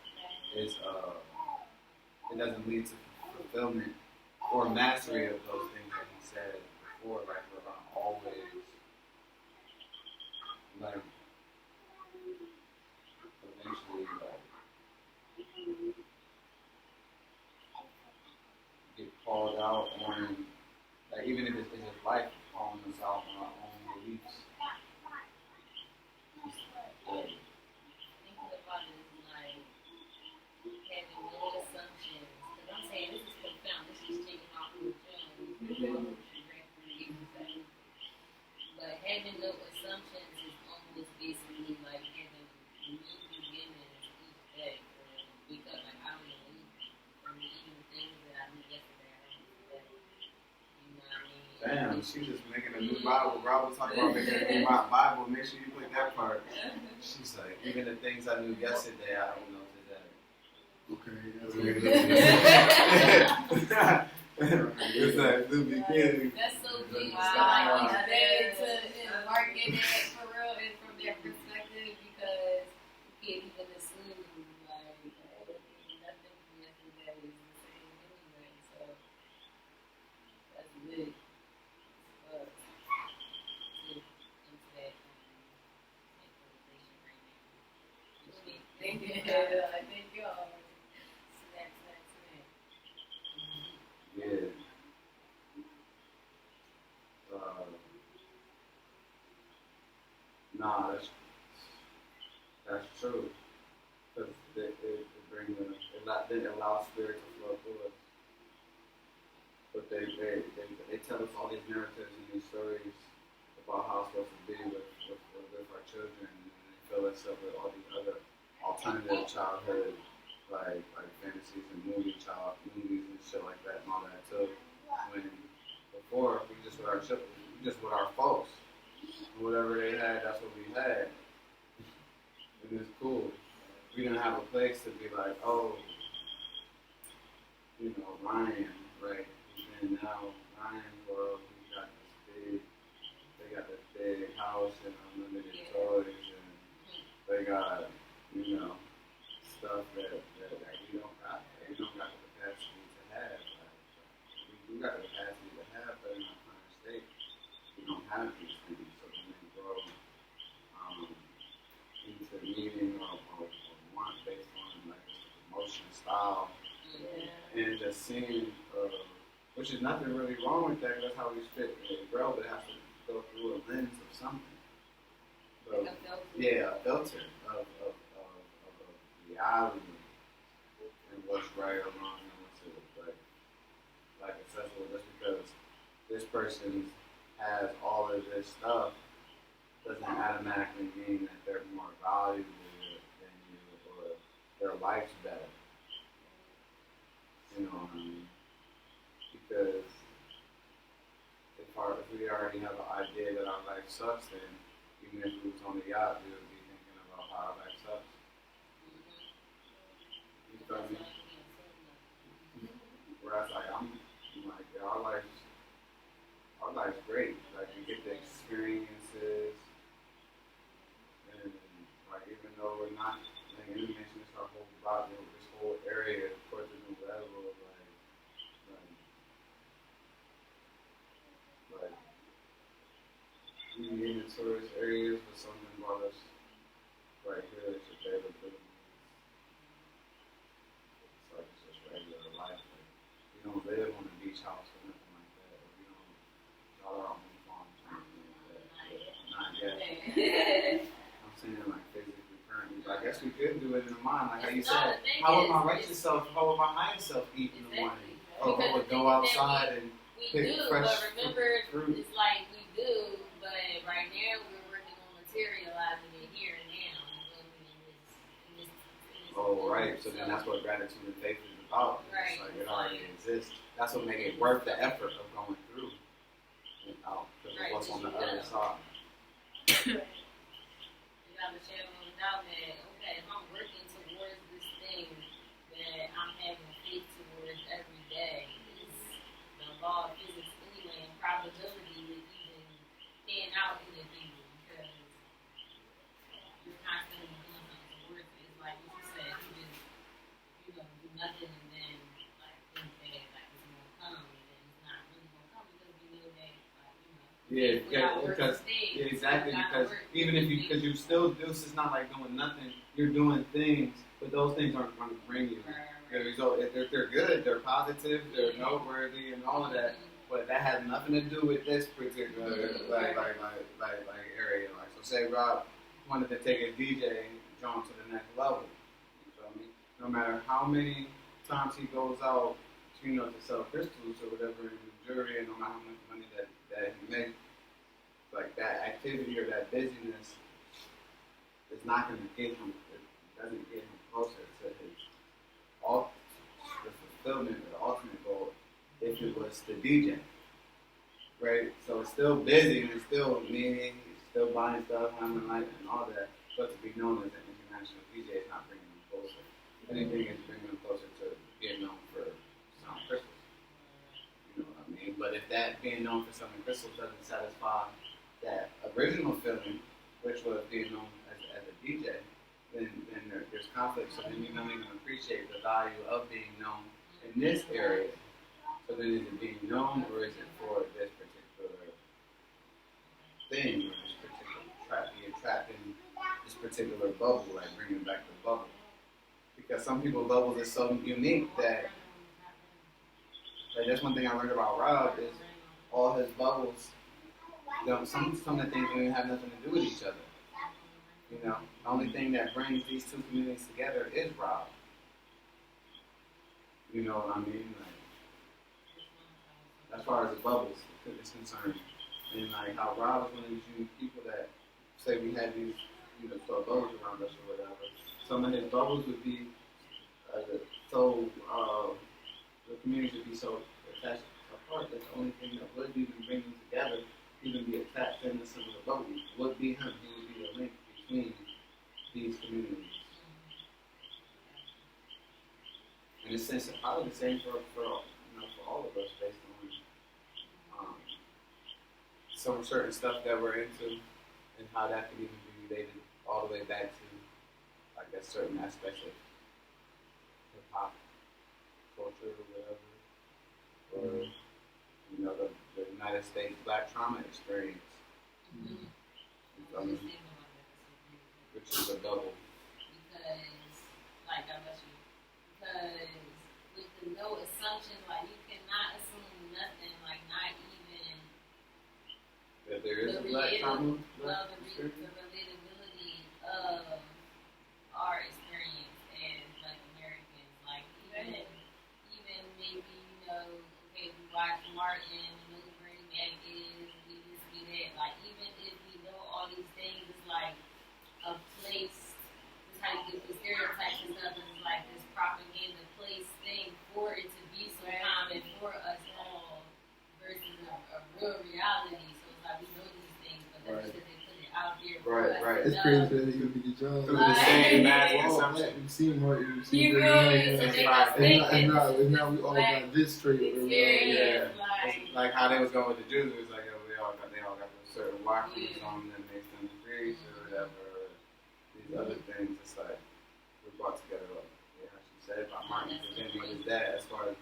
It doesn't lead to fulfillment or mastery of those things that he said before. Like we're gonna always like eventually like get called out on like even if it's his life calling us out on our own beliefs. Like, Thinking about it is like having no assumptions. Because I'm saying this is profound. This is taking off the Jones. But having no assumptions is almost basically like having new beginnings each day. Or wake up like I don't know from eating the things that I did yesterday. I don't do that. You know what I mean? damn, she just making a new Bible. Bro, was talking about making a new Bible. Make sure you put that part. She's like, even the things I knew yesterday, I don't know today. Okay, It's that new beginning. That's so big. Wow. Like today to market it for real and from their perspective because you can't even assume like nothing from yesterday is the same anyway. So that's big. But to into that conversation right now. Thank you. Thank you all. Snack. Yeah. Nah, that's true. Because it brings it allows spirit to flow through us. But they tell us all these narratives and these stories about how it's supposed to be with our children, and they fill us up with all these other alternative childhood like fantasies and movies and shit like that and all that too. When before we just with our children, we just with our folks. Whatever they had, that's what we had. And it's cool. We didn't have a place to be like, oh, you know, Ryan, right? And now Ryan's world, he got they got this big house and unlimited toys, and they got, you know, stuff that we don't got. We don't got the capacity to have. Like, we got the capacity to have, but in our current state, we don't have these things. So when they grow into needing or want based on like emotion, style, and the scene, which is nothing really wrong with that. That's how we fit and grow, but it has to go through a lens of something. So, yeah, a filter of reality and what's right or wrong and what's like accessible. Just because this person has all of this stuff doesn't automatically mean that they're more valuable than you or their life's better. You know what I mean? Because if we already have an idea that our life sucks, then even if we was on the yacht, we would be thinking about how our life sucks. You feel me? Whereas like I'm like our life's great. Like we get the experiences, and like even though we're not like animation is our whole body, this whole area, of course, there's no level of like we in the tourist areas, but something about us right here is availability. It's like it's just regular life. Like, we don't live on a beach house guess we could do it in the mind, like how you No, said. the thing How would is, my righteous self, how would my higher self eat in the morning? Exactly. Oh, I Because would the go thing is that outside and we pick do, fresh but remember, fruit. it's like we do, but right now we're working on materializing it here and now. In this Oh, right. So then that's what gratitude and faith is about. Right. It's like it already exists. That's what makes it worth the effort of going through and out. Because Right, what's on the because you other side. You gotta share with them out that, okay, if I'm working towards this thing that I'm having faith towards every day, it's the law of physics anyway, and probability to even pan out in the thing because you're constantly doing something towards it. It's like what you said, you just, do nothing and then, like, think that, like, it's gonna come, and then it's not really gonna come because we know that, like, Because exactly, because even if you, because you still do, it's not like doing nothing. You're doing things, but those things aren't going to bring you the result. If they're good, they're positive, they're noteworthy, and all of that. But that has nothing to do with this particular like area. Like, so say Rob wanted to take his DJ John to the next level. You feel me? No matter how many times he goes out, to sell crystals or whatever in the jewelry, and no matter how much money that he makes, like that activity or that busyness is not going to get him. It doesn't get him closer to the fulfillment or the ultimate goal. If it was the DJ, right? So it's still busy and it's still meeting, still buying stuff, having life and all that. But to be known as an international DJ is not bringing him closer. If anything, it's bringing him closer to being known for selling crystals. You know what I mean? But if that being known for selling crystals doesn't satisfy that original feeling, which was being known as a DJ, then there's conflict. So then you don't even appreciate the value of being known in this area. So then is it being known or is it for this particular thing or this particular being trapped in this particular bubble, like bringing back the bubble? Because some people's bubbles is so unique that, like, that's one thing I learned about Rob is all his bubbles, some of the things don't even have nothing to do with each other. You know, the only thing that brings these two communities together is Rob. You know what I mean? Like, as far as the bubbles is concerned, and like how Rob is one of these unique people that say we had these, 12 bubbles around us or whatever. Some of his bubbles would be the community would be so attached apart that the only thing that would even bring them together, even be attached into some of the bubbles, would be him. He would be the link between these communities. In a sense, it's probably the same for all of us based on some certain stuff that we're into and how that could even be related all the way back to, I guess, certain aspects of hip-hop culture or whatever, or, the United States Black trauma experience, which is a double. Because with the no assumption, like you cannot assume nothing, like not even That there is a black trauma the relatability of our experience as Black Americans. Like even maybe okay, we watch Martin, we know who Bernie Mac is, we this, we that. Like even if we know all these things, it's like a place. How you get the stereotypes and stuff, and it's like this propaganda place thing for it to be so common for us all versus a real reality. So it's like we know these things, but that's because they put it out there for us. Right. It's crazy that you be the John. Through the same mass You've consumption. seen Martin, you've seen You Bernie feel me? Mac, So they got and now we all got this straight. experience, It's like how they was going with the Jews. It was like they all got a certain wackiness on them that makes them priests or whatever. These other things, it's like we're brought together. Like, how she said about Martin. But then what is that? As far as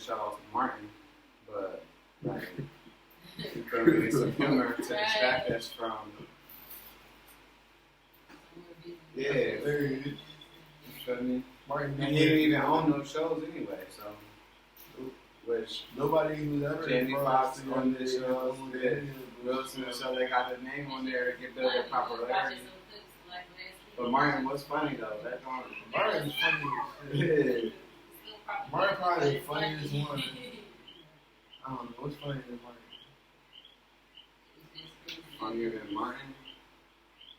shout out to Martin, but like you feel me? It's some humor to distract us from. Yeah, you feel me? Martin, And he didn't even own those shows anyway, so. Which nobody who's ever Jamie Foxx on this show, yeah. Wilson, so they got the name on there to get build their popularity. But Martin was funny though. That joint. Martin's funny as shit. Yeah. Still probably Martin probably the funny. funniest one. I don't know what's funnier than Martin. It's just crazy. Funnier than Martin.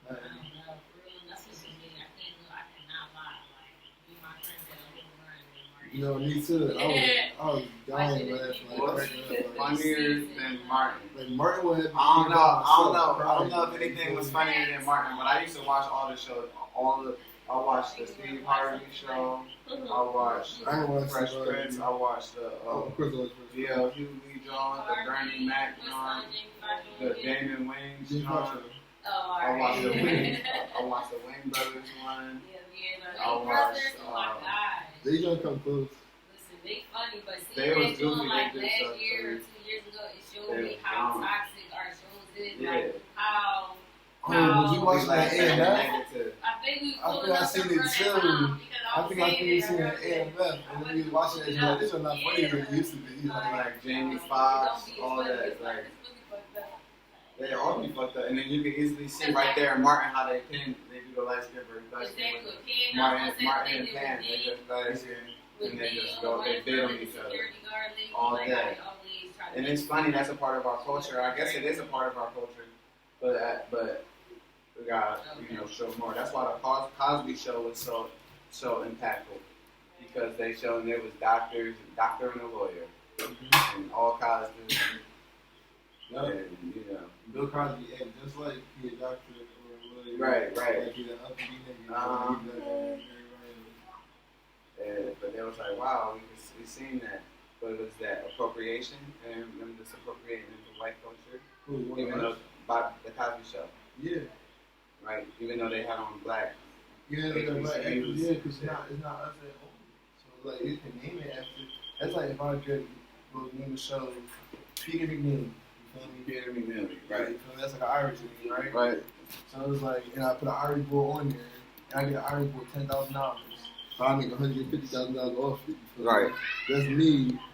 I don't know, for real. That's what she did. I cannot lie. Like, me and my friends had a whole run with Martin. You know, me too. I was dying laughing, like What's cracking up. funnier than Martin? Like Martin would have. I don't know if anything was funnier than Martin, but I used to watch all the shows. I watched the Steve Harvey show. I watched I watched Fresh the, Prince. I watched the of course, it was D.L. Hughley joint, the Bernie Mac joint, the Damon Wayans Jimmy joint. Foxx. Oh, I watched the alright. Wayne. I watched the Wayne Brothers one. Yeah, I the watched, brothers, oh my gosh. They don't come close. Listen, they funny, but see, They was they doing goofy, like they did last stuff year or too. 2 years ago, it showed They me was how dumb. toxic our shows is, Yeah. like how. Oh, was you watching that They AMF? negative. I think we I pulled think I up seen the it front too. because I think we seen that that AMF, and then we was watching it, and like, this was not funny as it used to be. Like Jamie Foxx, all that. Like they all be fucked up, and then you can easily see right there in Martin how they do the light skin versus dark skin. Exactly. Ken, I was Martin gonna and say Pan, they they did just light skin, with and they me just on go, the they one bid on front, the each other. security guard lady, All like, day. I always try to And it's funny, that's a part of our culture. I guess it is a part of our culture, but we gotta show more. That's why the Cosby Show was so impactful, because they showed there was doctor and a lawyer, and all college students. Yep. And, Bill Cosby acted just like he a doctor or a lawyer. Right. Like he an uppity nigga. But they was like, wow, we seen that. But it was that appropriation, and them just appropriating into white culture, even though by the Cosby Show, Yeah. right? Even though they had on black. Yeah, HBCUs. yeah, because it's not us at home. So like you can name it after. That's like if I could name the show Peter McNeely. You feel me? Peter McNeely, Right. So that's like an Irish to me, right? Right. So it was like, and I put an Irish bull on there, and I get an Irish bull $10,000. So I make $150,000 off it. You feel me? Right. That's me